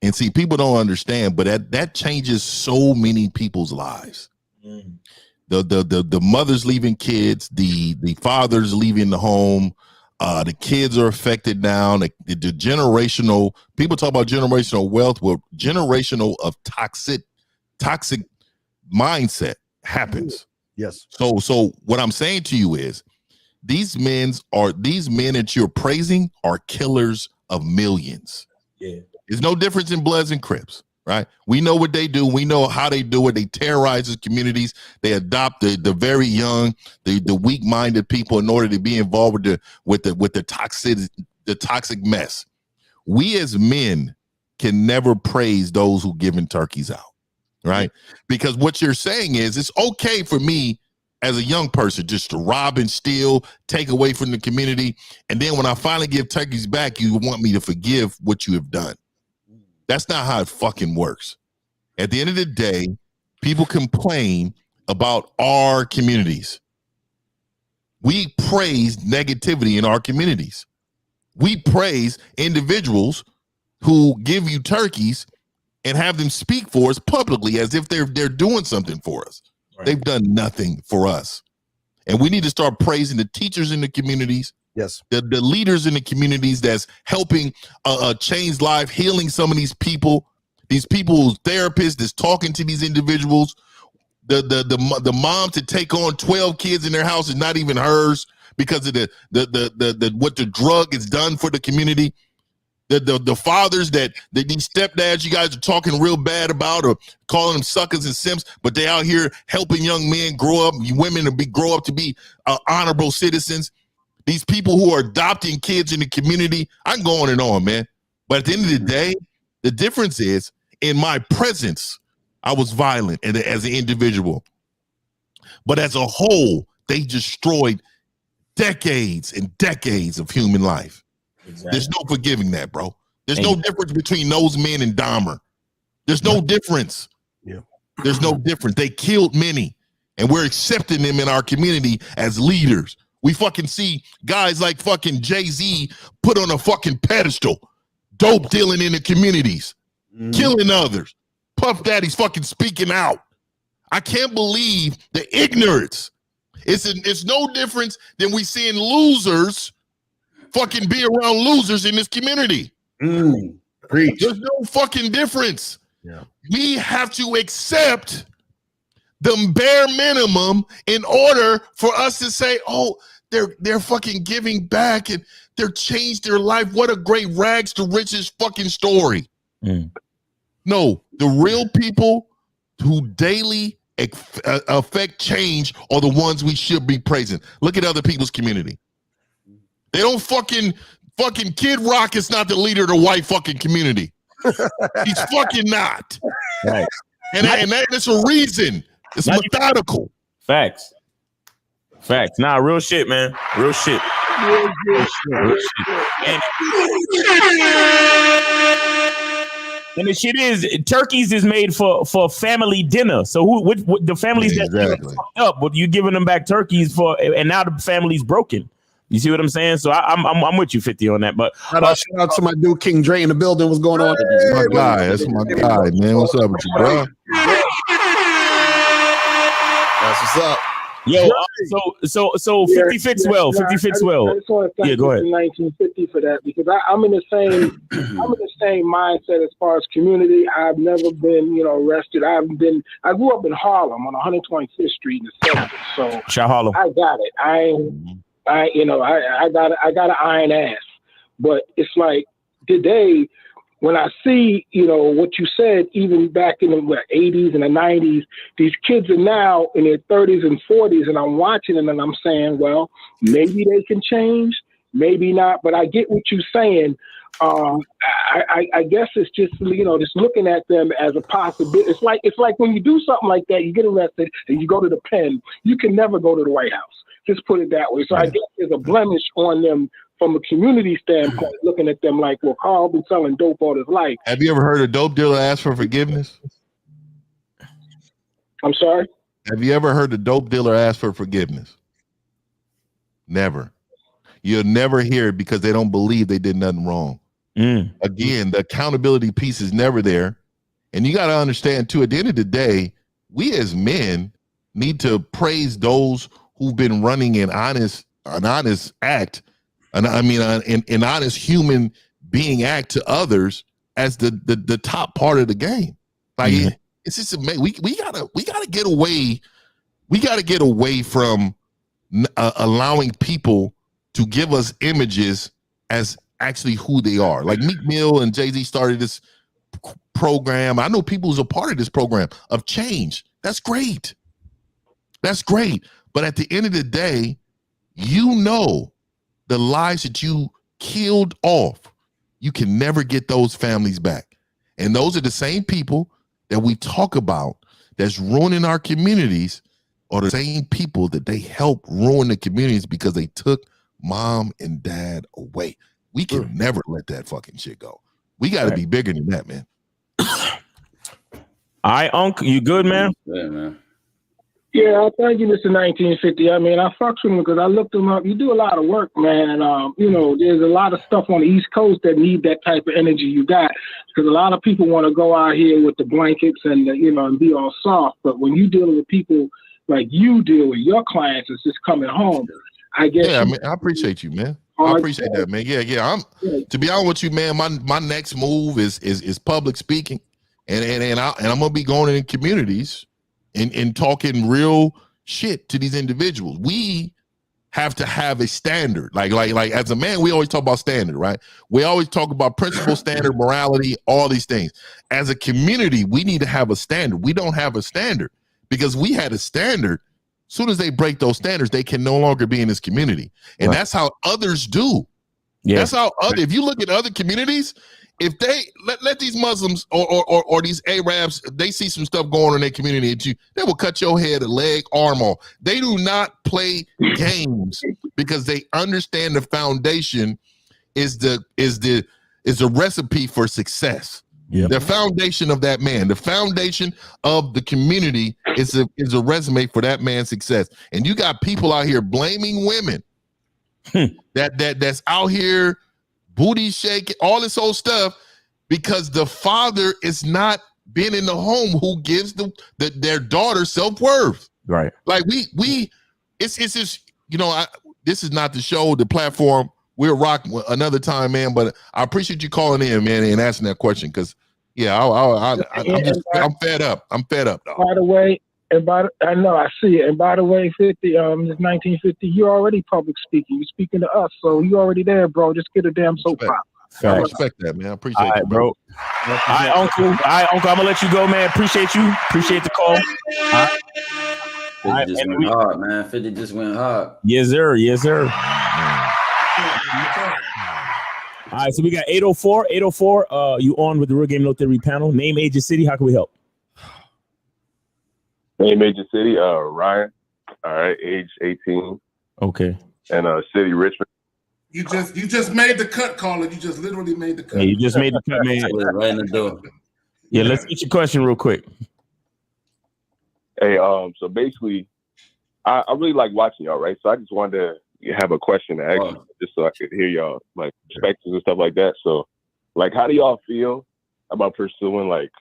and see, people don't understand, but that changes so many people's lives. The mothers leaving kids, the fathers leaving the home. The kids are affected now. The generational, people talk about generational wealth. Well, generational of toxic mindset happens. Yes. So what I'm saying to you is these men that you're praising are killers of millions. Yeah. There's no difference in Bloods and Crips, right? We know what they do. We know how they do it. They terrorize the communities. They adopt the very young, the weak-minded people in order to be involved with the toxic mess. We as men can never praise those who giving turkeys out, right? Because what you're saying is it's okay for me as a young person just to rob and steal, take away from the community, and then when I finally give turkeys back, you want me to forgive what you have done. That's not how it fucking works. At the end of the day, people complain about our communities. We praise negativity in our communities. We praise individuals who give you turkeys and have them speak for us publicly as if they're doing something for us. Right. They've done nothing for us. And we need to start praising the teachers in the communities. Yes. The leaders in the communities that's helping change life, healing some of these people therapists that's talking to these individuals. The mom to take on 12 kids in their house is not even hers because of the what the drug has done for the community. The fathers that these stepdads you guys are talking real bad about or calling them suckers and simps, but they out here helping young men grow up, women grow up to be honorable citizens. These people who are adopting kids in the community, I can go on, man. But at the end of the day, the difference is in my presence, I was violent as an individual. But as a whole, they destroyed decades and decades of human life. Exactly. There's no forgiving that, bro. There's no difference between those men and Dahmer. There's no difference. Yeah. There's no difference. They killed many, and we're accepting them in our community as leaders. We fucking see guys like fucking Jay-Z put on a fucking pedestal, dope dealing in the communities, killing others. Puff Daddy's fucking speaking out. I can't believe the ignorance. It's no difference than we seeing losers fucking be around losers in this community. Preach. There's no fucking difference. Yeah. We have to accept the bare minimum in order for us to say, oh, they're fucking giving back and they're changed their life. What a great rags to riches fucking story. No, the real people who daily affect change are the ones we should be praising. Look at other people's community. They don't fucking Kid Rock is not the leader of the white fucking community. He's fucking not. Right. And that's a reason. It's methodical. Facts. Nah, real shit, man. Real shit. Real shit. And the shit is, turkeys is made for family dinner. So what the families that fucked up, but you giving them back turkeys for, and now the family's broken. You see what I'm saying? So I'm with you 50 on that. But shout out to my dude King Dre in the building. What's going on? That's my guy. That's my guy, man. What's up with you, bro? That's what's up. Yo, so 50 fits well. 50 fits well. I just want to thank go ahead. 1950 for that because I'm in the same mindset as far as community. I've never been, arrested. I grew up in Harlem on 125th Street in the 70s. So Shout Harlem. I got it. I got an iron ass, but it's like today when I see, what you said, even back in the 80s and the 90s, these kids are now in their 30s and 40s, and I'm watching them and I'm saying, well, maybe they can change, maybe not, but I get what you're saying. I guess it's just, just looking at them as a possibility. It's like when you do something like that, you get arrested and you go to the pen, you can never go to the White House. Just put it that way. So I guess there's a blemish on them from a community standpoint, looking at them like, well, Carl been selling dope all his life. Have you ever heard a dope dealer ask for forgiveness? I'm sorry? Have you ever heard a dope dealer ask for forgiveness? Never. You'll never hear it because they don't believe they did nothing wrong. Again, the accountability piece is never there. And you got to understand, too, at the end of the day, we as men need to praise those who've been running an honest act, an honest human being act to others as the top part of the game. Like it's just amazing. We gotta get away. We gotta get away from allowing people to give us images as actually who they are. Like Meek Mill and Jay-Z started this program. I know people who's a part of this program of change. That's great. That's great. But at the end of the day, the lives that you killed off, you can never get those families back. And those are the same people that we talk about that's ruining our communities, are the same people that they help ruin the communities because they took mom and dad away. We can never let that fucking shit go. We got to be bigger than that, man. All right, Unc, you good, man? Yeah, man. Yeah, thank you, Mr. 1950. I mean, I fucks with him because I looked him up. You do a lot of work, man. You know, there's a lot of stuff on the East Coast that need that type of energy you got, because a lot of people want to go out here with the blankets and and be all soft. But when you dealing with people like you deal with your clients, it's just coming home. I guess. Yeah, I mean, I appreciate you, man. I appreciate that, man. Yeah. To be honest with you, man. My next move is public speaking, and I'm gonna be going in communities and talking real shit to these individuals. We have to have a standard. Like as a man, we always talk about standard, right? We always talk about principle, standard, morality, all these things. As a community, we need to have a standard. We don't have a standard because we had a standard. As soon as they break those standards, they can no longer be in this community. And that's how others do. Yeah. That's how if you look at other communities, if they let these Muslims or these Arabs, they see some stuff going on in their community, they will cut your head, a leg, arm off. They do not play games because they understand the foundation is the recipe for success. Yeah. The foundation of that man, the foundation of the community is a resume for that man's success. And you got people out here blaming women that's out here booty shaking, all this old stuff, because the father is not being in the home who gives their daughter self-worth. Right. Like it's just, this is not the show, the platform. We'll rock another time, man. But I appreciate you calling in, man, and asking that question. Because I'm fed up. I'm fed up, dog. By the way, I know I see it. And by the way, 50, this 1950, you're already public speaking. You're speaking to us, so you already there, bro. Just get a damn soap opera. I respect that, man. I appreciate it, bro. All right, Uncle. I'm gonna let you go, man. Appreciate you. Appreciate the call. 50 just went hard, man. 50 just went hard. Yes, sir. Yes, sir. All right, so we got 804. 804, you on with the Real Game No Theory panel. Name, age, and city. How can we help? Name, age, and city. Ryan. All right, age 18. Okay. And city, Richmond. You just made the cut, caller. You just literally made the cut. Yeah, you just made the cut, man. Right in the door. Yeah, let's get your question real quick. Hey, so basically, I really like watching y'all, right? So I just wanted to have a question to ask you, just so I could hear y'all like perspectives and stuff like that. So, like, how do y'all feel about pursuing like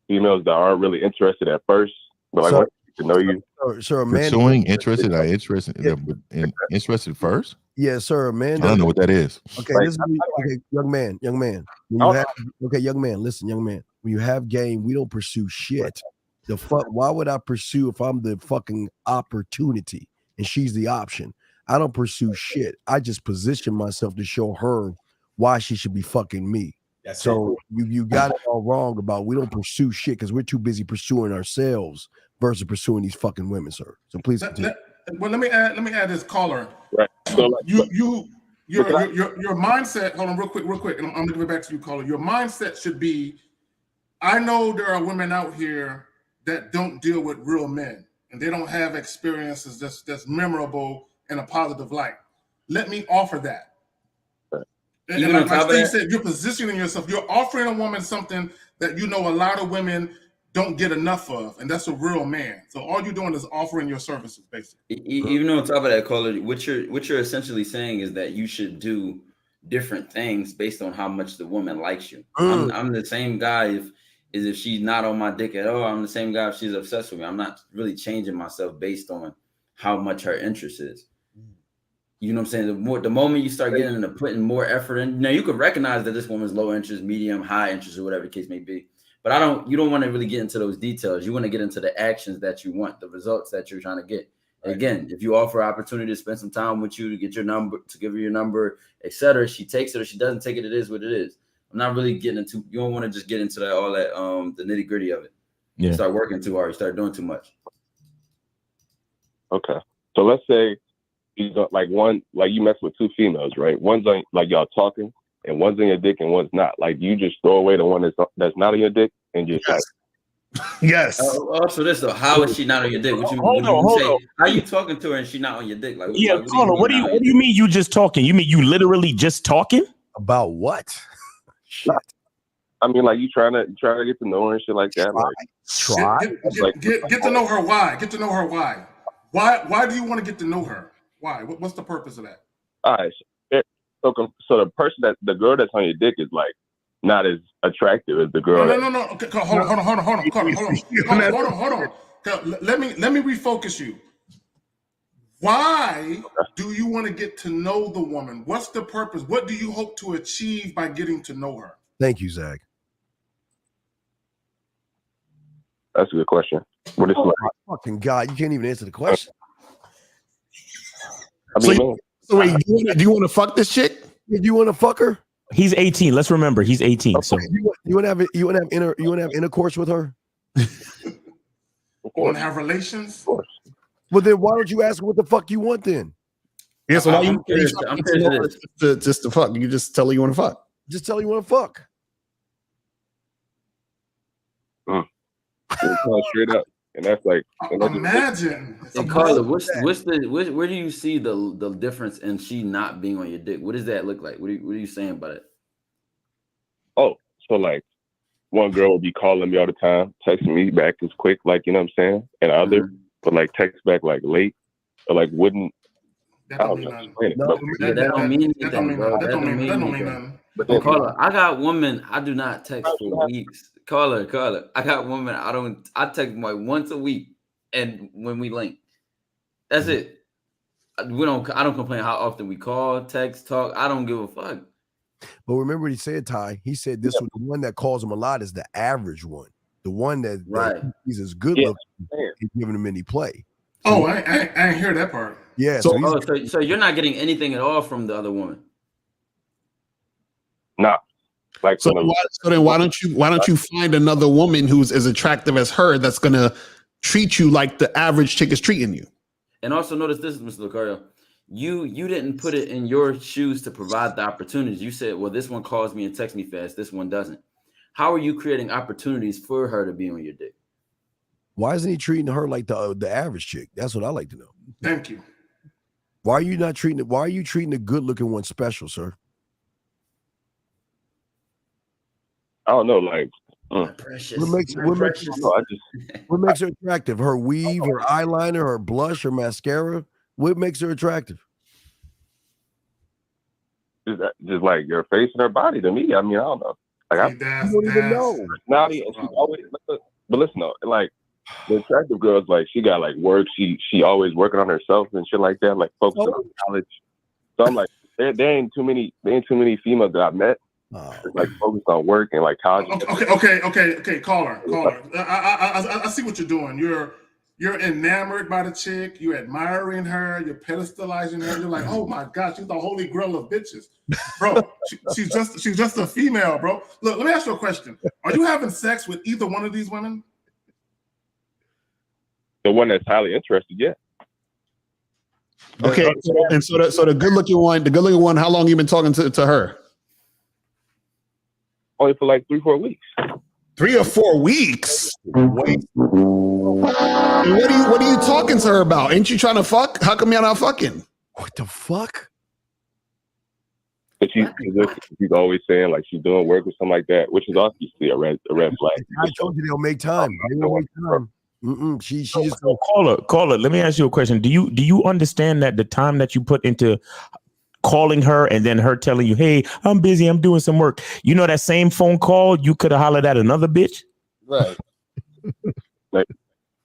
females that aren't really interested at first, but like want to know you? Sir, pursuing interested first? Yes, sir, Amanda. I don't know what that is. Okay, young man. When you have, young man, listen, young man. When you have game, we don't pursue shit. The fuck? Why would I pursue if I'm the fucking opportunity and she's the option? I don't pursue shit. I just position myself to show her why she should be fucking me. So you got it all wrong about we don't pursue shit because we're too busy pursuing ourselves versus pursuing these fucking women, sir. So please continue. Well, let me add this, caller. Right. So your mindset. Hold on, real quick, and I'm gonna give it back to you, caller. Your mindset should be: I know there are women out here that don't deal with real men, and they don't have experiences that's memorable in a positive light. Let me offer that. And like Steve said, you're positioning yourself. You're offering a woman something that you know a lot of women don't get enough of, and that's a real man. So all you're doing is offering your services, basically. Even on top of that, caller, what you're essentially saying is that you should do different things based on how much the woman likes you. I'm the same guy if she's not on my dick at all. I'm the same guy if she's obsessed with me. I'm not really changing myself based on how much her interest is. You know what I'm saying? The moment you start getting into putting more effort in, now you can recognize that this woman's low interest, medium, high interest, or whatever the case may be. But you don't want to really get into those details. You want to get into the actions that you want, the results that you're trying to get. Right. Again, if you offer opportunity to spend some time with you, to get your number, to give her your number, etc., she takes it or she doesn't take it, it is what it is. I'm not really getting into, you don't want to just get into that, all that, the nitty gritty of it. Yeah. You start working too hard, you start doing too much. Okay. So let's say you got like you mess with two females, right? One's on, like y'all talking, and one's on your dick and one's not. Like you just throw away the one that's not on your dick and just Yes. Also, how is she not on your dick? Hold on. How you talking to her and she not on your dick? Like, what do you mean you just talking? You mean you literally just talking? About what? Shit. I mean, like you trying to get to know her and shit like that. Get to know her. Why? Get to know her. Why? Why do you want to get to know her? Why? What's the purpose of that? All right. So the person the girl that's on your dick is like not as attractive as the girl. No. Okay, hold on. Let me refocus you. Why do you want to get to know the woman? What's the purpose? What do you hope to achieve by getting to know her? Thank you, Zach. That's a good question. What is like? Fucking God, you can't even answer the question. I mean, so wait, do you want to fuck this chick? Do you want to fuck her? He's 18. Let's remember, he's 18. So you want to have intercourse with her? You want to have relations? Of course. Well, then why don't you ask her what the fuck you want then? Yeah, so why I'm curious just to fuck? You just tell her you want to fuck. Just tell her you want to fuck. Straight up, and that's like imagine. And Carla, where do you see the difference in she not being on your dick? What does that look like? What are you saying about it? Oh, so like one girl would be calling me all the time, texting me back as quick, like you know what I'm saying, and other but like text back like late or like wouldn't. That don't mean nothing. That don't mean anything, bro. That don't mean anything. But Carla, I got women I do not text for weeks. Carla, I got women I text like once a week, and when we link, that's it. I don't complain how often we call, text, talk. I don't give a fuck. But remember what he said, Ty. He said this was the one that calls him a lot is the average one. The one that he's as good looking, he's giving him any play. Oh, I ain't hear that part. Yeah. So you're not getting anything at all from the other woman. Nah. Like so then why don't you find another woman who's as attractive as her that's gonna treat you like the average chick is treating you? And also notice this, Mr. Lucario, you didn't put it in your shoes to provide the opportunities. You said, well, this one calls me and texts me fast, this one doesn't. How are you creating opportunities for her to be on your dick? Why isn't he treating her like the average chick? That's what I like to know. Thank you. Why are you treating the good looking one special, sir? I don't know, like precious. What makes her attractive? Her weave, her eyeliner, her blush, her mascara. What makes her attractive? Just like your face and her body to me. I mean, I don't know. Like I don't even know. Personality, and she's always. But listen though, like the attractive girls, like she got like work. She always working on herself and shit like that. Like focusing on college. So I'm like, there ain't too many females that I've met. Like focused on work and like college. Okay. Caller. I see what you're doing. You're enamored by the chick. You're admiring her. You're pedestalizing her. You're like, oh my gosh, she's the holy grail of bitches, bro. She's just a female, bro. Look, let me ask you a question. Are you having sex with either one of these women? The one that's highly interested, yeah. Okay, so the good looking one, how long you been talking to her? Only for like 3-4 weeks. 3 or 4 weeks. Wait. What are you talking to her about? Ain't you trying to fuck? How come you're not fucking? What the fuck? But she's always saying like she's doing work or something like that, which is obviously a red flag. I told you they'll make time. She just caller. Let me ask you a question. Do you understand that the time that you put into calling her and then her telling you, hey, I'm busy, I'm doing some work. You know, that same phone call, you could have hollered at another bitch. Right. Like,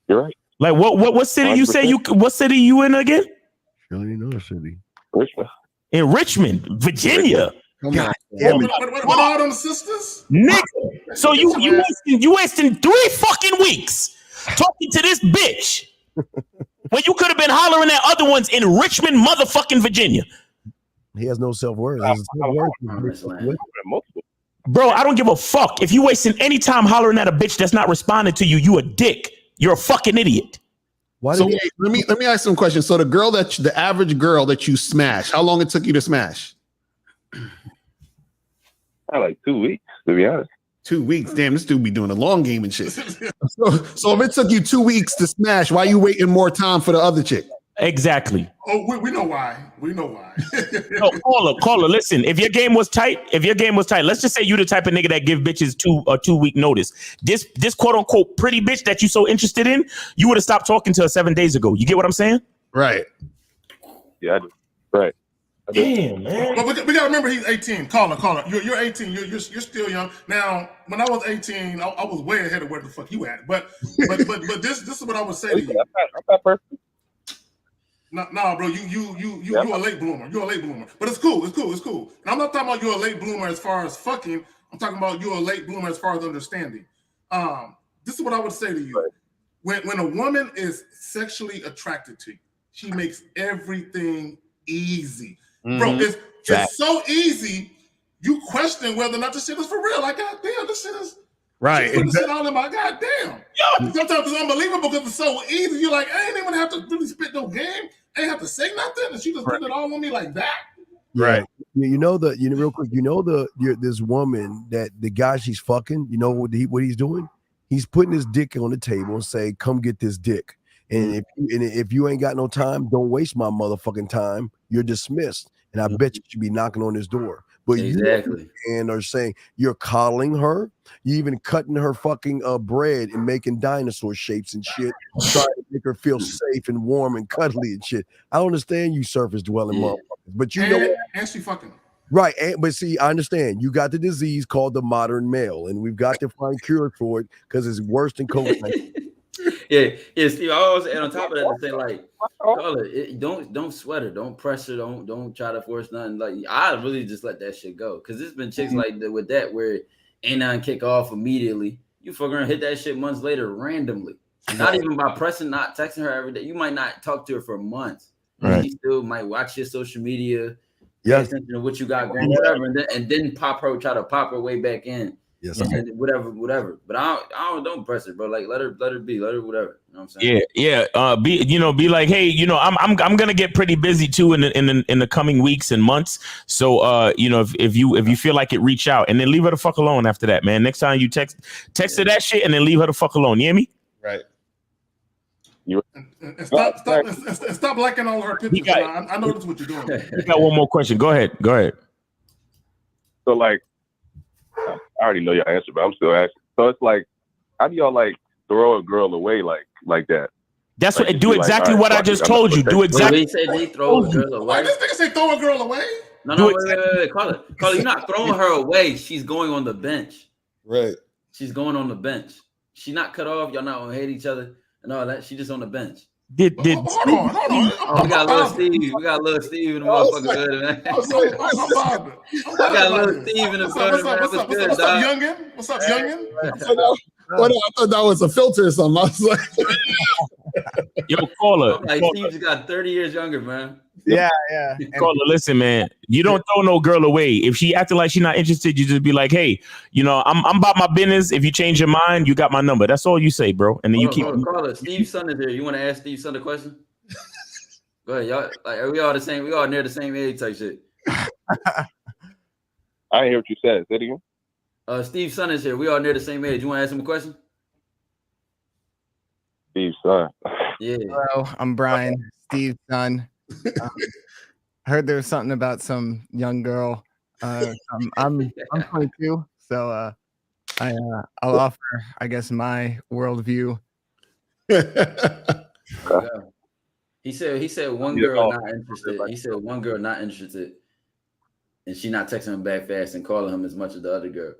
you're right. Like what city 100%. You say what city you in again? Really another city. Richmond. In Richmond, Virginia. God damn it. What are them sisters? Nigga. So you wasting 3 fucking weeks talking to this bitch when you could have been hollering at other ones in Richmond, motherfucking Virginia. He has no self-worth. Bro, I don't give a fuck. If you wasting any time hollering at a bitch that's not responding to you, you a dick. You're a fucking idiot. Let me ask some questions. So the average girl that you smash, how long it took you to smash? Like 2 weeks, to be honest. 2 weeks. Damn, this dude be doing a long game and shit. So if it took you 2 weeks to smash, why are you waiting more time for the other chick? Exactly. Oh, we know why. We know why. No, caller. Listen, if your game was tight, let's just say you the type of nigga that give bitches 2 week notice. This quote unquote pretty bitch that you so interested in, you would have stopped talking to her 7 days ago. You get what I'm saying? Right. Yeah, I do. Right. Damn, man. But we got to remember he's 18. Caller. You're 18. You're still young. Now, when I was 18, I was way ahead of where the fuck you at. But this is what I would say to you. No, bro, you a late bloomer. You're a late bloomer. But it's cool. And I'm not talking about you're a late bloomer as far as fucking. I'm talking about you're a late bloomer as far as understanding. This is what I would say to you. When a woman is sexually attracted to you, she makes everything easy. Bro, it's so easy. You question whether or not this shit is for real. Like, goddamn, this shit is right. Put this shit all in my goddamn. Sometimes it's unbelievable because it's so easy. You're like, I ain't even have to really spit no game. I ain't have to say nothing, and she just put it all on me like that. Right. Real quick, this woman that the guy she's fucking, you know what he's doing? He's putting his dick on the table and say, come get this dick. And if you ain't got no time, don't waste my motherfucking time. You're dismissed. And I bet you should be knocking on his door. But exactly. And are saying you're coddling her, you even cutting her fucking bread and making dinosaur shapes and shit, trying to make her feel safe and warm and cuddly and shit. I don't understand you surface dwelling motherfuckers, but you know, and she fucking right. But see, I understand you got the disease called the modern male, and we've got to find cure for it because it's worse than COVID-19. Yeah, Steve. I always add on top of that to say, like, call it. Don't sweat her, don't press her, don't try to force nothing. Like, I really just let that shit go because there's been chicks like that with that where ain't nothing kick off immediately. You fucking around, hit that shit months later randomly, not even by pressing, not texting her every day. You might not talk to her for months. Right. You still might watch your social media, pay attention to what you got going, whatever, and then try to pop her way back in. Yes, and whatever. But I don't press it, bro. Like let her be, let her whatever. You know what I'm saying? Yeah. Be like, hey, I'm gonna get pretty busy too in the coming weeks and months. So if you feel like it, reach out and then leave her the fuck alone after that, man. Next time you text her that shit and then leave her the fuck alone. You hear me? Right. And stop liking all her pictures. I know that's what you're doing. You got one more question. Go ahead. So like, I already know your answer, but I'm still asking. So it's like, how do y'all like throw a girl away like that? That's like, what. Do exactly what I just told you. Do exactly. They say they throw a girl away. This nigga say throw a girl away. No, wait. Call it. You're not throwing her away. She's going on the bench. Right. She's going on the bench. She's not cut off. Y'all not gonna hate each other and all that. She just on the bench. Hold on. Oh, we got little Steve. We got little Steve in the motherfucking good, man. We got little Steve in the good, man. What's up, youngin? What's up, youngin? I thought that was a filter or something. I was like, yo, caller. Like Steve just got 30 years younger, man. Yeah. Caller, listen, man. You don't throw no girl away. If she acting like she's not interested, you just be like, hey, I'm about my business. If you change your mind, you got my number. That's all you say, bro. And then you keep. Caller, Steve's son is here. You want to ask Steve's son a question? Go ahead, y'all. Like, are we all the same? We all near the same age type shit. I didn't hear what you said. Say it again. Steve's son is here. We all near the same age. You want to ask him a question? Steve's son. Yeah. Hello, I'm Brian, Steve's son. Heard there was something about some young girl. I'm 22, so I'll offer, I guess, my worldview. He said one girl not interested. He said one girl not interested, and she not texting him back fast and calling him as much as the other girl.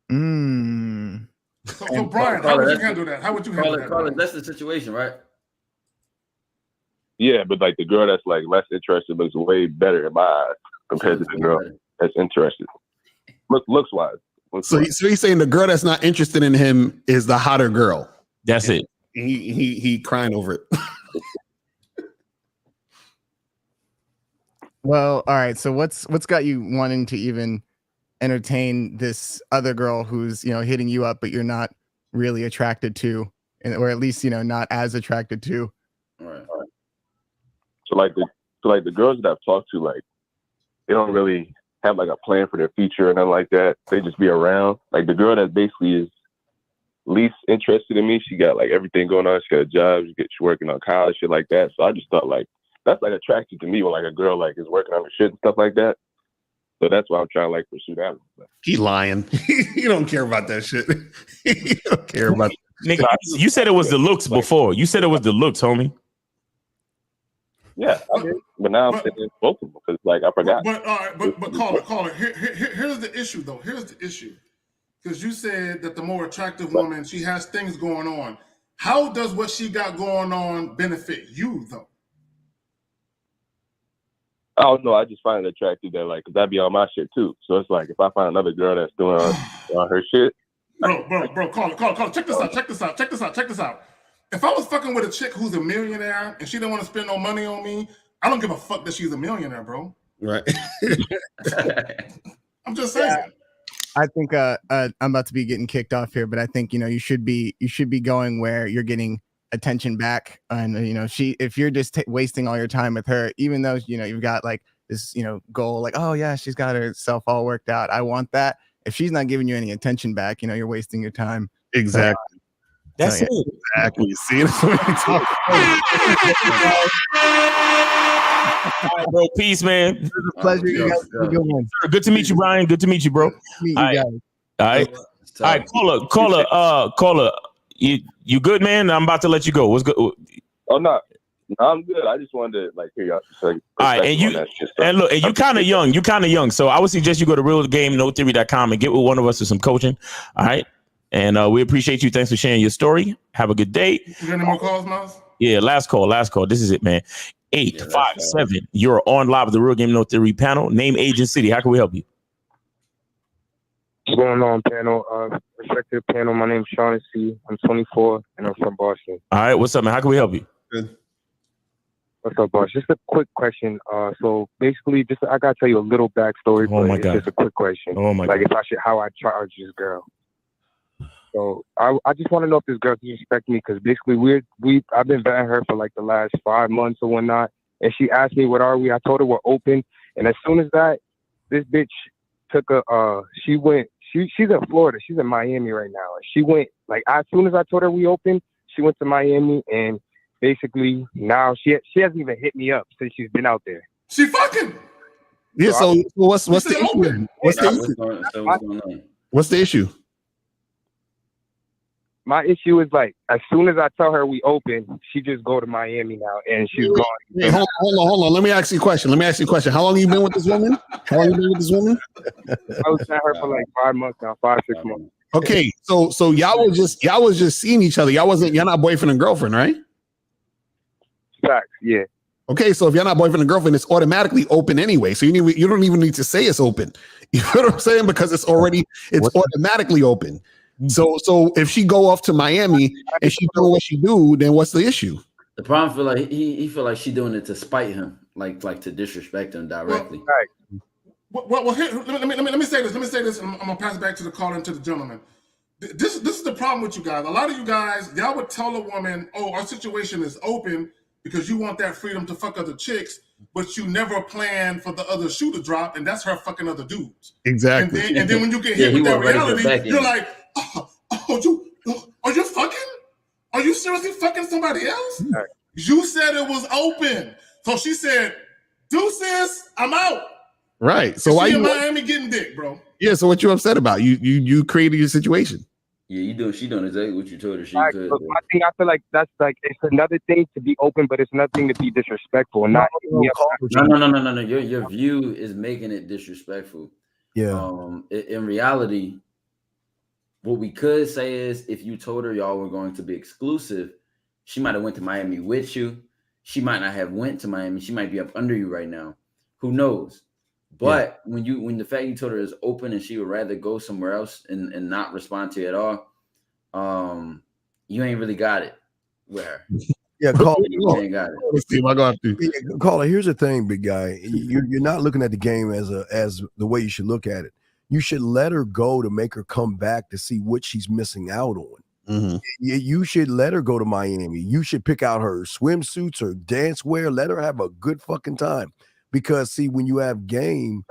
So Brian, how would you handle that? How would you handle that? Carla, that's the situation, right? Yeah, but like the girl that's like less interested looks way better in my eyes compared to the girl that's interested. Looks wise. So he's saying the girl that's not interested in him is the hotter girl. That's it. He crying over it. Well, all right. So what's got you wanting to even entertain this other girl who's hitting you up, but you're not really attracted to, or at least not as attracted to? All right. So like the girls that I've talked to, like they don't really have like a plan for their future and nothing like that. They just be around. Like the girl that basically is least interested in me. She got like everything going on. She got a job. She's working on college, shit like that. So I just thought like that's like attractive to me when like a girl like is working on her shit and stuff like that. So that's why I'm trying to like pursue that. He lying. He don't care about that shit. He don't care about that. Nigga, you said it was the looks before. You said it was the looks, homie. Yeah, I did. But now I'm saying both of them because like I forgot. But caller. Here's the issue though. Here's the issue. Because you said that the more attractive woman, she has things going on. How does what she got going on benefit you though? I don't know. I just find it attractive that like, cause I be on my shit too. So it's like if I find another girl that's doing on her shit. Bro, call. Check this out. If I was fucking with a chick who's a millionaire and she didn't want to spend no money on me, I don't give a fuck that she's a millionaire, bro. Right. I'm just saying. Yeah. I think I'm about to be getting kicked off here, but I think you should be going where you're getting attention back, and if you're just wasting all your time with her, even though you've got like this goal, like, oh yeah, she's got herself all worked out, I want that. If she's not giving you any attention back, you're wasting your time. Exactly. That's it. Exactly. See, that's what we talk All right, bro. Peace, man. It was a pleasure. You guys have a good one. Good to meet you, Brian. Good to meet you, bro. All right. Caller. You good, man? I'm about to let you go. What's good? Oh no, I'm good. I just wanted to like hear y'all. All right, and you kind of young. You kind of young, so I would suggest you go to realgamenotheory.com and get with one of us for some coaching. All right, and we appreciate you. Thanks for sharing your story. Have a good day. You got any more calls, Miles? Yeah, last call. This is it, man. 857. You're on live with the Real Game No Theory panel. Name, age, and city. How can we help you? What's going on, panel? Respected panel, my name's Shaughnessy. I'm 24 and I'm from Boston. All right, what's up, man? How can we help you? Good. What's up, boss? Just a quick question. So basically, I gotta tell you a little backstory, but it's just a quick question. Oh my God. How I charge this girl. So I just want to know if this girl disrespecting me, because basically I've been vetting her for like the last 5 months or whatnot, and she asked me what are we. I told her we're open, and as soon as that, this bitch took she's in Florida. She's in Miami right now. She went, like, as soon as I told her we open, she went to Miami, and basically now she hasn't even hit me up since she's been out there. She fucking. Yeah. So what's the issue? What's the issue? My issue is like, as soon as I tell her we open, she just go to Miami now, and she's gone. Hey, hold on. Let me ask you a question. How long have you been with this woman? I was with her for like 5 months now, 5-6 months. Okay, so y'all was just seeing each other. You're not boyfriend and girlfriend, right? Facts, yeah. Okay, so if you're not boyfriend and girlfriend, it's automatically open anyway. So you don't even need to say it's open. You know what I'm saying? Because it's automatically open. So if she go off to Miami and she doing what she do, then what's the issue? The problem feel like he feel like she doing it to spite him, like to disrespect him directly. Well, here, let me say this. And I'm gonna pass it back to the caller and to the gentleman. This is the problem with you guys. A lot of you guys, y'all would tell a woman, "Oh, our situation is open," because you want that freedom to fuck other chicks, but you never plan for the other shoe to drop, and that's her fucking other dudes. Exactly. And then when you get hit with that reality, you're like, are you fucking? Are you seriously fucking somebody else? Right. You said it was open. So she said, deuces, I'm out. Right. So why you in Miami getting dick, bro? Yeah, so what you upset about? You created your situation. Yeah, she doing exactly what you told her she could. But I feel like that's like, it's another thing to be open, but it's another thing to be disrespectful. No. Your view is making it disrespectful. Yeah. In reality, what we could say is, if you told her y'all were going to be exclusive, she might have went to Miami with you. She might not have went to Miami. She might be up under you right now. Who knows? But when the fact you told her is open and she would rather go somewhere else and not respond to you at all, you ain't really got it with her. Yeah, Caller. You ain't got it. Steve, I got to. Caller, here's the thing, big guy. You're not looking at the game as the way you should look at it. You should let her go to make her come back to see what she's missing out on. Mm-hmm. You should let her go to Miami. You should pick out her swimsuits or dance wear. Let her have a good fucking time. Because see, when you have game,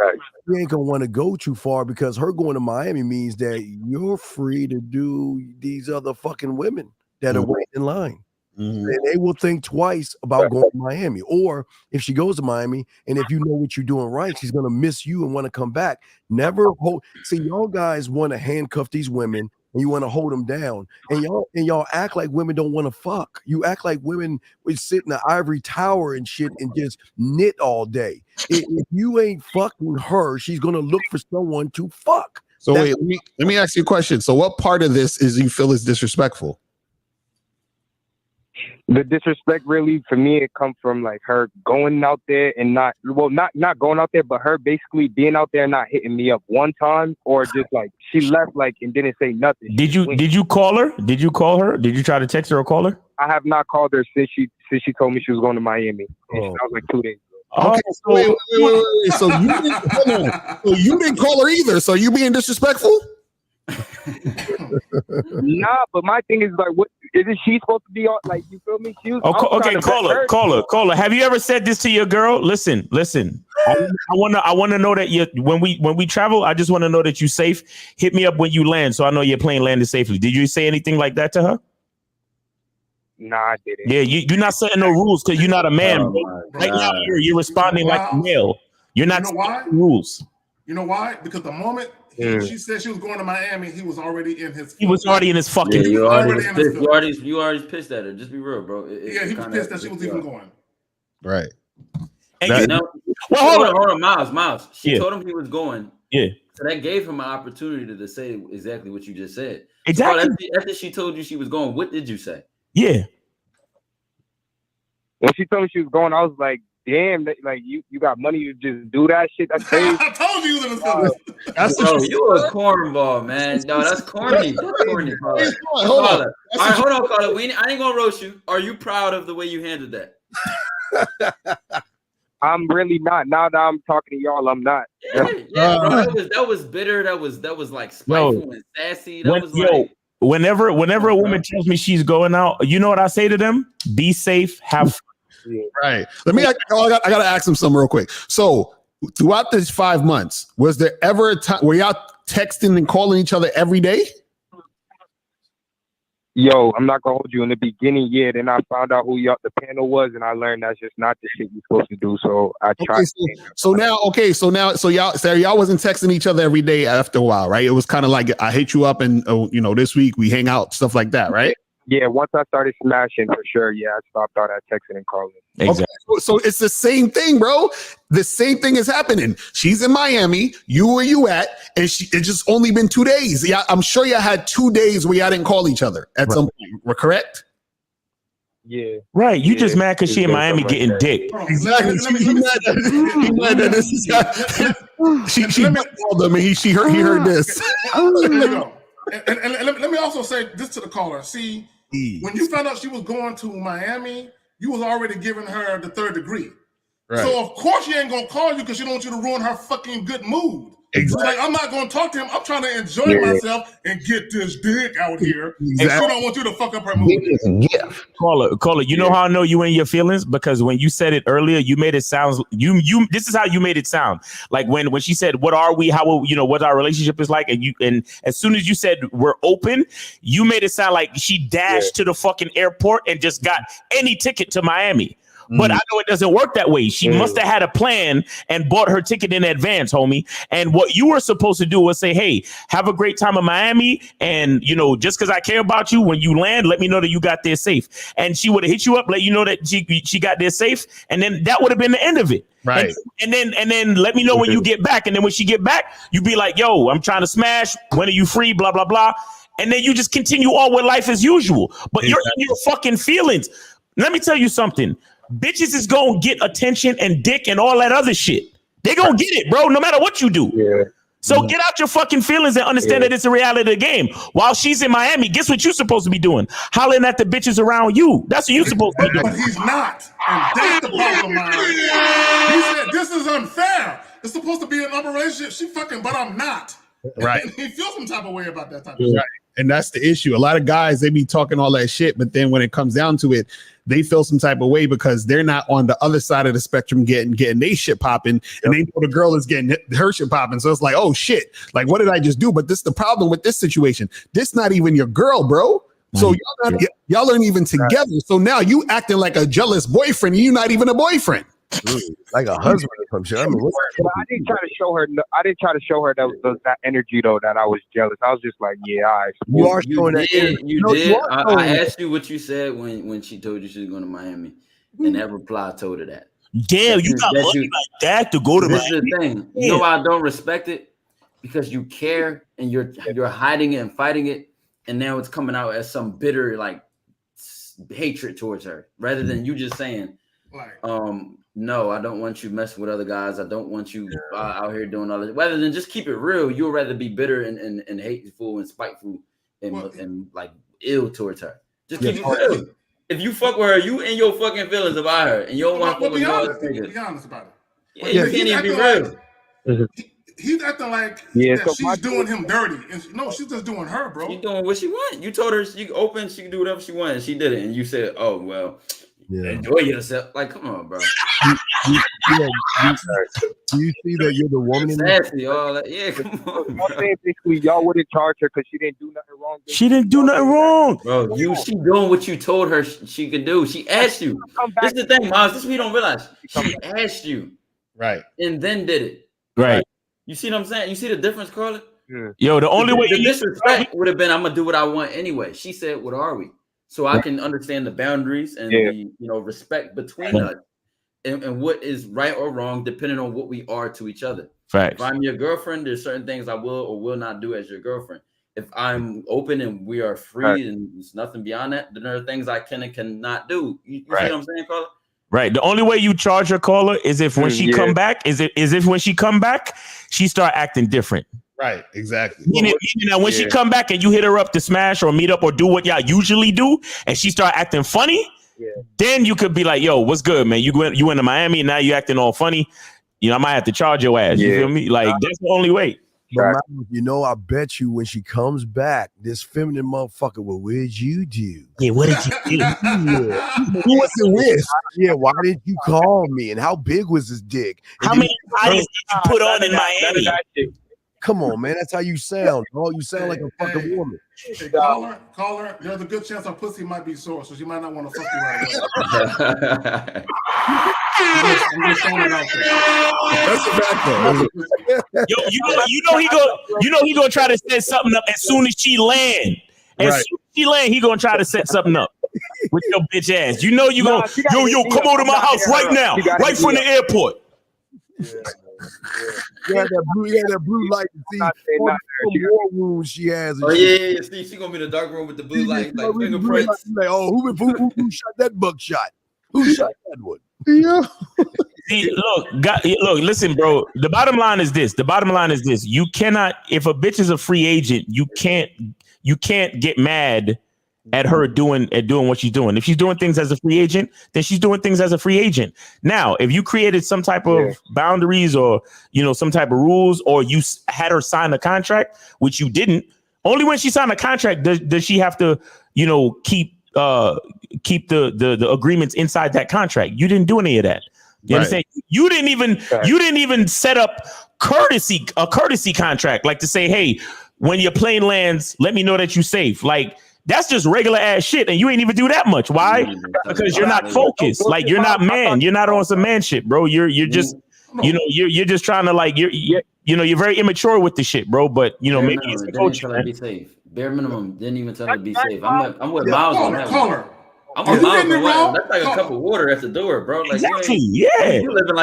you ain't gonna want to go too far because her going to Miami means that you're free to do these other fucking women that are waiting in line. And they will think twice about going to Miami. Or if she goes to Miami, and if you know what you're doing right, she's gonna miss you and want to come back. Never hold. See, y'all guys want to handcuff these women and you want to hold them down. And y'all act like women don't want to fuck. You act like women would sit in the ivory tower and shit and just knit all day. If you ain't fucking her, she's gonna look for someone to fuck. So wait, let me ask you a question. So what part of this is you feel is disrespectful? The disrespect really for me, it comes from like her going out there and not going out there, but her basically being out there and not hitting me up one time, or just like she left like and didn't say nothing. Did you call her? Did you call her? Did you try to text her or call her? I have not called her since she told me she was going to Miami. And that was like 2 days ago. Okay, so wait. So you didn't call her either. So you being disrespectful? Nah, but my thing is like, what isn't she supposed to be on? Like, you feel me? She was, okay, call her. Have you ever said this to your girl? Listen. I want to know that when we travel, I just want to know that you're safe. Hit me up when you land, so I know your plane landed safely. Did you say anything like that to her? Nah, I didn't. Yeah, you're not setting no rules because you're not a man. Right now, you're responding like a male. You're not setting rules. You know why? Because the moment she said she was going to Miami, he was already in his. He was already in his fucking. Yeah, you already pissed at her. Just be real, bro. He was pissed that she was even going. Right. And hold on, Miles. She told him he was going. Yeah. So that gave him an opportunity to say exactly what you just said. Exactly. So after she told you she was going, what did you say? Yeah. When she told me she was going, I was like, damn, like you got money to just do that shit. That's crazy. I told you you was Bro, you a cornball, man. No, that's corny. That's corny, Carla. Hold on, Carla. I ain't gonna roast you. Are you proud of the way you handled that? I'm really not. Now that I'm talking to y'all, I'm not. Yeah, bro. That was bitter. That was like spiteful and sassy. Whenever a woman tells me she's going out, you know what I say to them? Be safe. Have fun. Right. I gotta ask him something real quick. So throughout this 5 months, was there ever a time where y'all texting and calling each other every day? Yo, I'm not gonna hold you. In the beginning, yeah. Then I found out who the panel was, and I learned that's just not the shit you're supposed to do. So I tried. So y'all wasn't texting each other every day after a while, right? It was kind of like I hit you up, and this week we hang out, stuff like that, right? Yeah, once I started smashing, for sure, yeah, I stopped all that texting and calling. Exactly. Okay, so it's the same thing, bro. The same thing is happening. She's in Miami. Where you at? And it's just only been 2 days. Yeah, I'm sure y'all had 2 days where y'all didn't call each other at some point. We're correct? Yeah. Right. You just mad because she in Miami getting dick. Exactly. He mad that this is she called him and he heard this. And let me also say this to the caller. See, when you found out she was going to Miami, you was already giving her the 3rd degree. Right. So of course she ain't gonna call you because she don't want you to ruin her fucking good mood. Exactly. Like, I'm not gonna talk to him. I'm trying to enjoy myself and get this dick out here. Exactly. And she don't want you to fuck up her mood. Yeah. Caller. You know how I know you in your feelings? Because when you said it earlier, you made it sound this is how you made it sound. Like when she said, what are we? How what our relationship is like? And as soon as you said we're open, you made it sound like she dashed to the fucking airport and just got any ticket to Miami. But I know it doesn't work that way. She must have had a plan and bought her ticket in advance, homie. And what you were supposed to do was say, hey, have a great time in Miami. And, just because I care about you, when you land, let me know that you got there safe. And she would have hit you up, let you know that she got there safe. And then that would have been the end of it. Right. And then let me know when you get back. And then when she get back, you be like, yo, I'm trying to smash. When are you free? Blah, blah, blah. And then you just continue on with life as usual. But you're in your fucking feelings. Let me tell you something. Bitches is gonna get attention and dick and all that other shit. They gonna get it, bro, no matter what you do. Yeah. So get out your fucking feelings and understand that it's a reality of the game. While she's in Miami, guess what you're supposed to be doing? Hollering at the bitches around you. That's what you're supposed to be doing. But he's not. And that's the problem, man. He said, this is unfair. It's supposed to be an open relationship. She fucking, but I'm not. Right. And he feels some type of way about that type of shit. And that's the issue. A lot of guys, they be talking all that shit, but then when it comes down to it, they feel some type of way because they're not on the other side of the spectrum getting they shit popping, and they know the girl is getting her shit popping. So it's like, oh shit, like what did I just do? But this is the problem with this situation. This not even your girl, bro. So y'all aren't even together. So now you acting like a jealous boyfriend. And you're not even a boyfriend. Like a husband or some shit. I mean, I didn't try to show her. I didn't try to show her that energy though. That I was jealous. I was just like, yeah, all right. You are showing that. You did. I asked you what you said when she told you she was going to Miami, and that reply told her that. Damn, you got money like that to go to Miami. This is the thing. You know why I don't respect it? Because you care and you're hiding it and fighting it, and now it's coming out as some bitter like hatred towards her, rather than you just saying, no, I don't want you messing with other guys. I don't want you out here doing all this. Rather than just keep it real, you'll rather be bitter and hateful and spiteful and like ill towards her. Just keep it real. If you fuck with her, you in your fucking feelings about her, and you don't want to fuck with her. Be honest about it. Yeah, you can't even be real. He's acting like she's doing him dirty. And no, she's just doing her, bro. She's doing what she wants. You told her she can open, she can do whatever she wants, and she did it. And you said, oh, well, enjoy yourself. Like, come on, bro. Do you see that you're the woman in nasty, all that? Yeah, come on. I'm saying basically, y'all wouldn't charge her because she didn't do nothing wrong. She didn't do nothing wrong. Bro, she doing what you told her she could do. She asked you. This is the thing, Miles. This we don't realize. She asked you. Right. And then did it. Right. You see what I'm saying? You see the difference, Carla? Yeah. Yo, the only way the disrespect would have been, I'm gonna do what I want anyway. She said, "What are we?" So I can understand the boundaries and the respect between us, and what is right or wrong depending on what we are to each other. Facts. If I'm your girlfriend, there's certain things I will or will not do as your girlfriend. If I'm open and we are free and there's nothing beyond that, then there are things I can and cannot do. You see what I'm saying, Carla? Right. The only way you charge her, caller, is if when she come back, is if when she come back, she start acting different. Right. Exactly. Meaning that when she come back and you hit her up to smash or meet up or do what y'all usually do, and she start acting funny, then you could be like, "Yo, what's good, man? You went to Miami and now you acting all funny. You know, I might have to charge your ass." You feel me? Like that's the only way. But you know, I bet you when she comes back, this feminine motherfucker, well, what'd you do? Yeah, what did you do? Who was it with? Yeah, why didn't you call me? And how big was his dick? How many bodies did you put on in Miami? Come on, man. That's how you sound. Oh, you sound like a fucking woman. Hey, call her. There's a good chance her pussy might be sore, so she might not want to fuck you right away. I'm just throwing it out there. That's a fact, though. Yo, you know he gonna try to set something up as soon as she land. As soon as she land, he gonna try to set something up with your bitch ass. You know you gonna come over to my house right now, right from the airport. You had that blue light to see what war wounds she has. Oh yeah. See, she gonna be in the dark room with the blue light, like fingerprints. Like, oh, who shot that buckshot? Who shot that one? Yeah. See, look, listen, bro. The bottom line is this. You cannot, if a bitch is a free agent, you can't get mad at her doing what she's doing. If she's doing things as a free agent, then she's doing things as a free agent. Now, if you created some type of boundaries or some type of rules, or you had her sign a contract, which you didn't, only when she signed a contract does she have to keep the agreements inside that contract. You didn't do any of that. You understand? You didn't even set up a courtesy contract, like to say, hey, when your plane lands, let me know that you're safe. Like, that's just regular ass shit, and you ain't even do that much. Why? Because you're not focused. Like, you're not man. You're not on some man shit, bro. You're just you're just trying to, like, you're very immature with the shit, bro. But maybe it's the culture. Be safe. Bare minimum. Didn't even tell her to be safe. I'm with Miles on that. Call her. I'm with Miles on that. That's like a cup of water at the door, bro. Like, exactly. You living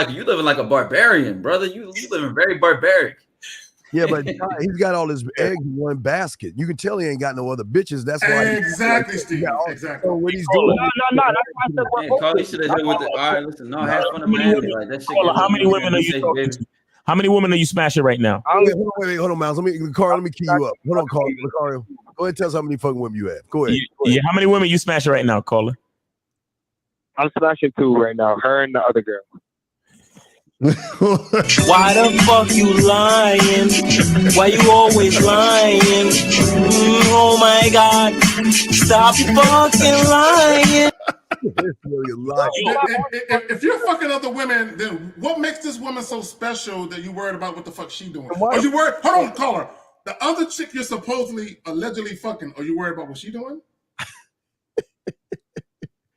like a barbarian, brother. You living very barbaric. Yeah, but he's got all his eggs in one basket. You can tell he ain't got no other bitches. That's why. Exactly, Steve. Exactly. So what he's doing? No. That's why I said Carly should have did with it. All right, listen. No, have fun in Miami. Like that shit. How many women are you talking to? How many women are you smashing right now? Wait, hold on, Miles. Let me key you up. Hold on, Carly. Go ahead and tell us how many fucking women you have. Go ahead. Yeah, how many women you smashing right now, Carla? I'm smashing 2 right now. Her and the other girl. Why the fuck you lying? Why you always lying? Oh my God. Stop fucking lying. If you're fucking other women, then what makes this woman so special that you worried about what the fuck she doing? Are you worried? Hold on, caller. The other chick you're supposedly, allegedly fucking, are you worried about what she doing?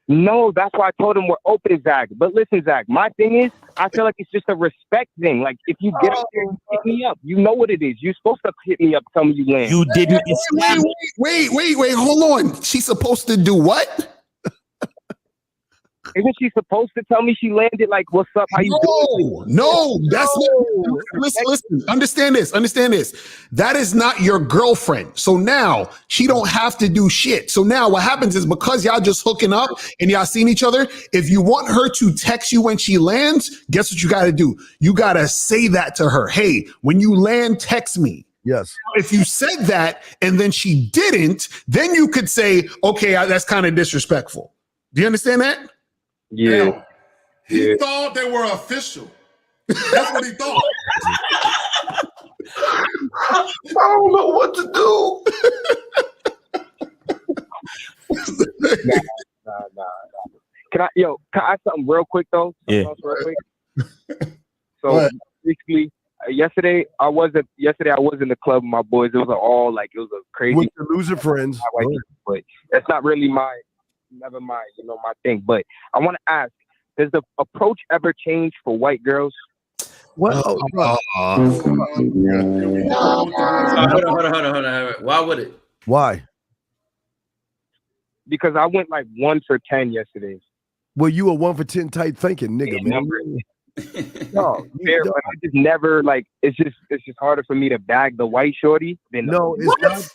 No, that's why I told him we're open, Zach. But listen, Zach, my thing is, I feel like it's just a respect thing. Like, if you get up there and hit me up, you know what it is. You're supposed to hit me up, tell me you land. You didn't. Wait, hold on. She's supposed to do what? Isn't she supposed to tell me she landed? Like, what's up? How you doing? No, that's not. Listen. Understand this. That is not your girlfriend. So now she don't have to do shit. So now what happens is, because y'all just hooking up and y'all seeing each other, if you want her to text you when she lands, guess what you got to do? You got to say that to her. Hey, when you land, text me. Yes. If you said that and then she didn't, then you could say, okay, that's kind of disrespectful. Do you understand that? Yeah. Damn. He thought they were official. That's what he thought. I don't know what to do. Nah. Can I ask something real quick though? Yeah. So basically, yesterday I was in the club with my boys. It was it was a crazy with your loser friends. But that's not really my thing. But I want to ask, does the approach ever change for white girls? What? Hold on. Why would it? Why? Because I went like 1 for 10 yesterday. Well, you a 1 for 10 type thinking, nigga, man. No, but I just never it's just harder for me to bag the white shorty than it's not.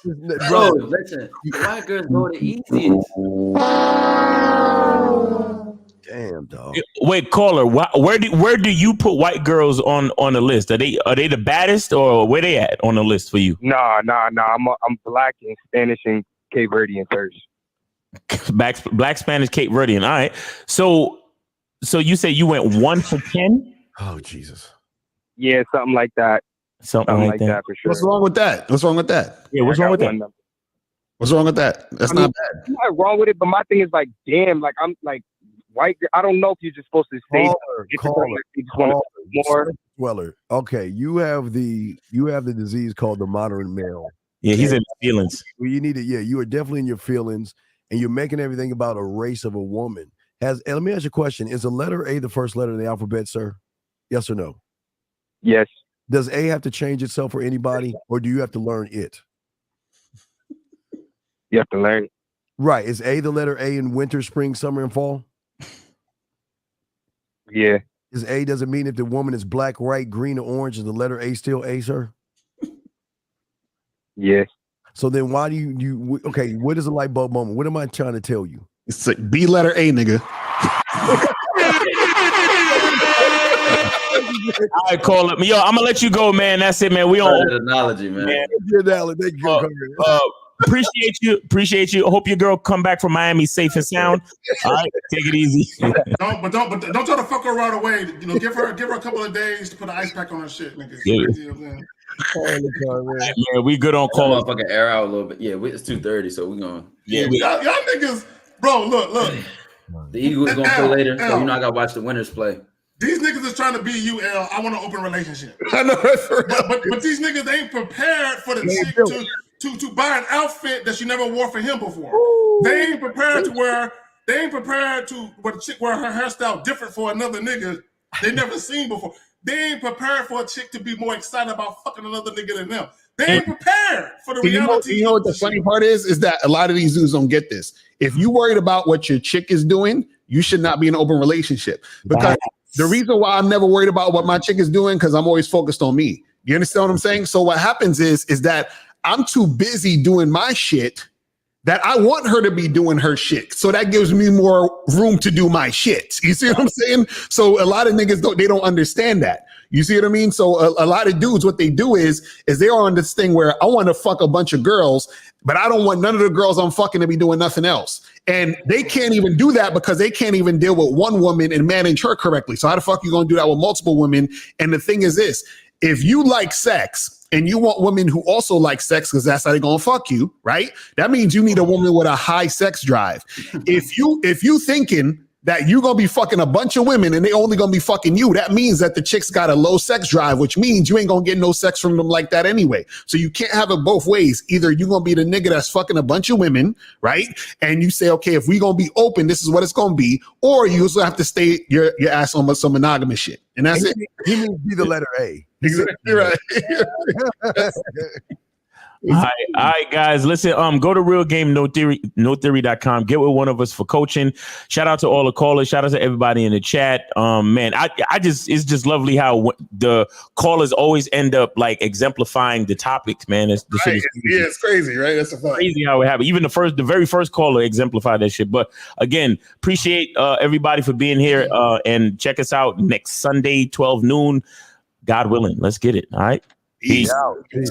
Bro, listen, white girls go the easiest. Damn, dog. Wait, caller, where do you put white girls on the list? Are they the baddest, or where they at on the list for you? Nah. I'm black and Spanish and Cape Verdean first. Black, Spanish, Cape Verdean. All right. So you say you went 1 for 10? Oh, Jesus. Yeah, something like that. Something like that for sure. What's wrong with that? Yeah, what's wrong with that? What's wrong with that? That's not bad. I'm not wrong with it, but my thing is damn, I'm white. I don't know if you're just supposed to say more. Weller. Okay, you have the disease called the modern male. Yeah, he's in his feelings. Well, you need it. Yeah, you are definitely in your feelings, and you're making everything about a race of a woman. Let me ask you a question. Is the letter A the first letter in the alphabet, sir? Yes or no? Yes. Does A have to change itself for anybody, or do you have to learn it? You have to learn it. Right. Is A the letter A in winter, spring, summer, and fall? Yeah. Is A doesn't mean if the woman is black, white, green, or orange, is the letter A still A, sir? Yes. So then why do you okay, what is a light bulb moment? What am I trying to tell you? It's like B letter A, nigga. All right, call it. Yo, I'm gonna let you go, man. That's it, man. We on analogy, man. Appreciate you. Hope your girl come back from Miami safe and sound. All right, take it easy. Don't try to fuck her right away. Give her a couple of days to put an ice pack on her shit, nigga. Yeah. Man, we good on call. Motherfucking air out a little bit. Yeah, it's 2:30, so we going. Yeah, y'all niggas, bro. Look. The Eagles gonna play later, so I gotta watch the winners play. These niggas is trying to be you, L. I want an open relationship. I know that's right. But these niggas ain't prepared for the chick to buy an outfit that she never wore for him before. Ooh. They ain't prepared to where the chick wear her hairstyle different for another nigga they never seen before. They ain't prepared for a chick to be more excited about fucking another nigga than them. They ain't prepared for the reality. You know what the funny part is that a lot of these dudes don't get this. If you worried about what your chick is doing, you should not be in an open relationship. Because the reason why I'm never worried about what my chick is doing, because I'm always focused on me. You understand what I'm saying? So what happens is that I'm too busy doing my shit that I want her to be doing her shit. So that gives me more room to do my shit. You see what I'm saying? So a lot of niggas don't understand that. You see what I mean? So a lot of dudes, what they do is they're on this thing where I want to fuck a bunch of girls, but I don't want none of the girls I'm fucking to be doing nothing else. And they can't even do that because they can't even deal with one woman and manage her correctly. So how the fuck you going to do that with multiple women? And the thing is this, if you like sex and you want women who also like sex because that's how they're going to fuck you, right? That means you need a woman with a high sex drive. If you thinking that you're going to be fucking a bunch of women and they only going to be fucking you, that means that the chick's got a low sex drive, which means you ain't going to get no sex from them like that anyway. So you can't have it both ways. Either you're going to be the nigga that's fucking a bunch of women, right? And you say, okay, if we going to be open, this is what it's going to be. Or you also have to stay your ass on some monogamous shit. And that's it. He means be the letter A. Exactly right. All right, guys. Listen, go to realgame.notheory.com. Get with one of us for coaching. Shout out to all the callers. Shout out to everybody in the chat. Man, it's just lovely how the callers always end up like exemplifying the topics, man. It's crazy, right? That's a fact. Crazy how it happened. Even the very first caller exemplified that shit. But again, appreciate everybody for being here and check us out next Sunday, 12 noon. God willing. Let's get it. All right. Peace out. Peace.